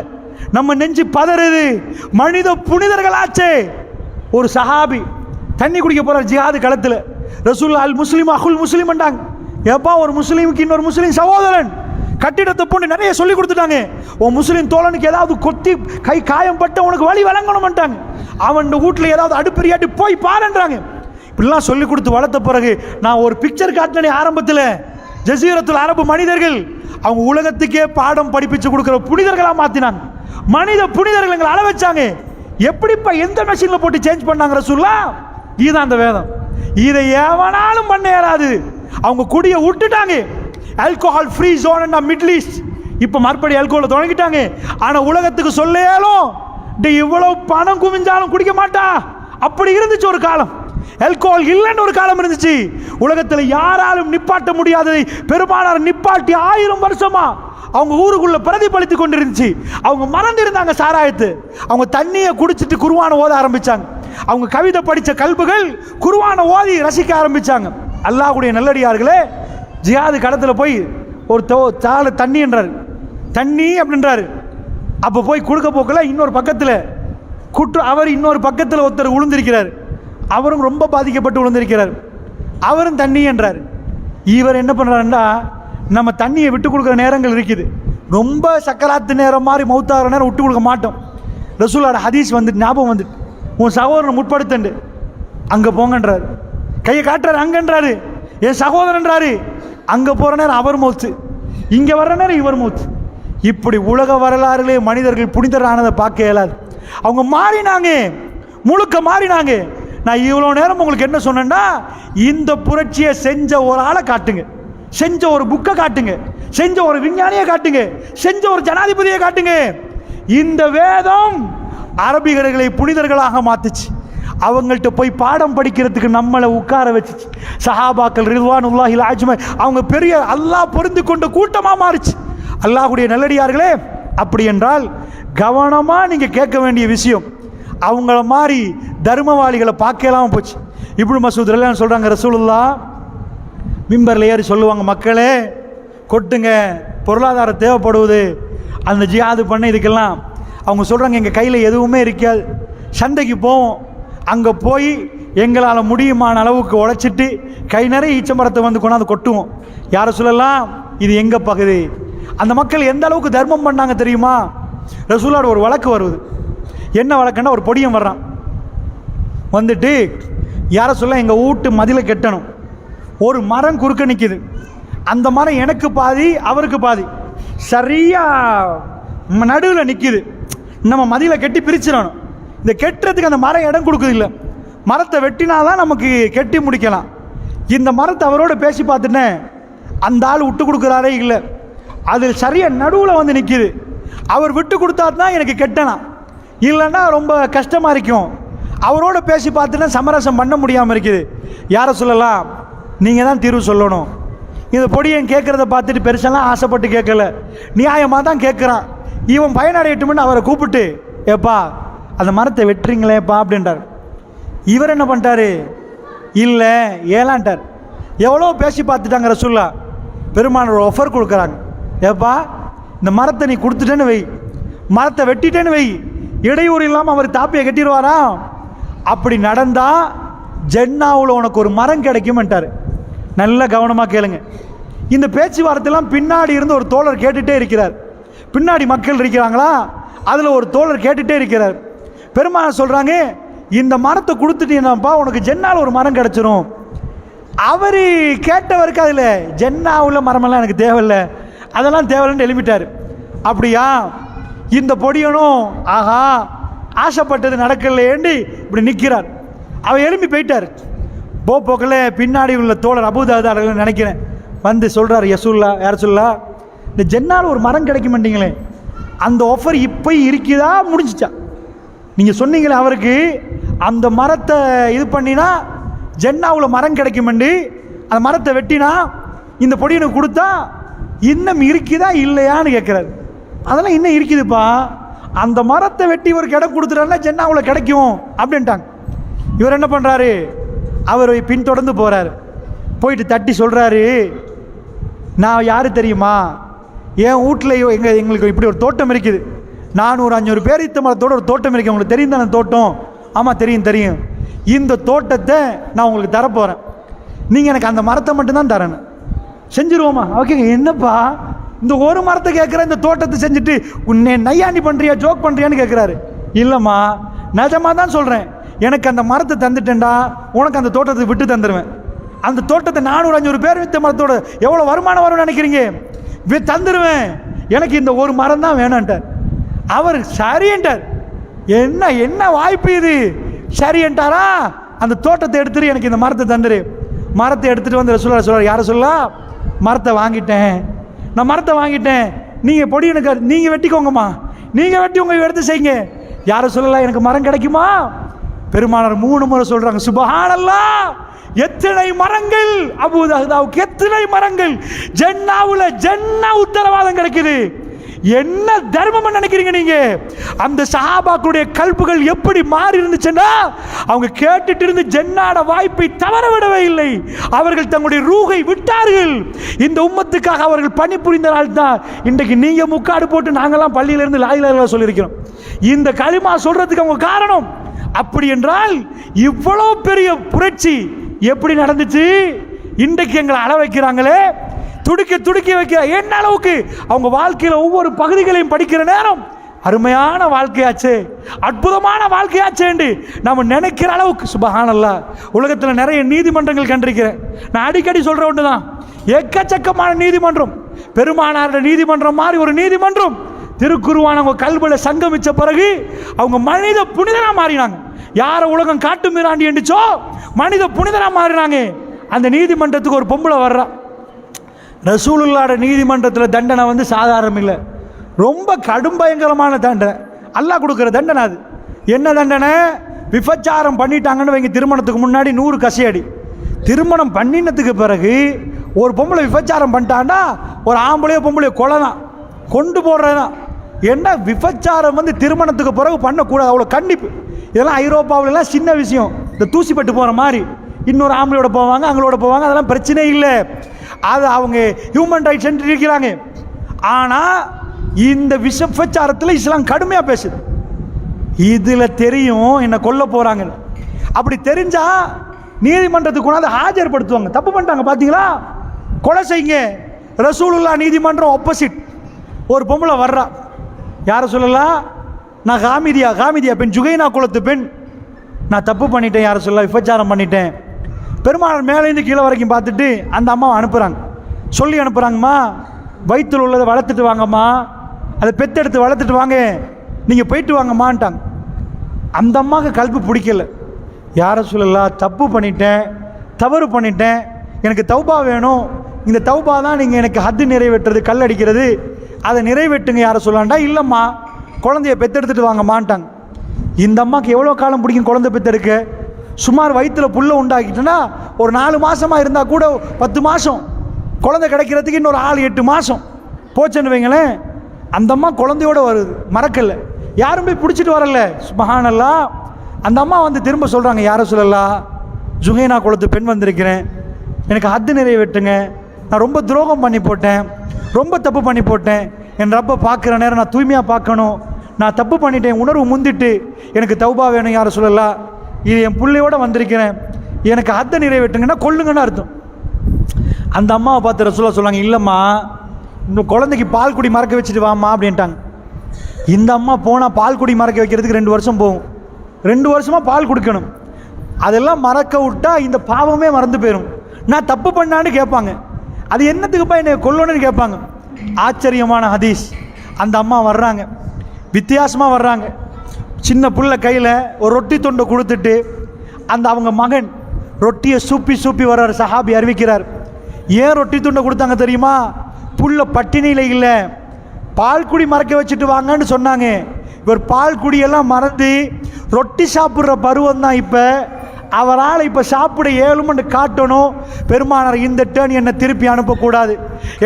நம்ம நெஞ்சு பதறுது. மனித புனிதர்களாச்சே. ஒரு சஹாபி தண்ணி குடிக்க போகிறார் ஜிஹாது களத்தில். ரசூலுல்லாஹ் அல் முஸ்லிம் அஹுல் முஸ்லிம் என்றாங்க. எப்பா ஒரு முஸ்லீமுக்கு இன்னொரு முஸ்லீம் சகோதரன். கட்டிடத்தை போட்டு நிறைய சொல்லி கொடுத்துட்டாங்க. உன் முஸ்லீம் தோழனுக்கு ஏதாவது கொத்தி கை காயம் பட்ட உனக்கு வழி வழங்கணும்ட்டாங்க. அவன் வீட்டில் ஏதாவது அடுப்பெரியாட்டி போய் பாருன்றாங்க. இப்படிலாம் சொல்லி கொடுத்து வளர்த்த பிறகு நான் ஒரு பிக்சர் காட்டினே ஆரம்பத்தில். ஜசீரத்துல் அரபு மனிதர்கள் அவங்க உலகத்துக்கே பாடம் படிப்பிச்சு கொடுக்குற புனிதர்களாக மாற்றினாங்க. மனித புனிதர்கள் எங்களை அள வச்சாங்க. எப்படிப்பா எந்த மெஷினில் போட்டு சேஞ்ச் பண்ணாங்க ரசூலுல்லாஹ்? இதுதான் அந்த வேதம். இதை எவனாலும் பண்ண இயலாது. அவங்க குடியை விட்டுட்டாங்க. Alcohol free zone Middle East. இப்போ மறுபடி ஆல்கோஹாலை தொடங்கிட்டாங்க. ஆனால் உலகத்துக்கு சொல்லையாலும் இவ்வளவு பணம் குவிஞ்சாலும் குடிக்க மாட்டா. அப்படி இருந்துச்சு ஒரு காலம். ஆல்கோஹால் இல்லைன்னு ஒரு காலம் இருந்துச்சு. உலகத்தில் யாராலும் நிப்பாட்ட முடியாததை பெருமானார் நிப்பாட்டி 1000 வருஷமா அவங்க ஊருக்குள்ள பிரதிபலித்து கொண்டு இருந்துச்சு. அவங்க மறந்து இருந்தாங்க சாராயத்து. அவங்க தண்ணியை குடிச்சிட்டு குர்ஆனை ஓத ஆரம்பிச்சாங்க. அவங்க கவிதை படித்த கல்புகள் குர்ஆனை ஓதி ரசிக்க ஆரம்பிச்சாங்க. அல்லாஹ்வுடைய நல்லடியார்களே, ஜிஹாது களத்தில் போய் ஒரு தாள தண்ணி என்றார். தண்ணி அப்படின்றாரு. அப்போ போய் கொடுக்க போக்கல இன்னொரு பக்கத்தில் அவர் இன்னொரு பக்கத்தில் ஒருத்தர் விழுந்திருக்கிறார். அவரும் ரொம்ப பாதிக்கப்பட்டு விழுந்திருக்கிறார். அவரும் தண்ணி என்றார். இவர் என்ன பண்ணுறாருன்னா, நம்ம தண்ணியை விட்டு கொடுக்குற நேரங்கள் இருக்குது, ரொம்ப சக்கராத்து நேரம் மாதிரி மௌத்தாகிற நேரம் விட்டு கொடுக்க மாட்டோம். ரசூலோட ஹதீஸ் வந்துட்டு ஞாபகம் வந்துட்டு, உன் சகோதரனை முற்படுத்தண்டு அங்கே போங்கன்றாரு. கையை காட்டுறாரு, அங்கன்றாரு. என் சகோதரன்றாரு. அங்கே போகிற நேரம் அவர் மௌத்து, இங்கே வர்ற நேரம் இவர் மௌத்து. இப்படி உலக வரலாறுலே மனிதர்கள் புனிதரானதை பார்க்க இயலாது. அவங்க மாறினாங்க, முழுக்க மாறினாங்க. நான் இவ்வளோ நேரம் உங்களுக்கு என்ன சொன்னேன்னா, இந்த புரட்சியை செஞ்ச ஒரு ஆளை காட்டுங்க, செஞ்ச ஒரு புக்கை காட்டுங்க, செஞ்ச ஒரு விஞ்ஞானியை காட்டுங்க, செஞ்ச ஒரு ஜனாதிபதியை காட்டுங்க. இந்த வேதம் அரபிகர்களை புனிதர்களாக மாத்துச்சு. அவங்கள்ட்ட போய் பாடம் படிக்கிறதுக்கு நம்மளை உட்கார வச்சுச்சு. சஹாபாக்கள் ரிதுவானுல்லாஹி அஜ்மஈன் அவங்க பெரிய அல்லாஹ் பொருந்து கொண்ட கூட்டமாக மாறிச்சு. அல்லாஹ்வுடைய நல்லடியார்களே, அப்படி என்றால் கவனமாக நீங்கள் கேட்க வேண்டிய விஷயம், அவங்கள மாதிரி தர்மவாளிகளை பார்க்கலாம் போச்சு. இப்னு மஸ்ஊத் ரலியல்லாஹு சொல்கிறாங்க, ரசூலுல்லாஹ் மிம்பரில் ஏறி சொல்லுவாங்க, மக்களே கொட்டுங்க, பொருளாதாரம் தேவைப்படுவது, அந்த ஜிஹாது பண்ண இதுக்கெல்லாம். அவங்க சொல்கிறாங்க, எங்கள் கையில் எதுவுமே இருக்காது, சந்தைக்கு போவோம், அங்கே போய் எங்களால் முடியுமான அளவுக்கு உழைச்சிட்டு கை நிறைய ஈச்சமரத்தை வந்து கொண்டாந்து கொட்டுவோம். யாரை சொல்லலாம், இது எங்கள் பகுதி. அந்த மக்கள் எந்த அளவுக்கு தர்மம் பண்ணாங்க தெரியுமா? ரசூலோட ஒரு வழக்கு வருது. என்ன வழக்குன்னா, ஒரு பொடியன் வர்றான், வந்துட்டு யாரை சொல்ல, எங்கள் வீட்டு மதிலை கெட்டணும், ஒரு மரம் குறுக்க நிற்கிது, அந்த மரம் எனக்கு பாதி அவருக்கு பாதி, சரியாக நடுவில் நிற்கிது, நம்ம மதிலை கெட்டி பிரிச்சிடணும். இந்த கெட்டுறதுக்கு அந்த மரம் இடம் கொடுக்குது இல்லை, மரத்தை வெட்டினாதான் நமக்கு கெட்டி முடிக்கலாம். இந்த மரத்தை அவரோட பேசி பார்த்துட்டேன், அந்த ஆள் விட்டு கொடுக்குறாரே இல்லை, அது சரியாக நடுவில் வந்து நிற்கிது. அவர் விட்டு கொடுத்தா தான் எனக்கு கெட்டலாம், இல்லைன்னா ரொம்ப கஷ்டமாக இருக்கும். அவரோட பேசி பார்த்துன்னா சமரசம் பண்ண முடியாமல் இருக்குது. யாரை சொல்லலாம், நீங்கள் தான் தீர்வு சொல்லணும். இந்த பொடியன் கேட்குறத பார்த்துட்டு பெருசெல்லாம் ஆசைப்பட்டு கேட்கல, நியாயமாக தான் கேட்குறான். இவன் பயனடையட்டும்னு அவரை கூப்பிட்டு, ஏப்பா அந்த மரத்தை வெட்டுறீங்களேப்பா அப்படின்றார். இவர் என்ன பண்ணிட்டாரு, இல்லை ஏலான்ட்டார். எவ்வளோ பேசி பார்த்துட்டாங்க ரசூலுல்லாஹ். பெருமானார் ஒரு ஆஃபர் கொடுக்குறாங்க, ஏப்பா இந்த மரத்தை நீ கொடுத்துட்டேன்னு வை, மரத்தை வெட்டிட்டேன்னு வை, இடையூறு இல்லாமல் அவர் தாப்பியை கட்டிடுவாரா? அப்படி நடந்தால் ஜென்னாவில் உனக்கு ஒரு மரம் கிடைக்கும்ட்டார். நல்ல கவனமாக கேளுங்க. இந்த பேச்சுவார்த்தையெல்லாம் பின்னாடி இருந்து ஒரு தோழர் கேட்டுகிட்டே இருக்கிறார். பின்னாடி மக்கள் இருக்கிறாங்களா, அதில் ஒரு தோழர் கேட்டுகிட்டே இருக்கிறார். பெருமானார் சொல்கிறாங்க, இந்த மரத்தை கொடுத்துட்டீங்கன்னாப்பா உனக்கு ஜென்னாவில் ஒரு மரம் கிடச்சிரும். அவர் கேட்டவருக்கு அதில் ஜென்னாவில் மரமெல்லாம் எனக்கு தேவையில்லை, அதெல்லாம் தேவையில்லைன்னு எழுப்பிட்டார். அப்படியா? இந்த பொடியனும் ஆஹா ஆசைப்பட்டது நடக்கலையேண்டு இப்படி நிற்கிறார். அவர் எழுப்பி போயிட்டார். போக்கில் பின்னாடி உள்ள தோழர் அபூதர்தா நினைக்கிறேன் வந்து சொல்கிறார், யசூல்லா யார் சொல்லா, இந்த ஜென்னால் ஒரு மரம் கிடைக்க மாட்டீங்களே, அந்த ஆஃபர் இப்போ இருக்குதா முடிஞ்சிச்சா? நீங்கள் சொன்னீங்களே அவருக்கு அந்த மரத்தை இது பண்ணினா ஜென்னாவில் மரம் கிடைக்குமெண்டு, அந்த மரத்தை வெட்டினா இந்த பொடியனுக்கு கொடுத்தா இன்னும் இருக்குதா இல்லையான்னு கேட்குறாரு. அதெல்லாம் இன்னும் இருக்குதுப்பா, அந்த மரத்தை வெட்டி ஒரு இடம் கொடுத்துட்டாருன்னா ஜென்னாவில் கிடைக்கும் அப்படின்ட்டாங்க. இவர் என்ன பண்ணுறாரு, அவர் பின்தொடர்ந்து போகிறார். போயிட்டு தட்டி சொல்கிறாரு, நான் யார் தெரியுமா, என் வீட்டில் எங்களுக்கு இப்படி ஒரு தோட்டம் இருக்குது, 400-500 பேரித்த மரத்தோட ஒரு தோட்டம் இருக்குது, உங்களுக்கு தெரியும் தானே தோட்டம்? ஆமாம் தெரியும் தெரியும். இந்த தோட்டத்தை நான் உங்களுக்கு தரப்போகிறேன், நீங்கள் எனக்கு அந்த மரத்தை மட்டும்தான் தரணும், செஞ்சுருவோமா? ஓகே, என்னப்பா இந்த ஒரு மரத்தை கேட்குற, இந்த தோட்டத்தை செஞ்சுட்டு உன்னை நையாண்டி பண்ணுறியா, ஜோக் பண்ணுறியான்னு கேட்குறாரு. இல்லைம்மா நிஜமாக தான் சொல்கிறேன், எனக்கு அந்த மரத்தை தந்துட்டேன்டா, உனக்கு அந்த தோட்டத்தை விட்டு தந்துடுவேன். அந்த தோட்டத்தை 400-500 பேர் வித்த மரத்தோட எவ்வளோ வருமானம் வரும்னு நினைக்கிறீங்க, தந்துடுவேன், எனக்கு இந்த ஒரு மரம் தான் வேணான்ட்டார். அவர் சரின்ட்டார். என்ன என்ன வாய்ப்பு இது, சரின்ட்டாரா? அந்த தோட்டத்தை எடுத்துட்டு எனக்கு இந்த மரத்தை தந்துரு. மரத்தை எடுத்துகிட்டு வந்து ரசூலுல்லாஹ் சொல்கிறார், யாரை சொல்லா, மரத்தை வாங்கிட்டேன், நான் மரத்தை வாங்கிட்டேன், நீங்கள் பொடி எனக்கு நீங்கள் வெட்டிக்கோங்கம்மா, நீங்கள் வெட்டி உங்கள் எடுத்து செய்யுங்க. யாரை சொல்லலாம், எனக்கு மரம் கிடைக்குமா? பெருமானார் 3 முறை சொல்கிறாங்க, சுப்ஹானல்லாஹ், எத்தனை மரங்கள் அபூதர்தாவுக்கு, எத்தனை மரங்கள் ஜென்னாவுல ஜென்னா உத்தரவாதம் கிடைக்குது. என்ன தர்மம் நினைக்கிறீங்க நீங்க? அந்த சஹாபாக்களுடைய கல்புகள் எப்படி மாறி இருந்துச்சுன்னா, அவங்க கேட்டுட்டு இருந்து ஜன்னாட வாய்ப்பை தவற விடவே இல்லை. அவர்கள் தங்களுடைய ரூகை விட்டார்கள். இந்த உம்மத்துக்காக அவர்கள் பணி புரிந்தனால் தான் இன்றைக்கு நீங்க முக்காடு போட்டு நாங்கெல்லாம் பள்ளியிலிருந்து லா இலாஹ இல்லல்லாஹ் சொல்லியிருக்கிறோம். இந்த களிமா சொல்றதுக்கு அவங்க காரணம். அப்படி என்றால் இவ்வளவு பெரிய புரட்சி எப்படி நடந்துச்சு? இன்றைக்கு எங்களை அள வைக்கிறாங்களே, துடிக்க வைக்கிற என்ன அளவுக்கு அவங்க வாழ்க்கையில் ஒவ்வொரு பகுதிகளையும் படிக்கிற நேரம் அருமையான வாழ்க்கையாச்சு, அற்புதமான வாழ்க்கையாச்சு என்று நம்ம நினைக்கிற அளவுக்கு. சுபஹானல்லாஹ். உலகத்தில் நிறைய நீதிமன்றங்கள் கண்டிருக்கிறேன். நான் அடிக்கடி சொல்ற ஒன்று தான், எக்கச்சக்கமான நீதிமன்றம். பெருமானாரோட நீதிமன்றம் மாதிரி ஒரு நீதிமன்றம் திருக்குருவான அவங்க கல்வில சங்கமிச்ச பிறகு அவங்க மனித புனிதனா மாறினாங்க. யார உலகம் காட்டு மீறாண்டி என்றுச்சோ மனித புனிதனா மாறினாங்க. அந்த நீதிமன்றத்துக்கு ஒரு பொம்பளை வர்றா. ரசூலுல்லாஹ்ட நீதிமன்றத்தில் தண்டனை வந்து சாதாரணம் இல்லை, ரொம்ப கடும் பயங்கரமான தண்டனை. அல்லாஹ் கொடுக்குற தண்டனை. அது என்ன தண்டனை? விபச்சாரம் பண்ணிட்டாங்கன்னு வைங்க, திருமணத்துக்கு முன்னாடி 100 கசையடி. திருமணம் பண்ணினதுக்கு பிறகு ஒரு பொம்பளை விபச்சாரம் பண்ணிட்டாண்டா ஒரு ஆம்பளையோ பொம்பளையோ கொலை தான், கொண்டு போடுறதுதான். என்ன விபச்சாரம் வந்து திருமணத்துக்கு பிறகு பண்ணக்கூடாது, அவ்வளோ கண்டிப்பு. இதெல்லாம் ஐரோப்பாவிலலாம் சின்ன விஷயம், இந்த தூசிப்பட்டு போகிற மாதிரி. இன்னொரு ஆம்பளையோட போவாங்க, அவங்களோட போவாங்க, அதெல்லாம் பிரச்சனை இல்லை. அது அவங்க ஹியூமன் ரைட்ஸ் சென்று இருக்கிறாங்க. ஆனால் இந்த விபச்சாரத்தில் இஸ்லாம் கடுமையாக பேசுது. இதில் தெரியும் என்ன கொல்ல போகிறாங்க. அப்படி தெரிஞ்சா நீதிமன்றத்துக்கு கொண்டாந்து ஆஜர்படுத்துவாங்க. தப்பு பண்ணிட்டாங்க பார்த்தீங்களா, கொலை செய்யுங்க. ரசூலுல்லாஹ் நீதிமன்றம் ஆப்போசிட். ஒரு பொம்பளை வர்றா. யாரை சொல்லலாம்? நான் காமிதியா பெண், ஜுகைனா குலத்து பெண். நான் தப்பு பண்ணிட்டேன், யாரை சொல்ல விபச்சாரம் பண்ணிட்டேன். பெருமாள் மேலேருந்து கீழே வரைக்கும் பார்த்துட்டு அந்த அம்மாவை அனுப்புகிறாங்க. சொல்லி அனுப்புகிறாங்கம்மா, வயிற்றில் உள்ளதை வளர்த்துட்டு வாங்கம்மா, அதை பெத்தெடுத்து வளர்த்துட்டு வாங்க, நீங்கள் போயிட்டு வாங்கம்மான்ட்டாங்க. அந்த அம்மாவுக்கு கல்பு பிடிக்கல. யாரை சொல்லலாம்? தப்பு பண்ணிட்டேன், தவறு பண்ணிட்டேன், எனக்கு தௌபா வேணும். இந்த தௌபா தான் நீங்கள் எனக்கு ஹத்து நிறைவேற்றுறது, கல் அடிக்கிறது, அதை நிறைவேற்றுங்க. யாரை சொல்லலாண்டா? இல்லைம்மா, குழந்தைய பெத்தெடுத்துட்டு வாங்கம்மான்ட்டாங்க. இந்த அம்மாவுக்கு எவ்வளோ காலம் பிடிக்கும் குழந்தை பெத்தெடுக்க? சுமார் வயிற்றில் புல்ல உண்டாக்கிட்டேன்னா ஒரு 4 மாதமாக இருந்தால் கூட 10 மாதம், குழந்தை கிடைக்கிறதுக்கு இன்னொரு 8 மாதம் போச்சுன்னு வைங்களேன். அந்த அம்மா குழந்தையோடு வருது, மறக்கலை, யாரும் போய் பிடிச்சிட்டு வரல. சுப்ஹானல்லாஹ். அந்த அம்மா வந்து திரும்ப சொல்கிறாங்க, யாரை சொல்லலாம்? ஜுகைனா குலத்து பெண் வந்திருக்கிறேன், எனக்கு ஹத்து நிறைவேற்றுங்க. நான் ரொம்ப துரோகம் பண்ணி போட்டேன், ரொம்ப தப்பு பண்ணி போட்டேன். என் ரப்பை பார்க்குற நேரம் நான் தூய்மையாக பார்க்கணும். நான் தப்பு பண்ணிட்டேன், உணர்வு முந்திட்டு எனக்கு தௌபா வேணும். யாரை சொல்லலாம்? இது என் பிள்ளையோட வந்திருக்கிறேன், எனக்கு ஹத்தை நிறைவேற்றுங்கன்னா கொல்லுங்கன்னு அர்த்தம். அந்த அம்மாவை பார்த்து ரசூலுல்லாஹ் சொல்லாங்க, இல்லைம்மா, இன்னும் குழந்தைக்கு பால் குடி மறக்க வச்சுட்டு வாம்மா அப்படின்ட்டாங்க. இந்த அம்மா போனால் பால் குடி மறக்க வைக்கிறதுக்கு 2 வருஷம் போகும். 2 வருஷமாக பால் கொடுக்கணும். அதெல்லாம் மறக்க விட்டா இந்த பாவமே மறந்து போயிடும். நான் தப்பு பண்ணான்னு கேட்பாங்க, அது என்னத்துக்குப்பா என்னை கொல்லணும்னு கேட்பாங்க. ஆச்சரியமான ஹதீஸ். அந்த அம்மா வர்றாங்க, வித்தியாசமாக வர்றாங்க. சின்ன புள்ள கையில் ஒரு ரொட்டி தொண்டை கொடுத்துட்டு அந்த அவங்க மகன் ரொட்டியை சூப்பி வர்றார். சஹாபி அறிவிக்கிறார், ஏன் ரொட்டி துண்டை கொடுத்தாங்க தெரியுமா? புள்ள பட்டினியில் இல்லை, பால் குடி மறக்க வச்சுட்டு வாங்கன்னு சொன்னாங்க. இவர் பால் குடியெல்லாம் மறந்து ரொட்டி சாப்பிட்ற பருவம் தான். இப்போ அவரால் இப்போ சாப்பிட ஏழுமன்னு காட்டணும். பெருமானார், இந்த டேர்ன் என்னை திருப்பி அனுப்பக்கூடாது.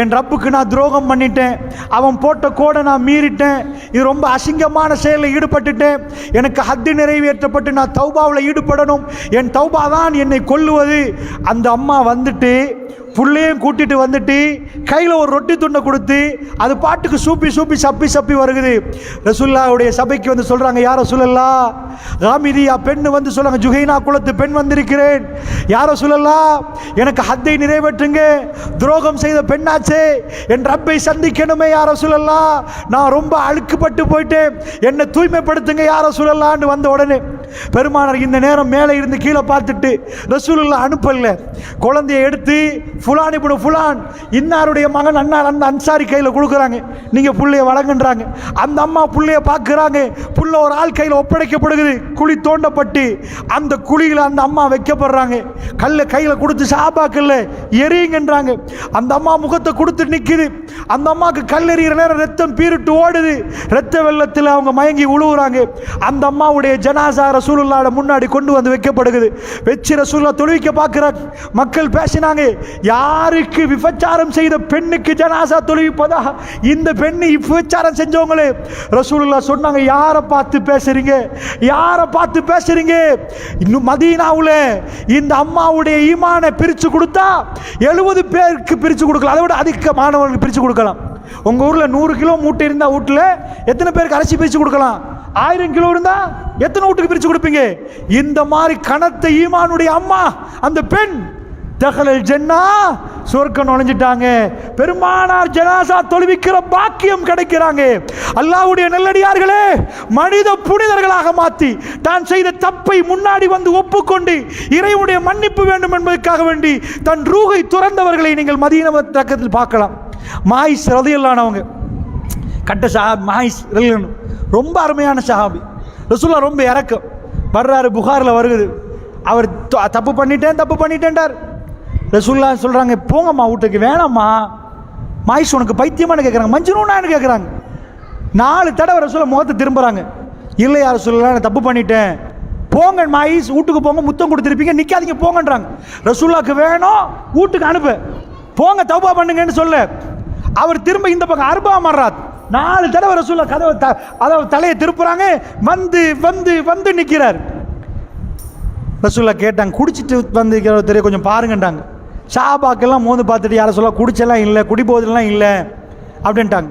என் ரப்புக்கு நான் துரோகம் பண்ணிட்டேன், அவன் போட்ட கோடை நான் மீறிட்டேன், இது ரொம்ப அசிங்கமான செயலில் ஈடுபட்டுட்டேன். எனக்கு ஹத்து நிறைவேற்றப்பட்டு நான் தௌபாவில் ஈடுபடணும். என் தௌபா தான் என்னை கொல்லுவது. அந்த அம்மா வந்துட்டு புள்ளையும் கூட்டிட்டு வந்துட்டு கையில் ஒரு ரொட்டி துண்டை கொடுத்து அது பாட்டுக்கு சப்பி வருகுது. ரசூலுல்லாஹ்வுடைய சபைக்கு வந்து சொல்கிறாங்க, யார் ரசூலல்லாஹ்? காமிதியா பெண்ணு வந்து சொல்கிறாங்க, ஜுகைனா குலத்து பெண் வந்திருக்கிறேன். யார் ரசூலல்லாஹ்? எனக்கு ஹத்தை நிறைவேற்றுங்க, துரோகம் செய்த பெண்ணாச்சே, என் ரப்பை சந்திக்கணுமே யார் ரசூலல்லாஹ், நான் ரொம்ப அழுக்குப்பட்டு போயிட்டேன், என்னை தூய்மைப்படுத்துங்க யார் ரசூலல்லாஹ்னு வந்த உடனே பெருமானார் இந்த நேரம் மேலே இருந்து கீழே பார்த்துட்டு ரசூலுல்லாஹ் அனுப்பல, குழந்தையை எடுத்து ஃபுலான் இப்னு ஃபுலான் இன்னாருடைய மகன் அன்னார் அந்த அன்சாரி கையில் கொடுக்குறாங்க, நீங்கள் புள்ளைய வழங்குன்றாங்க. அந்த அம்மா புள்ளைய பார்க்குறாங்க, புள்ள ஒரு ஆள் கையில் ஒப்படைக்கப்படுகிறது. குழி தோண்டப்பட்டு அந்த குழியில் அந்த அம்மா வைக்கப்படுறாங்க. கல்லை கையில் கொடுத்து சாபாக்கல்ல எரியுங்கன்றாங்க. அந்த அம்மா முகத்தை கொடுத்து நிற்குது. அந்த அம்மாவுக்கு கல் எறிகிற நேரம் ரத்தம் பீரிட்டு ஓடுது. ரத்த வெள்ளத்தில் அவங்க மயங்கி உழுவுறாங்க. அந்த அம்மாவுடைய ஜனாசா ரசூலுல்லாஹ்வோட முன்னாடி கொண்டு வந்து வைக்கப்படுகிறது. வச்சு ரசூலுல்லாஹ் தொழுவிக்க பார்க்கிறார். மக்கள் பேசினாங்க, யாருக்கு விபச்சாரம் செய்த பெண்ணுக்கு ஜனாசா தொழுவிப்பதா? இந்த பெண்ணு விபச்சாரம் செஞ்சவங்களே. ரசூலுல்லாஹ் சொன்னாங்க, யாரை பார்த்து பேசுறீங்க, யாரை பார்த்து பேசுறீங்க? இன்னும் மதீனாவுல இந்த அம்மாவுடைய ஈமானை பிரிச்சு கொடுத்தா 70 பேருக்கு பிரிச்சு கொடுக்கலாம், அதை விட அதிகமானவர்களுக்கு பிரிச்சு கொடுக்கலாம். உங்க ஊர்ல 100 கிலோ மூட்டை இருந்தா வீட்டுல எத்தனை பேருக்கு அரிசி பிரிச்சு கொடுக்கலாம்? 1000 கிலோ இருந்தா எத்தனை வீட்டுக்கு பிரிச்சு கொடுப்பீங்க? இந்த மாதிரி கனத்த ஈமானுடைய அம்மா அந்த பெண் தகலல் ஜன்னா, சொர்க்கம் நுழைஞ்சிட்டாங்க. பெருமானார் ஜனாசா தொழுவிக்கிற பாக்கியம் கிடைக்கிறாங்க. அல்லாஹ்வுடைய நல்லடியார்களே, மனித புனிதர்களாக மாற்றி தான் செய்த தப்பை முன்னாடி வந்து ஒப்புக்கொண்டு இறைவனுடைய மன்னிப்பு வேண்டும் என்பதற்காக வேண்டி தன் ரூகை துறந்தவர்களை நீங்கள் மதீனா தக்கத்தில் பார்க்கலாம். மாயிஸ் ரலியல்லாஹு அன்ஹு கட்ட சஹாபி. மாயிஸ் ரலியல்லாஹு அன்ஹு ரொம்ப அருமையான சஹாபி. ரசூலுல்லாஹ் ரொம்ப இறக்கம் வர்றாரு, புகாரில் வருகுது. அவர் தப்பு பண்ணிட்டேன்டார். ரசூலுல்லாஹ் சொல்றாங்க, போங்கம்மா வீட்டுக்கு. வேணாம்மா மாயிஸ் உனக்கு பைத்தியமானு கேட்குறாங்க, மஞ்சுனூனான்னு கேட்குறாங்க. 4 தடவை ரசூலுல்லாஹ் முகத்தை திரும்புறாங்க. இல்லையா ரசூலுல்லாஹ், நான் தப்பு பண்ணிட்டேன், போங்க மாயிஸ், வீட்டுக்கு போங்க, முத்தம் கொடுத்துருப்பீங்க, நிற்காதீங்க போங்கன்றாங்க. ரசூலுல்லாஹ்க்கு வேணும், வீட்டுக்கு அனுப்பு, போங்க தௌபா பண்ணுங்கன்னு சொல்ல. அவர் திரும்ப இந்த பக்கம் அர்பா மர்ராத் 4 தடவை ரசூலுல்லாஹ் கதவை அதாவது தலையை திருப்புறாங்க. வந்து வந்து வந்து நிற்கிறார். ரசூலுல்லாஹ் கேட்டாங்க, குடிச்சிட்டு வந்து தெரிய கொஞ்சம் பாருங்கன்றாங்க. ஷாபாக்கெல்லாம் மோந்து பார்த்துட்டு யாரை சொல்ல, குடிச்செல்லாம் இல்லை, குடிபோதெல்லாம் இல்லை அப்படின்ட்டாங்க.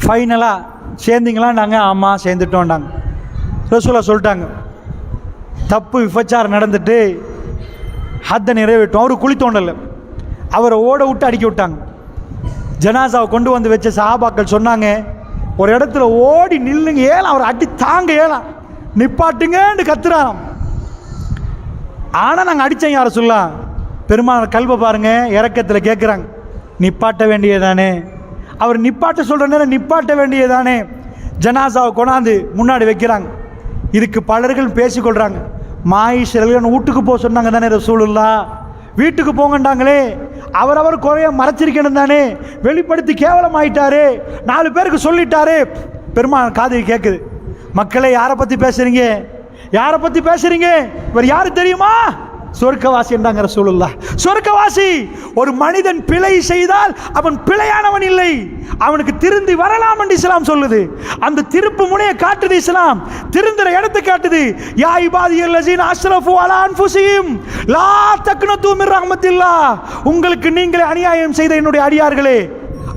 ஃபைனலாக சேர்ந்தீங்களான்னாங்க. ஆமாம் சேர்ந்துட்டோன்ட்டாங்க. ரசூலுல்லாஹ் சொல்லிட்டாங்க, தப்பு விபச்சாரம் நடந்துட்டு ஹத்தை நிறைவேற்றும். அவரு குழி தோண்டலை, அவரை ஓட விட்டு அடிக்க விட்டாங்க. ஜனாசாவை கொண்டு வந்து வச்ச சஹாபாக்கள் சொன்னாங்க, ஒரு இடத்துல ஓடி நில்லுங்க, ஏலாம் அவர் அடி தாங்க, ஏலாம் நிப்பாட்டுங்கன்னு கத்துறாராம். ஆனால் நாங்கள் அடித்தோம் யாரை சொல்லலாம். பெருமாள் கல்வை பாருங்க, இறக்கத்தில் கேட்குறாங்க, நிப்பாட்ட வேண்டியதானே? அவர் நிப்பாட்ட சொல்கிற நேரம் நிப்பாட்ட வேண்டியதானே? ஜனாசாவை கொண்டாந்து முன்னாடி வைக்கிறாங்க. இதுக்கு பலர்கள் பேசிக்கொள்கிறாங்க. மாயிஸ் வீட்டுக்கு போக சொன்னாங்க தானே ரசூலுல்லாஹ், வீட்டுக்கு போங்கண்டாங்களே, அவரவர் குறைய மறைச்சிருக்கணும் தானே, வெளிப்படுத்தி கேவலமாயிட்டாரு, 4 பேருக்கு சொல்லிட்டாரு. பெருமாள் காது கேட்குது, மக்களே யாரை பற்றி பேசுறீங்க, யாரை பற்றி பேசுறீங்க? இவர் யாரு தெரியுமா? சொர்க்கவாசி என்றாங்க ரசூலுல்லாஹ். சொர்க்கவாசி. ஒரு மனிதன் பிழை செய்தால் அவன் பிழையானவன் இல்லை, அவனுக்கு திருந்தி வரலாம் என்று இஸ்லாம் சொல்லுது. அந்த திருப்பு முனையை காட்டுது இஸ்லாம், திருந்துற இடத்தை காட்டுது. யா இபாதியல்லஸீன அஸ்ரஃபு அலா அன்ஃபுஸிஹிம் லா தக்னது மின் ரஹ்மத்தில்லாஹ். உங்களுக்கு நீங்களே அநியாயம் செய்த என்னுடைய அடியார்களே,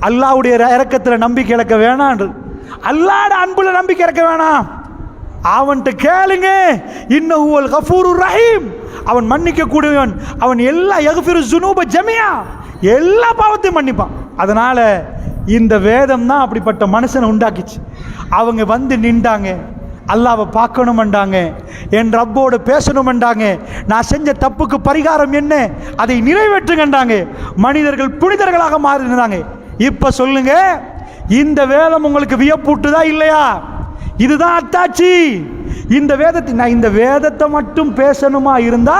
அல்லாஹ்வுடைய இரக்கத்தில் நம்பிக்கை இழக்க வேணாம், அல்லாஹ்வுடைய அன்புல நம்பிக்கை இழக்க வேணாம். அவன்கிட்ட கேளுங்க, இன்னஹுவல் கஃபூருர் ரஹீம், அவன் மன்னிக்க கூடியவன், அவன் எல்லா யக்ஃபிரு ஸுனூப ஜமியா, எல்லா பாவத்தையும் மன்னிப்பான். அதனால இந்த வேதம் தான் அப்படிப்பட்ட மனுஷனை உண்டாக்கிச்சு. அவங்க வந்து நின்றாங்க, அல்லாஹ்வை பார்க்கணுமெண்டாங்க, என் ரப்போடு பேசணுமெண்டாங்க, நான் செஞ்ச தப்புக்கு பரிகாரம் என்ன, அதை நிறைவேற்றுங்கண்டாங்க. மனிதர்கள் புனிதர்களாக மாறினாங்க. இப்ப சொல்லுங்க, இந்த வேதம் உங்களுக்கு வியப்பூட்டுதா இல்லையா? இதுதான் அத்தாட்சி. இந்த வேதத்தை நான் இந்த வேதத்தை மட்டும் பேசணுமா இருந்தா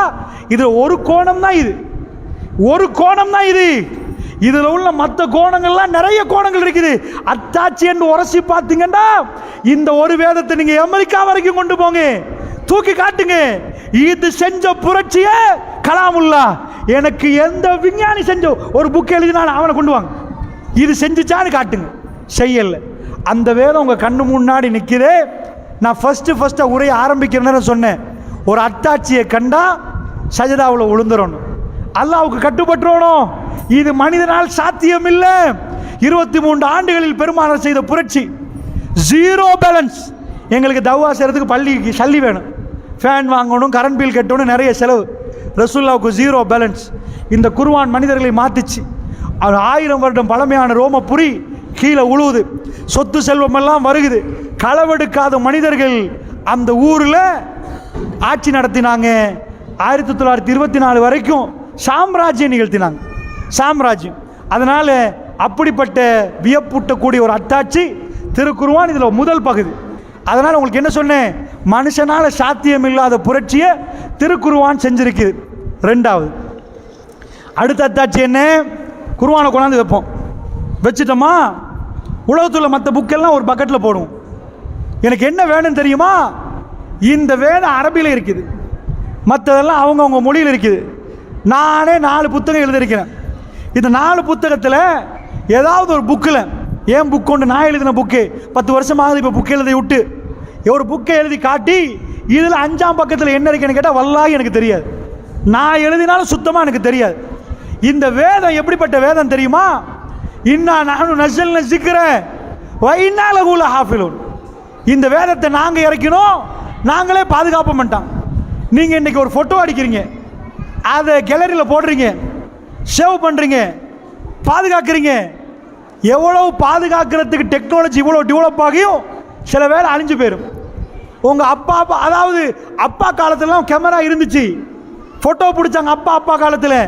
இது ஒரு கோணம் தான், இது ஒரு கோணம் தான். இதுல உள்ள மற்ற கோணங்கள்லாம் நிறைய கோணங்கள் இருக்குது. அத்தாட்சி என்று உரசி பார்த்தீங்கன்னா இந்த ஒரு வேதத்தை நீங்க அமெரிக்கா வரைக்கும் கொண்டு போங்க, தூக்கி காட்டுங்க. இது செஞ்ச புரட்சியே கலாமுல்லா. எனக்கு எந்த விஞ்ஞானி செஞ்ச ஒரு புக் எழுதினாலும் அவனை கொண்டு வாங்க, இது செஞ்சுச்சான்னு காட்டுங்க. செய்யல. அந்த வேதம் உங்க கண்ணு முன்னாடி நிற்கிறே. நான் ஃபர்ஸ்ட் உரையை ஆரம்பிக்கிறேன்னு சொன்னேன், ஒரு அத்தாட்சியை கண்டா சஜதாவில் விழுந்துடணும், அல்லாஹ்வுக்கு கட்டுப்பட்டுறணும். இது மனிதனால் சாத்தியம் இல்லை. 23 ஆண்டுகளில் பெருமானார் செய்த புரட்சி. 0 பேலன்ஸ். எங்களுக்கு தவ்வா செய்கிறதுக்கு பள்ளிக்கு சல்லி வேணும், ஃபேன் வாங்கணும், கரண்ட் பில் கட்டணும், நிறைய செலவு. ரசூலுல்லாஹ்வுக்கு 0 பேலன்ஸ். இந்த குர்ஆன் மனிதர்களை மாற்றிச்சு. 1000 வருடம் பழமையான ரோமபுரி கீழே உழுவுது, சொத்து செல்வம் எல்லாம் வருகுது. களவெடுக்காத மனிதர்கள் அந்த ஊரில் ஆட்சி நடத்தினாங்க. 1924 வரைக்கும் சாம்ராஜ்யம் நிகழ்த்தினாங்க, சாம்ராஜ்யம். அதனால அப்படிப்பட்ட வியப்பூட்டக்கூடிய ஒரு அத்தாட்சி திருக்குர்ஆன், இதில் முதல் பகுதி. அதனால் உங்களுக்கு என்ன சொன்னேன், மனுஷனால் சாத்தியம் இல்லாத புரட்சியை திருக்குர்ஆன் செஞ்சிருக்குது. 2வது அடுத்த அத்தாட்சி என்ன, குர்ஆனை கொண்டாந்து வைப்போம், வச்சுட்டோமா உலகத்தில் மற்ற புக்கெல்லாம் ஒரு பக்கெட்டில் போடுவோம். எனக்கு என்ன வேணும்னு தெரியுமா, இந்த வேதம் அரபியில் இருக்குது, மற்றதெல்லாம் அவங்கவுங்க மொழியில் இருக்குது. நானே 4 புத்தகம் எழுதியிருக்கிறேன். இந்த 4 புத்தகத்தில் ஏதாவது ஒரு புக்கில், ஏன் புக் கொண்டு நான் எழுதின புக்கு 10 வருஷமாகுது இப்போ புக்கு எழுதி விட்டு, ஒரு புக்கை எழுதி காட்டி இதில் 5ஆம் பக்கத்தில் என்ன இருக்குன்னு கேட்டால் வல்லாஹி எனக்கு தெரியாது. நான் எழுதினாலும் சுத்தமாக எனக்கு தெரியாது. இந்த வேதம் எப்படிப்பட்ட வேதம் தெரியுமா? இன்னா நஹ்னு நஸல்னா ஸிக்ர வ இன்னா லஹு லஹாஃபிலூன். இந்த வேதத்தை நாங்கள் இறக்கினோம், நாங்களே பாதுகாப்பு பண்ணிட்டோம். நீங்கள் இன்றைக்கி ஒரு ஃபோட்டோ அடிக்கிறீங்க, அதை கேலரியில் போடுறீங்க, சேவ் பண்ணுறீங்க, பாதுகாக்கிறீங்க. எவ்வளோ பாதுகாக்கிறதுக்கு டெக்னாலஜி இவ்வளோ டெவலப் ஆகியும் சில வேலை அழிஞ்சு போயிடும். உங்கள் அதாவது அப்பா காலத்துலலாம் கேமரா இருந்துச்சு, ஃபோட்டோ பிடிச்சாங்க. அப்பா காலத்தில்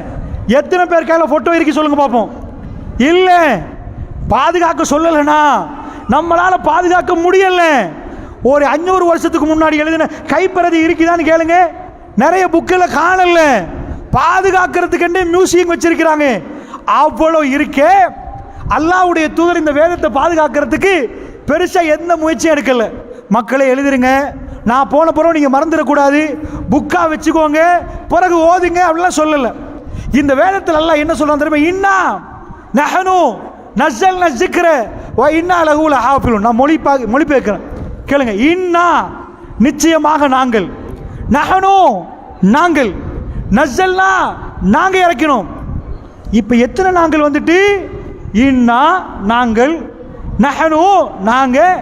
எத்தனை பேர் கையில் ஃபோட்டோ இருக்கு சொல்லுங்க பார்ப்போம். இல்லை, பாதுகாக்க சொல்லலைன்னா நம்மளால் பாதுகாக்க முடியல. ஒரு 500 வருஷத்துக்கு முன்னாடி எழுதின கைப்பிரதி இருக்குதான்னு கேளுங்க, நிறைய புக்கில் காணல. பாதுகாக்கிறதுக்கு மியூசியம் வச்சிருக்கிறாங்க. அவ்வளோ இருக்கே. அல்லாஹ்வுடைய தூதர் இந்த வேதத்தை பாதுகாக்கிறதுக்கு பெருசாக எந்த முயற்சியும் எடுக்கல. மக்களை எழுதிருங்க, நான் போன பிறகு நீங்கள் மறந்துடக்கூடாது, புக்காக வச்சுக்கோங்க, பிறகு ஓதுங்க அப்படிலாம் சொல்லலை. இந்த வேதத்தில் அல்லாஹ் என்ன சொல்றான் தெரியுமா? இன்னா நஹ்னு நஸல்னா ஸிக்ர வ இன்னா லஹு லஹாஃபிலூன். நான் மொழிபெயர்க்கிறேன், கேளுங்க. இன்னா நிச்சயமாக நாங்கள், நஹ்னு நாங்கள், நஸல்னா நாங்கள் இறக்கினோம். இப்போ எத்தனை நாங்கள் வந்துட்டு? இன்னா நாங்கள், நஹ்னு நாங்கள்,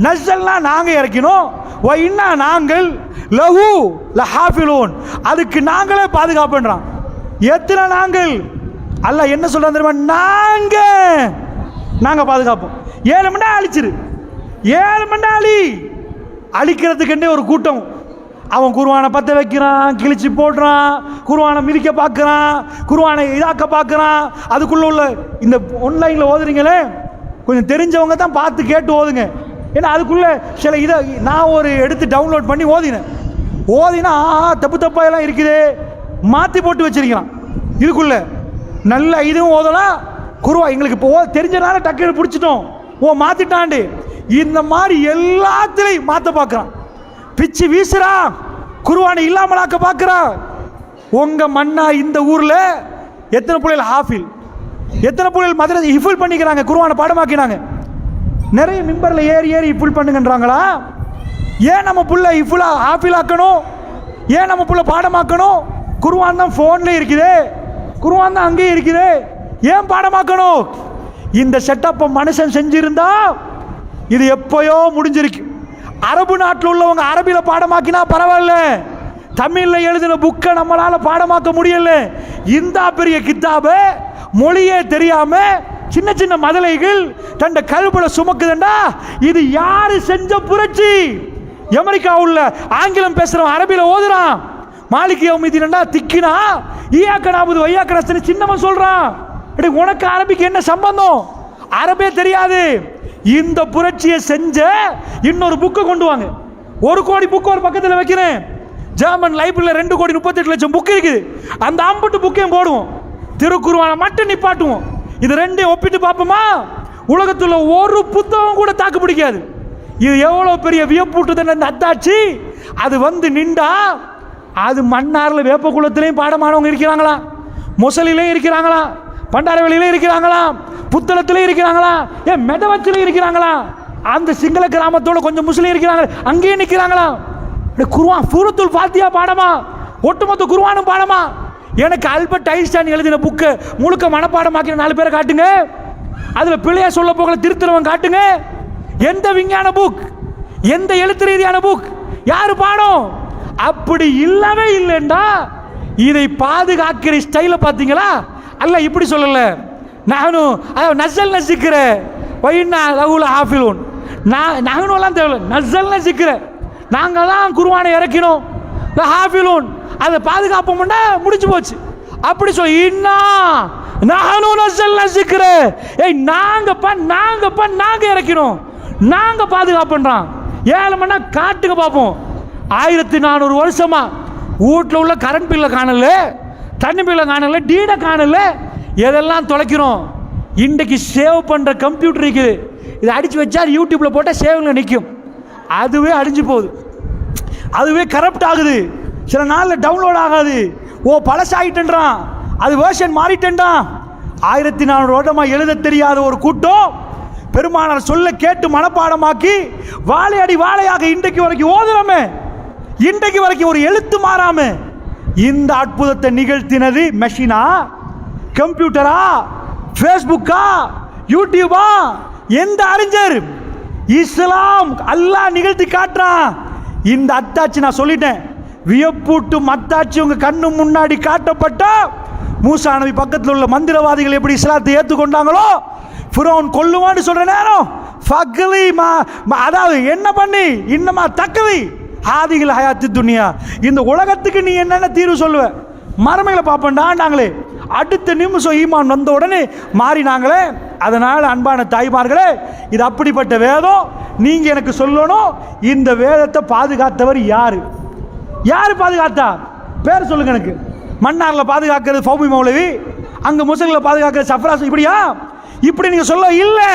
நஸல்னா நாங்கள் இறக்கினோம், வ இன்னா நாங்கள், லஹு லஹாஃபிலூன் அதுக்கு நாங்களே பாதுகாப்புன்றான். எத்தனை நாங்கள்? அல்லாஹ் என்ன சொல்றான் தெரியுமா? நாங்கள் பாதுகாப்போம். 7 மணி நேரம் அழிச்சிரு, 7 மணி நேரம் அழிக்கிறதுக்குண்டே ஒரு கூட்டம். அவன் குர்ஆனை பற்ற வைக்கிறான், கிழிச்சு போடுறான், குர்ஆனை மிதிக்க பார்க்குறான், குர்ஆனை இதாக்க பார்க்குறான். அதுக்குள்ளே உள்ள இந்த ஆன்லைனில் ஓதுறீங்களே, கொஞ்சம் தெரிஞ்சவங்க தான் பார்த்து கேட்டு ஓதுங்க. ஏன்னா அதுக்குள்ளே சில இதை நான் ஒரு எடுத்து டவுன்லோட் பண்ணி ஓதினா தப்பாயெல்லாம் இருக்குது, மாற்றி போட்டு வச்சிருக்கிறான். இதுக்குள்ளே நல்ல இதுவும் ஓதலாம். எங்களுக்கு இப்போ தெரிஞ்சனால டக்குனு பிடிச்சிட்டோம், மாற்றிட்டாண்டு. இந்த மாதிரி எல்லாத்திலையும் மாற்ற பார்க்குறான், பிச்சு வீசுறான், குர்ஆனை இல்லாமலாக்க பார்க்குறான். உங்கள் மண்ணா இந்த ஊரில் எத்தனை பிள்ளைகள் ஹாஃபில், எத்தனை பிள்ளைகள் மதரசா ஹிஃபுல் பண்ணிக்கிறாங்க, குர்ஆனை பாடமாக்கினாங்க. நிறைய மிம்பரில் ஏறி ஹிஃபுல் பண்ணுங்கன்றாங்களா? ஏன் நம்ம பிள்ளை ஹாஃபில் ஆக்கணும்? ஏன் நம்ம பிள்ளை பாடமாக்கணும்? குர்ஆன் தான் ஃபோன்லேயே இருக்குது, குர்ஆன் தான் அங்கேயே இருக்குது, ஏன் பாடமாக்கணும்? இந்த செட்டப்பை மனுஷன் செஞ்சிருந்தா இது எப்பயோ முடிஞ்சிருக்கு. அரபு நாட்டில் உள்ளவங்க அரபியில் பாடமாக்கினா பரவாயில்ல, தமிழில் எழுதின புக்கை நம்மளால் பாடமாக்க முடியல. இந்த பெரிய கித்தாபை மொழியே தெரியாம சின்ன சின்ன மதலைகள் தண்ட கல்புல சுமக்குதுண்டா, இது யாரு செஞ்ச புரட்சி? அமெரிக்கா உள்ள ஆங்கிலம் பேசுறவன் அரபியில் ஓதுறான், மாலிக் யௌமிதீன்டா திக்கினா ஈயாக்க நாபுது வையாக்க நஸ்தனி சின்னவன் சொல்றான். உனக்கு அரபிக்கு என்ன சம்பந்தம்? அரபே தெரியாது. இந்த புரட்சியை செஞ்ச இன்னொரு புக்கை கொண்டு வாங்க. 1 கோடி புக்கு ஒரு பக்கத்தில் வைக்கிறேன். ஜெர்மன் லைப்ரரியில் 2,38,00,000 புக்கு இருக்குது. அந்த 50 புக்கையும் போடுவோம், திருக்குர்ஆனை மட்டும் நிப்பாட்டுவோம். இது 2 ஒப்பிட்டு பார்ப்போமா? உலகத்தில் ஒரு புத்தகம் கூட தாக்கு பிடிக்காது. இது எவ்வளோ பெரிய வியப்பூட்டுதல் அந்த அத்தாட்சி. அது வந்து நின்றா அது மன்னாரில் வேப்ப குளத்திலையும் பாடமானவங்க இருக்கிறாங்களா, மொசலிலையும் இருக்கிறாங்களா, பண்டாரவெளியிலே இருக்கிறாங்களா, புத்தளத்திலே இருக்கிறாங்களா, ஏன் மெதவச்சிலே இருக்கிறாங்களா, அந்த சிங்கள கிராமத்தோட கொஞ்சம் முஸ்லீம் இருக்கிறாங்க அங்கேயே நிற்கிறாங்களா? குர்ஆன் சூரத்துல் ஃபாத்திஹா பாடமா, ஒட்டுமொத்த குர்ஆனும் பாடமா? எனக்கு ஆல்பர்ட் ஐன்ஸ்டைன் எழுதின புக்கு முழுக்க மனப்பாடமாக்கின 4 பேரை காட்டுங்க. அதில் பிள்ளையா சொல்ல போகல திருத்துறவன் காட்டுங்க. எந்த விஞ்ஞான புக், எந்த எழுத்து ரீதியான புக், யாரு பாடம்? அப்படி இல்லவே இல்லைண்டா இதை பாதுகாக்கிற ஸ்டைல பார்த்தீங்களா? அல்ல இப்படி சொல்லல, நானும் நஸல் நசிக்கிற வைனா லஹு லஹாஃபிலூன், நானும் தேவை நஸல் நசிக்கிற, நாங்கள் தான் குர்ஆனை இறக்கினோம், லஹாஃபிலூன் அதை பாதுகாப்போம்னா முடிச்சு போச்சு. அப்படி சொல்லி இன்னா நஹ்னு நஸல்னா ஸிக்ர, நாங்க இறக்கினோம், நாங்க பாதுகாப்புன்றான். 7 மணி நேரம் காட்டுங்க பார்ப்போம். 1400 வருஷமா வீட்டில் உள்ள கரண்ட் பில்லை காணல, தண்ணி பில்லை காணல, டீடை காணல, எதெல்லாம் தொலைக்கிறோம். இன்றைக்கு சேவ் பண்ணுற கம்ப்யூட்டர் இருக்குது, இதை அடித்து வச்சா யூடியூப்பில் போட்டால் சேவ்ல நிற்கும், அதுவே அடிஞ்சு போகுது. அதுவே கரப்ட் ஆகுது, சில நாளில் டவுன்லோட் ஆகாது. ஓ பழசாயிட்டேன்றான், அது வேர்ஷன் மாறிட்டேன்றான். 1400 வருடமாக எழுத தெரியாத ஒரு கூட்டம் பெருமானார் சொல்ல கேட்டு மனப்பாடமாக்கி வாழையடி வாழையாக இன்றைக்கு வரைக்கும் ஓதுறமே, இன்றைக்கு வரைக்கும் ஒரு எழுத்து மாறாம இந்த அற்புதத்தை நிகழ்த்தினது மெஷினா, கம்ப்யூட்டரா, ஃபேஸ்புக்கா, யூடியூபா? எந்த அறிஞர்? இஸ்லாம் அல்லாஹ் நிகழ்த்தி காட்டுறான். இந்த அத்தாட்சி நான் சொல்லிட்டேன், வியப்பூட்டும் அத்தாட்சி உங்க கண்ணு முன்னாடி காட்டப்பட்டா மூசா நபி பக்கத்தில் உள்ள மந்திரவாதிகள் எப்படி இஸ்லாத்தை ஏற்றுக்கொண்டாங்களோ, ஃபிரௌன் கொல்லுவான்னு சொல்ற நேரம் ஃபக்லி அதாவது என்ன பண்ணி இன்னமா தக்கவி ஆதிகள் ஹயாத்து துனியா, இந்த உலகத்துக்கு நீ என்னென்ன தீர்வு சொல்லுவ? மரமைகளை பார்ப்பேன்டாண்டாங்களே, அடுத்த நிமிஷம் ஈமான் வந்த உடனே மாறினாங்களே. அதனால் அன்பான தாய்மார்களே, இது அப்படிப்பட்ட வேதம். நீங்க எனக்கு சொல்லணும், இந்த வேதத்தை பாதுகாத்தவர் யாரு? யாரு பாதுகாத்தா? பேர் சொல்லுங்க எனக்கு. மன்னாரில் பாதுகாக்கிறது ஃபௌமி மௌலவி, அங்க முஸ்லிம்களை பாதுகாக்கிறது சஃப்ராஸ், இப்படியா? இப்படி நீங்க சொல்ல இல்லை,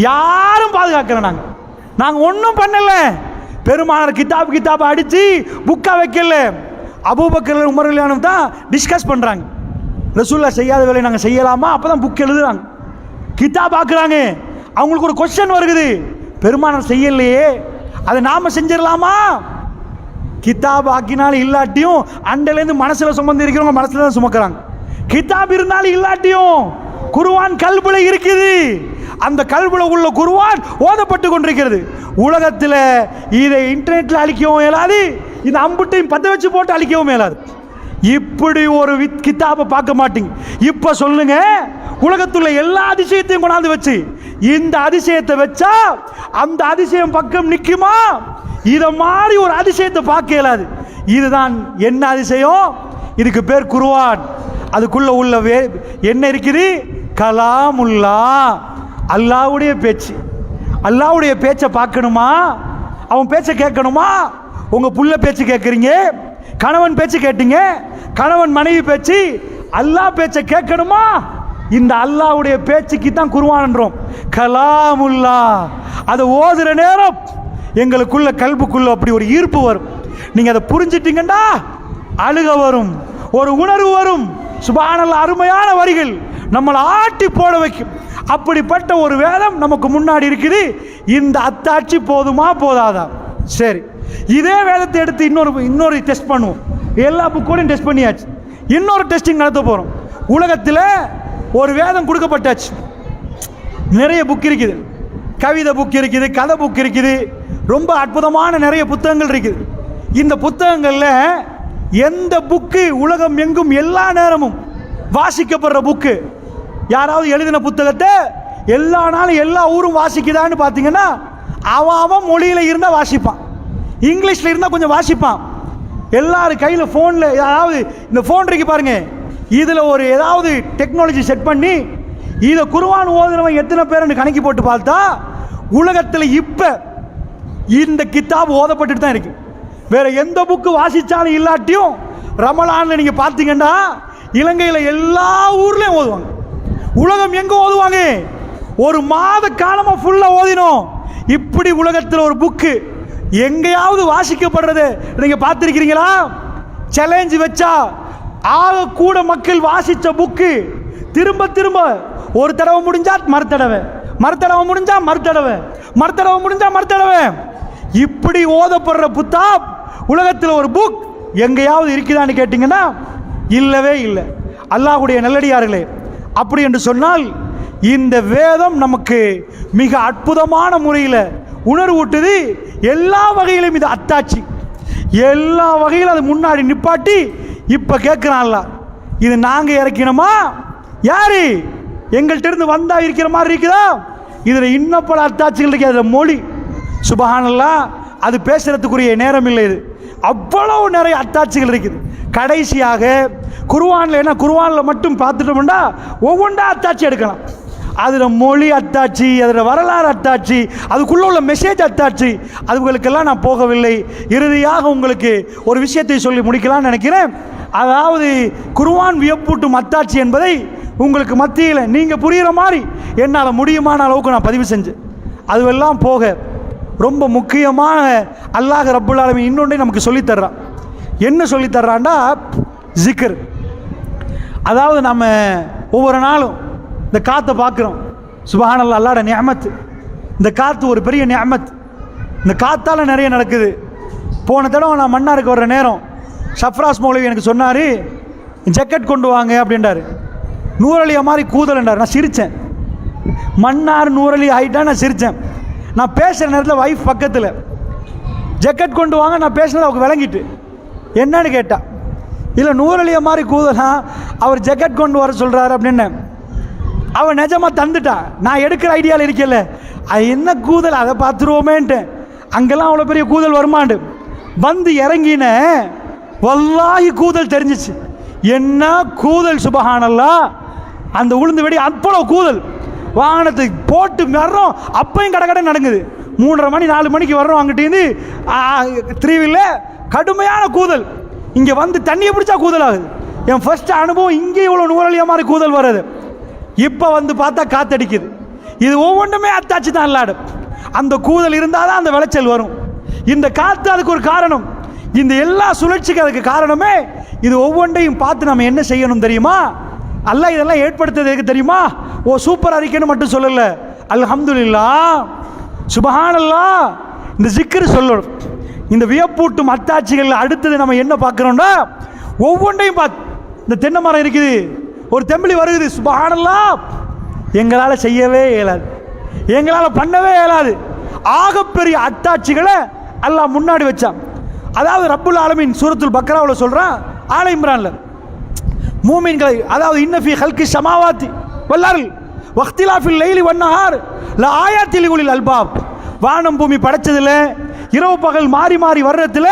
யாரும் பாதுகாக்கல. நாங்க ஒன்றும் பண்ணல. பெருமானார் கிதாப் அடிச்சு புக்கா வைக்கல. அபூபக்கர் உமர் தான் டிஸ்கஸ் பண்றாங்க, ரசூலுல்லாஹ் செய்யாத வேலையை நாங்கள் செய்யலாமா? அப்பதான் புக் எழுதுறாங்க, கிதாப் ஆக்குறாங்க. அவங்களுக்கு ஒரு கொஸ்டின் வருகுது, பெருமானார் செய்யலையே, அதை நாம செஞ்சிடலாமா? கிதாப் ஆக்கினாலும் இல்லாட்டியும் அண்டையிலேருந்து மனசுல சுமந்து இருக்கிறவங்க மனசுல தான் சுமக்கிறாங்க. கிதாப் இருந்தாலும் இல்லாட்டியும் குர்ஆன் கல்புல இருக்குது. அந்த கல்புல உள்ள குர்ஆன் ஓதப்பட்டு கொண்டிருக்கிறது. உலகத்தில் இதை இன்டர்நெட்ல அழிக்கவும் இயலாது, இந்த அம்புட்டையும் பத்த வச்சு போட்டு அழிக்கவும் இயலாது. இப்படி ஒரு கிதாபை பார்க்க மாட்டீங்க. இப்ப சொல்லுங்க, உலகத்துள்ள எல்லா அதிசயத்தையும் கொண்டாந்து வச்சு இந்த அதிசயத்தை வச்சா அந்த அதிசயம் பக்கம் நிக்குமா? இத மாதிரி ஒரு அதிசயத்தை பார்க்க இயலாது. இதுதான் என்ன அதிசயம்? இதுக்கு பேர் குர்ஆன். அதுக்குள்ள உள்ள என்ன இருக்குது? கலாமுல்லா, அல்லாஹ்வுடைய பேச்சு. அல்லாஹ்வுடைய பேச்சை பார்க்கணுமா? அவன் பேச்சை கேட்கணுமா? உங்க புள்ள பேச்சு கேட்குறீங்க, கணவன் பேச்சு கேட்டீங்க, கணவன் மனைவி பேச்சு, அல்லாஹ் பேச்சை கேட்கணுமா? இந்த அல்லாஹ்வுடைய பேச்சுக்கு தான் குர்ஆன்ன்றோம். கலாமுல்லா. அதை ஓதுற நேரம் எங்களுக்குள்ள கல்புக்குள்ள அப்படி ஒரு ஈர்ப்பு வரும். நீங்க அதை புரிஞ்சிட்டீங்கன்னா அழுக வரும், ஒரு உணர்வு வரும். சுப்ஹானல்லாஹ், அருமையான வரிகள் நம்மளை ஆட்டி போட வைக்கும். அப்படிப்பட்ட ஒரு வேதம் நமக்கு முன்னாடி இருக்குது. இந்த அத்தாட்சி போதுமா போதாதா? சரி, இதே வேதத்தை எடுத்து இன்னொரு டெஸ்ட் பண்ணுவோம். எல்லா புக்கோடையும் டெஸ்ட் பண்ணியாச்சு, இன்னொரு டெஸ்டிங் நடத்த போறோம். உலகத்தில் ஒரு வேதம் கொடுக்கப்பட்டாச்சு, நிறைய புக் இருக்குது, கவிதை புக் இருக்குது, கதை புக் இருக்குது, ரொம்ப அற்புதமான நிறைய புத்தகங்கள் இருக்குது. இந்த புத்தகங்கள்ல எந்த புக்கு உலகம் எங்கும் எல்லா நேரமும் வாசிக்கப்படுற புக்கு? யாராவது எழுதின புத்தகத்தை எல்லா நாளும் எல்லா ஊரும் வாசிக்குதான்னு பார்த்தீங்கன்னா அவன் மொழியில இருந்தா வாசிப்பான், இங்கிலீஷ்ல இருந்தா கொஞ்சம் வாசிப்பான். எல்லாரும் கையில் ஃபோனில், அதாவது இந்த ஃபோன் இருக்கு பாருங்க, இதில் ஒரு ஏதாவது டெக்னாலஜி செட் பண்ணி இதை குர்ஆன் ஓதுறவன் எத்தனை பேர்னு கணக்கி போட்டு பார்த்தா உலகத்தில் இப்போ இந்த கிதாப் ஓதப்பட்டு தான் இருக்கு. வேற எந்த புக்கு வாசிச்சாலும் இல்லாட்டியும் ரமலான்ல நீங்க பார்த்தீங்கன்னா இலங்கையில் எல்லா ஊர்லயும் ஓதுவாங்க, உலகம் எங்க ஓதுவாங்க. ஒரு மாத காலமா ஃபுல்லா ஓதினோம். இப்படி உலகத்தில் ஒரு புக்கு எங்கேயாவது வாசிக்கப்படுறது நீங்க பார்த்திருக்கிறீங்களா? சேலஞ்ச் வச்சா ஆக கூட மக்கள் வாசிச்ச புக்கு திரும்ப திரும்ப ஒரு தடவை முடிஞ்சா மறுதடவை, மறுதடவை முடிஞ்சா மறுதடவை, மறுதடவை முடிஞ்சா மறுதடவை, இப்படி ஓதப்படுற புத்தாப் உலகத்தில் ஒரு புக் எங்கேயாவது இருக்குதான்னு கேட்டீங்கன்னா இல்லவே இல்லை. அல்லாஹ்வுடைய நல்லடியார்களே, அப்படி என்று சொன்னால் இந்த வேதம் நமக்கு மிக அற்புதமான முறையில் உணர்வூட்டுது. எல்லா வகையிலும் இது அத்தாட்சி, எல்லா வகையிலும் அது முன்னாடி நிப்பாட்டி இப்ப கேட்கிறான்ல, இது நாங்க இறக்கினோமா? யாரு எங்கள்கிட்ட இருந்து வந்தா இருக்கிற மாதிரி இருக்குதா? இதுல இன்னும் பல அத்தாட்சிகள் இருக்கு. அதுல மொழி சுப்ஹானல்லாஹ், அது பேசுறதுக்குரிய நேரம் இல்லை. இது அவ்வளவு நிறைய அத்தாட்சிகள் இருக்குது. கடைசியாக குர்ஆன்ல, என்ன குர்ஆன்ல மட்டும் பார்த்துட்டோம்னா ஒவ்வொன்றா அத்தாட்சி எடுக்கலாம். அதுல மொழி அத்தாட்சி, அதுல வரலாறு அத்தாட்சி, அதுக்குள்ள உள்ள மெசேஜ் அத்தாட்சி, அதுகளுக்கெல்லாம் நான் போகவில்லை. இறுதியாக உங்களுக்கு ஒரு விஷயத்தை சொல்லி முடிக்கலாம்னு நினைக்கிறேன். அதாவது குர்ஆன் வியப்பூட்டும் அத்தாட்சி என்பதை உங்களுக்கு மத்தியில் நீங்க புரிகிற மாதிரி என்னால் முடியுமான அளவுக்கு நான் பதிவு செஞ்சேன். அதுவெல்லாம் போக ரொம்ப முக்கியமான அல்லாஹ் ரப்புல் ஆலமீன் இன்னொன்றை நமக்கு சொல்லித்தர்றான். என்ன சொல்லித்தர்றான்டா, ஜிக்ர். அதாவது நம்ம ஒவ்வொரு நாளும் இந்த காற்றை பார்க்குறோம். சுப்ஹானல்லாஹ், அல்லாஹ்வுடைய நிஅமத். இந்த காற்று ஒரு பெரிய நிஅமத். இந்த காற்றால் நிறைய நடக்குது. போன தடவை நான் மன்னாருக்கு வர்ற நேரம் ஷஃப்ராஸ் மௌலவி எனக்கு சொன்னார், ஜக்கெட் கொண்டு வாங்க அப்படின்றாரு. நூறலியா மாதிரி கூதல்ன்றார். நான் சிரித்தேன். மன்னார் நூறலி ஆகிட்டா நான் சிரித்தேன். நான் பேசுகிற நேரத்தில் வைஃப் பக்கத்தில், ஜக்கெட் கொண்டு வாங்க. நான் பேசுனது அவங்க விளங்கிட்டு என்னன்னு கேட்டா, இல்லை நூறலியா மாதிரி கூதலா அவர் ஜக்கெட் கொண்டு வர சொல்கிறாரு அப்படின்னு. அவன் நிஜமாக தந்துட்டா. நான் எடுக்கிற ஐடியாவில் இருக்கல, அது என்ன கூதல் அதை பார்த்துருவோமேன்ட்டு. அங்கெல்லாம் அவ்வளோ பெரிய கூதல் வருமாண்டு வந்து இறங்கின. வல்லாஹி கூதல் தெரிஞ்சிச்சு. என்ன கூதல், சுப்ஹானல்லாஹ். அந்த உளுந்து வெடி அவ்வளோ கூதல். வாகனத்துக்கு போட்டு வர்றோம், அப்பையும் கடை கடை நடக்குது. 3:30 மணி 4 மணிக்கு வர்றோம் அங்கிட்டேருந்து 3 வீலில் கடுமையான கூதல். இங்கே வந்து தண்ணியை பிடிச்சா கூதல் ஆகுது. என் ஃபர்ஸ்ட் அனுபவம் இங்கே இவ்வளோ நூறலியா மாதிரி கூதல் வருது. இப்போ வந்து பார்த்தா காத்தடிக்குது. இது ஒவ்வொன்றுமே அத்தாச்சு தான் அல்லாடு. அந்த கூதல் இருந்தால் தான் அந்த விளைச்சல் வரும். இந்த காற்று அதுக்கு ஒரு காரணம். இந்த எல்லா சுழற்சிக்கு அதுக்கு காரணமே இது. ஒவ்வொன்றையும் பார்த்து நம்ம என்ன செய்யணும் தெரியுமா? அல்லாஹ் இதெல்லாம் ஏற்படுத்துறதுக்கு தெரியுமா? ஓ சூப்பர் அறிக்கைன்னு மட்டும் சொல்லல, அல்ஹம்துலில்லாஹ், சுப்ஹானல்லாஹ், இந்த ஜிக்ர் சொல்லணும். இந்த வியப்பூட்டும் அத்தாட்சிகள் அடுத்தது நம்ம என்ன பார்க்குறோம்னா, ஒவ்வொன்றையும் பார்த்து. இந்த தென்னை மரம் இருக்குது, ஒரு தெம்பிளி வருகுது, சுப்ஹானல்லாஹ். எங்களால் செய்யவே இயலாது, எங்களால் பண்ணவே இயலாது. ஆகப்பெரிய அத்தாட்சிகளை அல்லாஹ் முன்னாடி வச்சான். அதாவது ரப்புல் ஆலமீன் சூரத்துல் பக்ராவில் சொல்கிறான், ஆல இம்ரான்ல மூமின்களை, அதாவது இன்னஃபி ஹல்கி ஸமாவாத்தி வல் அர்ல் வக்திலாஃபில் லைலி வன்னஹார் லஆயாத்தில் லிஉலில் அல்பாப். வானம் பூமி படைச்சதில் இரவு பகல் மாறி மாறி வர்றதுல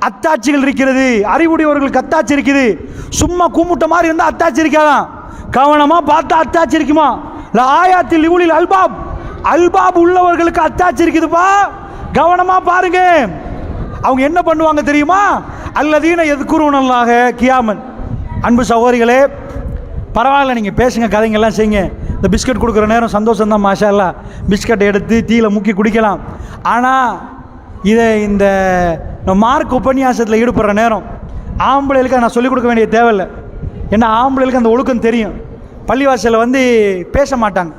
அத்தாட்சிகள் இருக்கிறது. அறிவுடையவர்களுக்கு அத்தாட்சி இருக்குது. சும்மா கூமுட்ட மாதிரி இருந்தால் அத்தாட்சி இருக்காதான், கவனமாக பார்த்தா அத்தாட்சி இருக்குமா. லஆயாத்தில் லிஉலில் அல்பாப், அல்பாப் உள்ளவர்களுக்கு அத்தாட்சி இருக்குதுப்பா, கவனமாக பாருங்க. அவங்க என்ன பண்ணுவாங்க தெரியுமா? அல்லதீன யذ்குரூனல்லாஹ கியாமன். அன்பு சகோதரிகளே, பரவாயில்ல, நீங்கள் பேசுங்க, கதைங்கெல்லாம் செய்யுங்க. இந்த பிஸ்கட் கொடுக்குற நேரம் சந்தோஷம்தான், மாஷா அல்லாஹ். பிஸ்கட் எடுத்து டீயில் முக்கி குடிக்கலாம். ஆனால் இதை இந்த மார்க் உபன்யாசத்தில் ஈடுபடுற நேரம் ஆம்பளைகளுக்கு நான் சொல்லிக் கொடுக்க வேண்டிய தேவையில்லை. ஏன்னா ஆம்பளைகளுக்கு அந்த ஒழுக்கம் தெரியும். பள்ளிவாசலில் வந்து பேச மாட்டாங்க.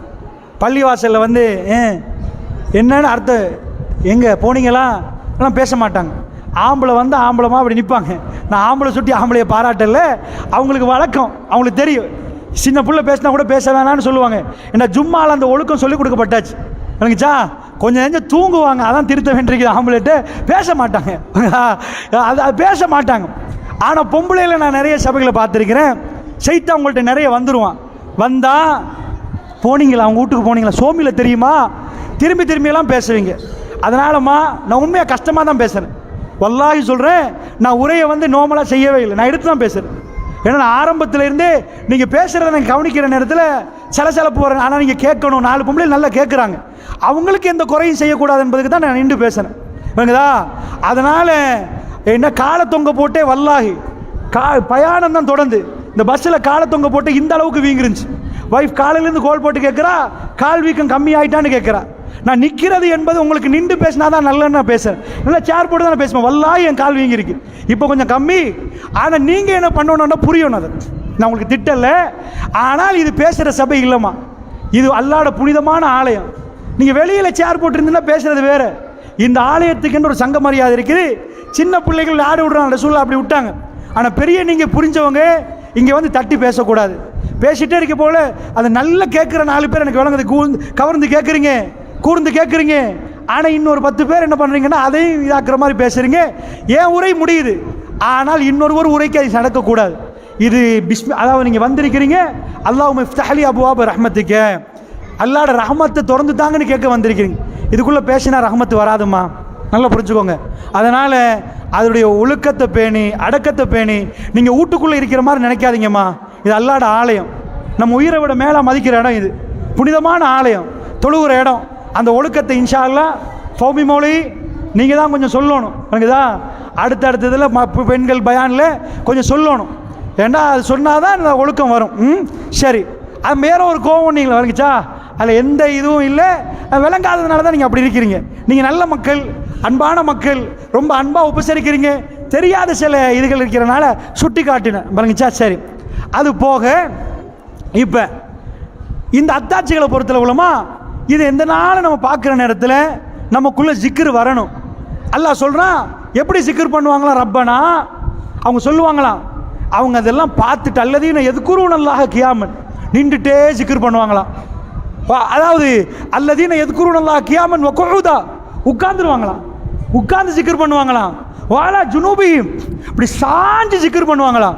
பள்ளிவாசலில் வந்து என்னன்னு அர்த்தம், எங்கே போனீங்களா எல்லாம் பேச மாட்டாங்க. ஆம்பளை வந்து ஆம்பளமாக அப்படி நிற்பாங்க. நான் ஆம்பளை சுட்டி ஆம்பளையை பாராட்டல, அவங்களுக்கு வழக்கம், அவங்களுக்கு தெரியும். சின்ன பிள்ளை பேசினா கூட பேச வேணான்னு சொல்லுவாங்க. ஏன்னா ஜும்மாவில் அந்த ஒழுக்கம் சொல்லிக் கொடுக்கப்பட்டாச்சு. எனக்குச்சா கொஞ்சம் நெஞ்சம் தூங்குவாங்க, அதான் திருத்த வேண்டியிருக்குது. ஆம்பளைட்டு பேச மாட்டாங்க, அது பேச மாட்டாங்க. ஆனால் பொம்பளையில் நான் நிறைய சபைகளை பார்த்துருக்கிறேன். சைத்து அவங்கள்ட்ட நிறைய வந்துடுவான். வந்தால் போனீங்களா, அவங்க வீட்டுக்கு போனீங்களா, சோமியில் தெரியுமா, திரும்பி திரும்பியெல்லாம் பேசுவீங்க. அதனாலம்மா நான் உண்மையாக கஷ்டமாக தான் பேசுகிறேன். வல்லாஹி சொல்கிறேன், நான் உரையை வந்து நோமலாக செய்யவே இல்லை, நான் எடுத்து தான் பேசுகிறேன். ஏன்னா நான் ஆரம்பத்தில் இருந்தே நீங்கள் பேசுகிறத நான் கவனிக்கிற நேரத்தில் சலசலப்பு வரேன். ஆனால் நீங்கள் கேட்கணும், 4 பொம்பளை நல்லா கேட்குறாங்க, அவங்களுக்கு எந்த குறையும் செய்யக்கூடாது என்பதுக்கு தான் நான் நின்று பேசுகிறேன். வேணுங்கதா? அதனால் என்ன காலை தொங்க போட்டே வல்லாஹி பயணம் தான் தொடர்ந்து இந்த பஸ்ஸில் காலை தொங்க போட்டு இந்த அளவுக்கு வீங்கிருந்துச்சு. வைஃப் காலையிலேருந்து கோல் போட்டு கேட்குறா, கால் வீக்கம் கம்மி ஆகிட்டான்னு கேட்குறா. நான் நிற்கிறது என்பது உங்களுக்கு நின்று பேசினா தான் நல்லன்னு நான் பேசுகிறேன். நல்லா சேர் போட்டு தான் நான் பேசுவேன். வல்லாஹி என் கால் வீங்கிருக்கு, இப்போ கொஞ்சம் கம்மி. ஆனால் நீங்கள் என்ன பண்ணணும்னா புரியணும். அதை நான் உங்களுக்கு திட்டலை. ஆனால் இது பேசுகிற சபை இல்லைம்மா, இது அல்லாஹ்வுடைய புனிதமான ஆலயம். நீங்கள் வெளியில் சேர் போட்டுருந்தீங்கன்னா பேசுகிறது வேறு. இந்த ஆலயத்துக்குன்னு ஒரு சங்க மரியாதை இருக்குது. சின்ன பிள்ளைகள் ஆடு விடுறாங்க, ரசூலுல்லாஹ் அப்படி விட்டாங்க. ஆனால் பெரிய நீங்கள் புரிஞ்சவங்க இங்கே வந்து தட்டி பேசக்கூடாது. பேசிகிட்டே இருக்க போல அதை நல்லா கேட்குற 4 பேர் எனக்கு விளங்குது, கவர்ந்து கேட்குறீங்க, கூர்ந்து கேட்குறீங்க. ஆனால் இன்னொரு 10 பேர் என்ன பண்ணுறீங்கன்னா அதையும் இதாக்குற மாதிரி பேசுகிறீங்க. ஏன் உரை முடியுது, ஆனால் இன்னொரு உரைக்கு அது நடக்கக்கூடாது. இது அதாவது நீங்கள் வந்திருக்கிறீங்க, அல்லாஹும்ம இஃப்தஹ் லி அப்வாப ரஹ்மத்திக, அல்லாஹ்வோட ரஹ்மத்தை திறந்து தாங்கன்னு கேட்க வந்திருக்கிறீங்க. இதுக்குள்ளே பேசினா ரஹ்மத்து வராதுமா, நல்லா புரிஞ்சுக்கோங்க. அதனால் அதனுடைய ஒழுக்கத்தை பேணி அடக்கத்தை பேணி நீங்கள் வீட்டுக்குள்ளே இருக்கிற மாதிரி நினைக்காதீங்கம்மா. இது அல்லாஹ்வோட ஆலயம், நம்ம உயிரை விட மேலே மதிக்கிற இடம், இது புனிதமான ஆலயம், தொழுகிற இடம். அந்த ஒழுக்கத்தை இன்ஷா அல்லாஹ் ஃபௌமி மௌலி நீங்கள் தான் கொஞ்சம் சொல்லணும். எனக்குதா அடுத்தடுத்ததில் பெண்கள் பயானில் கொஞ்சம் சொல்லணும். ஏன்னா அது சொன்னால் தான் இந்த ஒழுக்கம் வரும். சரி, அது வேற ஒரு கோவம் நீங்களா வந்துச்சா, அதில் எந்த இதுவும் இல்லை, விளங்காததுனால தான் நீங்கள் அப்படி இருக்கிறீங்க. நீங்கள் நல்ல மக்கள், அன்பான மக்கள், ரொம்ப அன்பாக உபசரிக்கிறீங்க. தெரியாத சில இதுகள் இருக்கிறனால சுட்டி காட்டினேன் பாருங்கச்சா. சரி, அது போக இப்போ இந்த அத்தாட்சிகளை பொறுத்தல உள்ளமா, இது எந்த நாளும் நம்ம பார்க்குற நேரத்தில் நமக்குள்ளே ஜிக்ரு வரணும். அல்லாஹ் சொல்கிறான், எப்படி ஜிக்ர் பண்ணுவாங்களாம் ரப்பனா, அவங்க சொல்லுவாங்களாம், அவங்க அதெல்லாம் பார்த்துட்டு அல்லதீன எதுக்குருவன் அல்லாஹ் கியாமன் நின்றுட்டே ஜிக்ர் பண்ணுவாங்களாம். அதாவது அல்லதீன எதுக்குருவன் அல்லாஹ் கியாமன் வக்குதா, உட்கார்ந்துருவாங்களாம், உட்கார்ந்து ஜிக்ர் பண்ணுவாங்களாம். வாலா ஜுனூபியும், இப்படி சாஞ்சு ஜிக்ர் பண்ணுவாங்களாம்.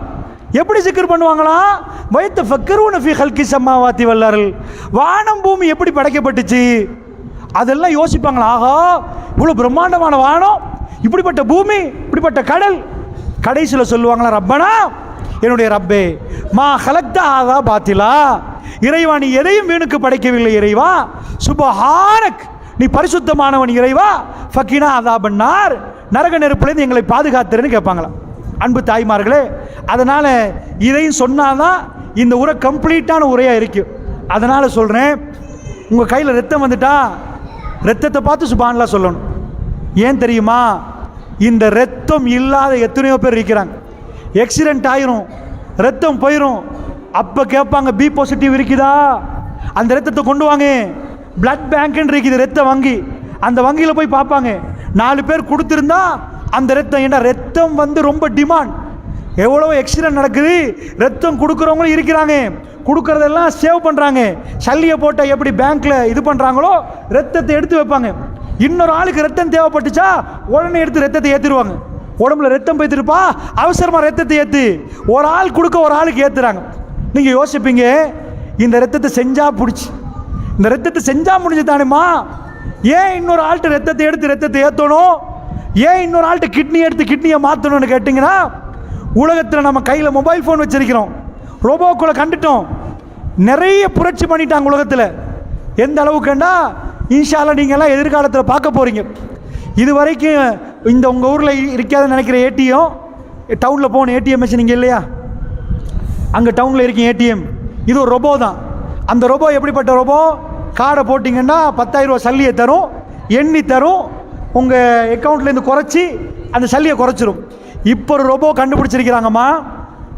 எப்படி ஜிக்ர் பண்ணுவாங்களாம், வைத்த ஃபக்கருன ஃபீ ஹல்கி ஸமாவாத்தி வல் அர்ல், வானம் பூமி எப்படி படைக்கப்பட்டுச்சு அதெல்லாம் யோசிப்பாங்களா. ஆஹா, இவ்வளோ பிரம்மாண்டமான வானம், இப்படிப்பட்ட பூமி, இப்படிப்பட்ட கடல். கடைசியில் சொல்லுவாங்களா, ரப்பனா என்னுடைய ரப்பே, மா ஹலக்த ஆகா பாத்திலா, இறைவா நீ எதையும் வீணுக்கு படைக்கவில்லை இறைவா, சுபஹானக் நீ பரிசுத்தமானவன் இறைவா, ஃபக்கினா அதாபன்னார் நரக நெருப்புலேருந்து எங்களை பாதுகாத்துறேன்னு கேட்பாங்களாம். அன்பு தாய்மார்களே, அதனால் இதையும் சொன்னாதான் இந்த உரை கம்ப்ளீட்டான உரையாக இருக்கும். அதனால் சொல்கிறேன், உங்கள் கையில் ரத்தம் வந்துட்டா ரத்தத்தை பார்த்து சுபான்லாம் சொல்லணும். ஏன் தெரியுமா, இந்த ரத்தம் இல்லாத எத்தனையோ பேர் இருக்கிறாங்க. ஆக்சிடென்ட் ஆயிரும், ரத்தம் போயிடும், அப்போ கேட்பாங்க பி பாசிட்டிவ் இருக்குதா, அந்த ரத்தத்தை கொண்டு வாங்க. பிளட் பேங்க்னு இருக்குது ரத்த வங்கி, அந்த வங்கியில் போய் பார்ப்பாங்க. 4 பேர் கொடுத்துருந்தா அந்த ரத்தம், ஏன்னா ரத்தம் வந்து ரொம்ப டிமாண்ட். எவ்வளோ ஆக்சிடென்ட் நடக்குது, ரத்தம் கொடுக்குறவங்களும் இருக்கிறாங்க, கொடுக்குறதெல்லாம் சேவ் பண்ணுறாங்க. சல்லியை போட்டால் எப்படி பேங்க்கில் இது பண்ணுறாங்களோ ரத்தத்தை எடுத்து வைப்பாங்க. இன்னொரு ஆளுக்கு ரத்தம் தேவைப்பட்டுச்சா உடனே எடுத்து ரத்தத்தை ஏற்றிடுவாங்க. உடம்புல ரத்தம் போய்த்துருப்பா, அவசரமாக ரத்தத்தை ஏற்று, ஒரு ஆள் கொடுக்க ஒரு ஆளுக்கு ஏற்றுறாங்க. நீங்கள் யோசிப்பீங்க, இந்த ரத்தத்தை செஞ்சால் பிடிச்சி, இந்த ரத்தத்தை செஞ்சால் முடிஞ்சு தானேம்மா, ஏன் இன்னொரு ஆள்கிட்ட ரத்தத்தை எடுத்து ரத்தத்தை ஏற்றணும், ஏன் இன்னொரு ஆள்கிட்ட கிட்னி எடுத்து கிட்னியை மாற்றணும்னு கேட்டிங்கன்னா, உலகத்தில் நம்ம கையில் மொபைல் ஃபோன் வச்சுருக்கிறோம், ரோபோக்குள்ளே கண்டுட்டோம், நிறைய புரட்சி பண்ணிட்டாங்க உலகத்தில். எந்த அளவுக்குண்டா, இன்ஷா அல்லாஹ் நீங்கள்லாம் எதிர்காலத்தில் பார்க்க போகிறீங்க. இது வரைக்கும் இந்த உங்கள் ஊரில் இருக்காதுன்னு நினைக்கிற ஏடிஎம், டவுனில் போன ஏடிஎம் மிஷின் இங்கே இல்லையா, அங்கே டவுனில் இருக்கும் ஏடிஎம், இது ஒரு ரோபோ தான். அந்த ரோபோ எப்படிப்பட்ட ரோபோ, கார்டை போட்டிங்கன்னா 10,000 ரூபா சல்லியை தரும், எண்ணி தரும், உங்கள் அக்கௌண்ட்லேருந்து குறைச்சி அந்த சல்லியை குறைச்சிரும். இப்போ ஒரு ரோபோ கண்டுபிடிச்சிருக்கிறாங்கம்மா,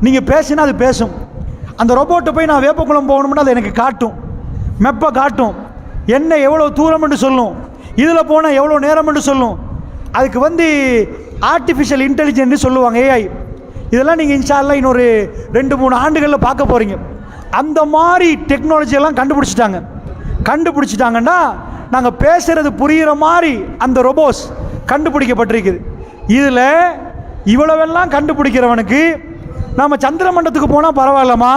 நீங்கள் பேசினா அது பேசும். அந்த ரோபோட்டை போய் நான் வேப்பக்குளம் போகணும்னா அது எனக்கு காட்டும், மெப்பை காட்டும், என்ன எவ்வளோ தூரம் என்று சொல்லும், இதில் போனால் எவ்வளோ நேரம் என்று சொல்லும். அதுக்கு வந்து ஆர்டிஃபிஷியல் இன்டெலிஜென்ஸ் சொல்லுவாங்க, ஏஐ. இதெல்லாம் நீங்கள் இன்ஷா அல்லாஹ் இன்னொரு 2-3 ஆண்டுகளில் பார்க்க போகிறீங்க. அந்த மாதிரி டெக்னாலஜியெல்லாம் கண்டுபிடிச்சிட்டாங்கன்னா நாங்கள் பேசுகிறது புரிகிற மாதிரி அந்த ரோபோஸ் கண்டுபிடிக்கப்பட்டிருக்குது. இதில் இவ்வளவெல்லாம் கண்டுபிடிக்கிறவனுக்கு நம்ம சந்திர மண்டலத்துக்கு போனால் பரவாயில்லம்மா,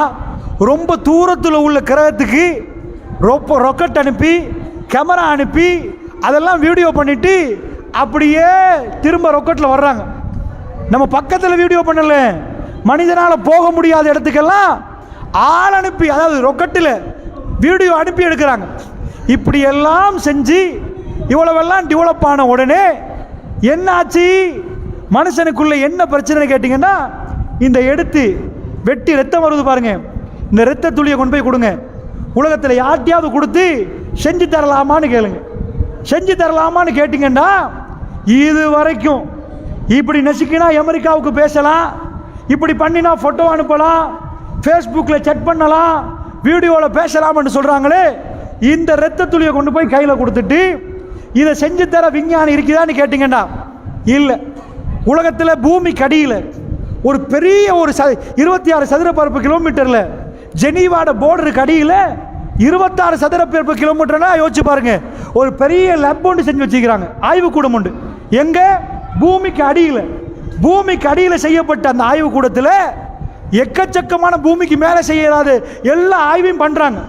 ரொம்ப தூரத்தில் உள்ள கிரகத்துக்கு ராக்கெட் அனுப்பி கேமரா அனுப்பி அதெல்லாம் வீடியோ பண்ணிவிட்டு அப்படியே திரும்ப ராக்கெட்டில் வர்றாங்க. நம்ம பக்கத்தில் வீடியோ பண்ணல, மனிதனால் போக முடியாத இடத்துக்கெல்லாம் ஆள் அனுப்பி, அதாவது ராக்கெட்டில் வீடியோ அனுப்பி எடுக்கிறாங்க. இப்படியெல்லாம் செஞ்சு இவ்வளவெல்லாம் டெவலப் ஆன உடனே என்னாச்சு, மனுஷனுக்குள்ள என்ன பிரச்சனை கேட்டிங்கன்னா, இந்த எடுத்து வெட்டி ரத்தம் வருது பாருங்க, இந்த ரத்த துளியை கொண்டு போய் கொடுங்க, உலகத்தில் யார்ட்டையாவது கொடுத்து செஞ்சு தரலாமான்னு கேளுங்க. செஞ்சு தரலாமான்னு கேட்டிங்கன்னா, இது வரைக்கும் இப்படி நெசுக்கினா அமெரிக்காவுக்கு பேசலாம், இப்படி பண்ணினா ஃபோட்டோ அனுப்பலாம், ஃபேஸ்புக்கில் செக் பண்ணலாம், வீடியோவில் பேசலாம்னு சொல்கிறாங்களே, இந்த ரத்த துளியை கொண்டு போய் கையில் கொடுத்துட்டு இதை செஞ்சு தர விஞ்ஞானி இருக்குதான்னு கேட்டிங்கன்னா இல்லை. உலகத்தில் பூமிக்கு அடியில் ஒரு பெரிய ஒரு 26 சதுரப்பரப்பு கிலோமீட்டரில் ஜெனீவாட போர்டருக்கு அடியில் 26 சதுரப்பரப்பு கிலோமீட்டர்னா யோசிச்சு பாருங்க, ஒரு பெரிய லேப் ஒன்று செஞ்சு வச்சுக்கிறாங்க, ஆய்வுக்கூடம் உண்டு. எங்கே, பூமிக்கு அடியில். பூமிக்கு அடியில் செய்யப்பட்ட அந்த ஆய்வுக்கூடத்தில் எக்கச்சக்கமான பூமிக்கு மேலே செய்யறாத எல்லா ஆய்வையும் பண்ணுறாங்க,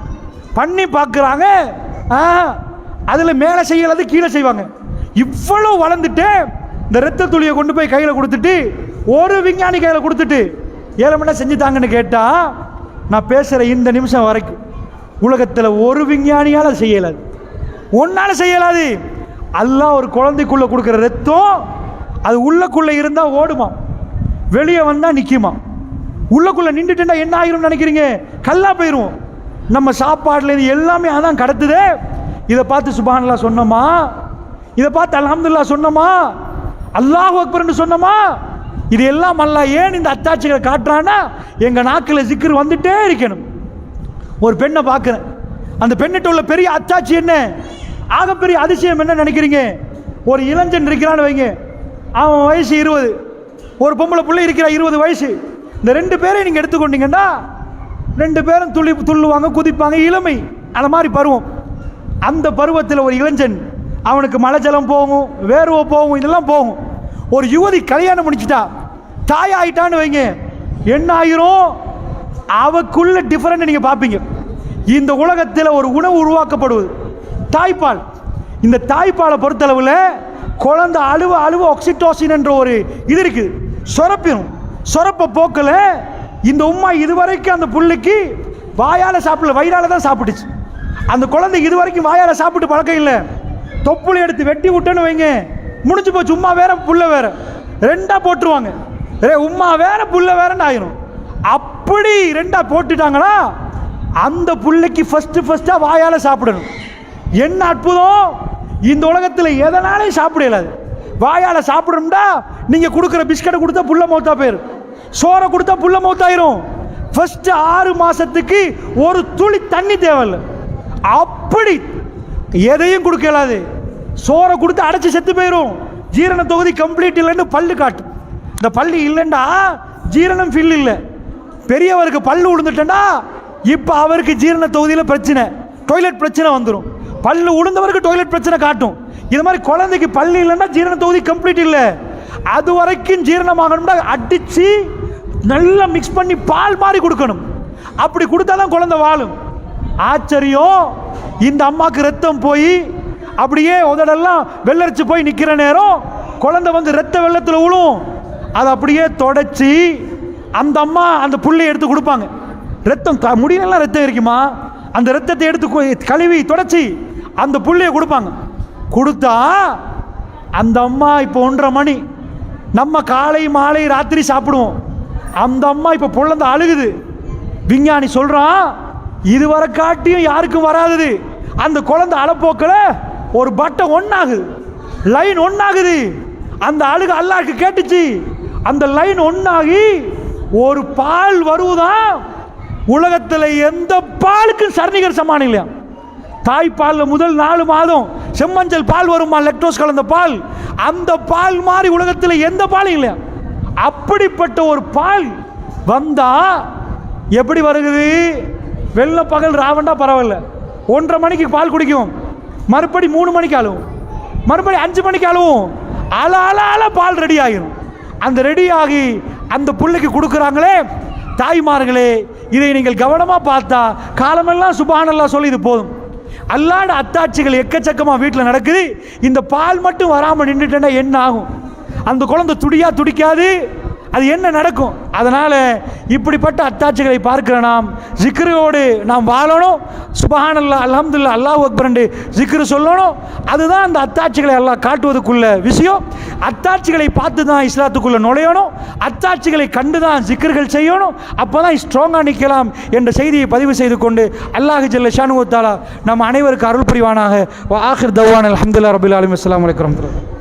பண்ணி பார்க்குறாங்க. அதில் மேலே செய்யறது கீழே செய்வாங்க. இவ்வளோ வளர்ந்துட்டு இந்த ரத்த துளியை கொண்டு போய் கையில் கொடுத்துட்டு, ஒரு விஞ்ஞானி கையில் கொடுத்துட்டு 7 மணி நேரம் செஞ்சு தாங்கன்னு கேட்டால், நான் பேசுகிற இந்த நிமிஷம் வரைக்கும் உலகத்தில் ஒரு விஞ்ஞானியால் செய்யலாது, ஒன்றால் செய்யலாது. அல்லாஹ் ஒரு குழந்தைக்குள்ளே கொடுக்குற ரத்தம் அது உள்ளக்குள்ளே இருந்தால் ஓடுமா, வெளியே வந்தால் நிற்குமா. உள்ளக்குள்ளே நின்றுட்டுண்டா என்ன ஆகிரும் நினைக்கிறீங்க, கல்லா போயிடுவோம். நம்ம சாப்பாடுல இது எல்லாமே அதான் கடத்துதே. இதை பார்த்து சுப்ஹானல்லாஹ் சொன்னோமா, இதை பார்த்து அல்ஹம்துலில்லாஹ் சொன்னோமா, அல்லாஹு அக்பர்னு சொன்னோமா, இது எல்லாம் அல்லாஹ் ஏன் இந்த அத்தாட்சிகளை காட்டுறான்னா எங்க நாக்கில் ஜிக்ர் வந்துட்டே இருக்கணும். ஒரு பெண்ணை பார்க்குறேன், அந்த பெண்ணிட்ட உள்ள பெரிய அத்தாட்சி என்ன, ஆகப்பெரிய அதிசயம் என்ன நினைக்கிறீங்க? ஒரு இளைஞன் இருக்கிறான்னு வைங்க, அவன் வயசு 20, ஒரு பொம்பளை பிள்ளை இருக்கிற 20 வயசு. இந்த 2 பேரையும் நீங்கள் எடுத்துக்கொண்டீங்கன்னா 2 பேரும் துள்ளுவாங்க, குதிப்பாங்க, இளமை அந்த மாதிரி பருவம். அந்த பருவத்தில் ஒரு இளைஞன், அவனுக்கு மலை ஜலம் போகும், வேர்வை போகும், இதெல்லாம் போகும். ஒரு யுவதி கல்யாணம் முடிச்சுட்டா, தாய் ஆயிட்டான்னு வைங்க, என்ன ஆயிரும்? அவக்குள்ள டிஃபரெண்ட் நீங்கள் பார்ப்பீங்க. இந்த உலகத்தில் ஒரு உணவு உருவாக்கப்படுவது தாய்ப்பால். இந்த தாய்ப்பாலை பொறுத்தளவில் குழந்தை அழுவ ஆக்சிடோசின் என்ற ஒரு இது இருக்குது, சுரப்பிடும். சுரப்ப போக்கில் இந்த உம்மா இதுவரைக்கும் அந்த புள்ளைக்கு வாயால் சாப்பிடல, வயிறால தான் சாப்பிட்டுச்சு. அந்த குழந்தை இதுவரைக்கும் வாயால் சாப்பிட்டு பழக்கம் இல்லை. தொப்புளை எடுத்து வெட்டி விட்டேன்னு வைங்க, முடிஞ்சு போச்சு. உம்மா வேற புள்ள வேற, 2ஆ போட்டுருவாங்க. உம்மா வேற புள்ள வேறன்னு ஆயிரும். அப்படி 2ஆ போட்டுட்டாங்கன்னா அந்த புள்ளைக்கு ஃபர்ஸ்டா வாயால சாப்பிடணும். என்ன அற்புதம்! இந்த உலகத்தில் எதனாலே சாப்பிட இயலாது. வாயால சாப்பிடணும்டா நீங்க கொடுக்குற பிஸ்கட்டை கொடுத்தா புள்ள மௌத்தா போயிரும், சோறை கொடுத்தா புள்ள மௌத்தாயிரும். ஃபர்ஸ்ட் 6 மாசத்துக்கு ஒரு துளி தண்ணி தேவையில்லை. அப்படி எதையும் கொடுக்க இயலாது. சோறை கொடுத்து அடைச்சி செத்து போயிடும். ஜீரண தொகுதி கம்ப்ளீட் இல்லைன்னு பல்லு காட்டும். இந்த பல்லு இல்லைண்டா ஜீரணம் ஃபில் இல்லை. பெரியவருக்கு பல்லு விழுந்துட்டா இப்போ அவருக்கு ஜீரண தொகுதியில் பிரச்சனை, டாய்லெட் பிரச்சனை வந்துடும். பல்லு உளுந்தவருக்கு டாய்லெட் பிரச்சனை காட்டும். இது மாதிரி குழந்தைக்கு பல்லு இல்லைன்னா ஜீரண தொகுதி கம்ப்ளீட் இல்லை. அது வரைக்கும் ஜீரணமாகணும்னா அடித்து நல்லா மிக்ஸ் பண்ணி பால் மாதிரி கொடுக்கணும். அப்படி கொடுத்தா தான் குழந்தை வாழும். ஆச்சரியம்! இந்த அம்மாவுக்கு ரத்தம் போய் அப்படியே உதடெல்லாம் வெள்ளரிச்சு போய் நிற்கிற நேரம் குழந்தை வந்து ரத்த வெள்ளத்தில் விழும். அதை அப்படியே தொடச்சி அந்த அம்மா அந்த புள்ளையை எடுத்து கொடுப்பாங்க. ரத்தம் முடியலாம், ரத்தம் இருக்குமா, அந்த ரத்தத்தை எடுத்து கழுவி தொடச்சி அந்த புள்ளையை கொடுப்பாங்க. கொடுத்தா அந்த அம்மா இப்போ 1:30 மணி, நம்ம காலை மாலை ராத்திரி சாப்பிடுவோம். அந்த அம்மா இப்போ பொழந்து அழுகுது. விஞ்ஞானி சொல்றான், இதுவரை காட்டியும் யாருக்கும் வராது. அந்த குழந்தை அலப்போக்கில் ஒரு பட்டம் ஒன்னாகுது, லைன் ஒன்னாகுது. அந்த அழுகு அல்லாஹ்க்கு கேட்டுச்சு. அந்த லைன் ஒன்னாகி ஒரு பால் வருவதான். உலகத்தில் எந்த பாலுக்கும் சர்ணிகர் சமானம் இல்லையா. தாய்ப்பாலில் முதல் 4 மாதம் செம்மஞ்சள் பால் வருமா, லெக்டோஸ் கலந்த பால். அந்த பால் மாதிரி உலகத்தில் எந்த பாலும் இல்லையா. அப்படிப்பட்ட ஒரு பால் வந்தா எப்படி வருகிறது? வெள்ள பகல் ராவண்டா பரவாயில்ல, 1:30 மணிக்கு பால் குடிக்கும், மறுபடி 3 மணிக்கு அழுவும், மறுபடி 5 மணிக்கு அழுவும். அல பால் ரெடி ஆகிடும். அந்த ரெடி ஆகி அந்த பிள்ளைக்கு கொடுக்குறாங்களே தாய்மார்களே, இதை நீங்கள் கவனமாக பார்த்தா காலமெல்லாம் சுப்ஹானல்லாஹ் சொல்லி இது போதும். அல்லாஹ்ட அத்தாட்சிகள் எக்கச்சக்கமாக வீட்டில் நடக்குது. இந்த பால் மட்டும் வராமல் நின்றுட்டேன்னா என்ன ஆகும்? அந்த குழந்தை துடிக்காது, அது என்ன நடக்கும்? அதனால் இப்படிப்பட்ட அத்தாட்சிகளை பார்க்கிற நாம் ஜிக்ரோடு நாம் வாழணும். சுப்ஹானல்லாஹ், அல்ஹம்துலில்லாஹ், அல்லாஹு அக்பர் என்று ஜிக்ரு சொல்லணும். அதுதான் அந்த அத்தாட்சிகளை அல்லாஹ் காட்டுவதற்குள்ள விஷயம். அத்தாட்சிகளை பார்த்து தான் இஸ்லாத்துக்குள்ளே நுழையணும். அத்தாட்சிகளை கண்டு தான் ஜிக்ர்கள் செய்யணும். அப்போ தான் ஸ்ட்ராங்காக நிற்கலாம் என்ற செய்தியை பதிவு செய்து கொண்டு அல்லாஹ் ஜல்ல ஷானு வ தஆலா நம் அனைவருக்கு அருள் புரிவானாக. வ ஆகிர் தவான் அல்ஹம்துலில்லாஹி ரப்பில் ஆலமீன். அஸ்ஸலாமு அலைக்கும் வரஹ்மத்துல்லாஹி.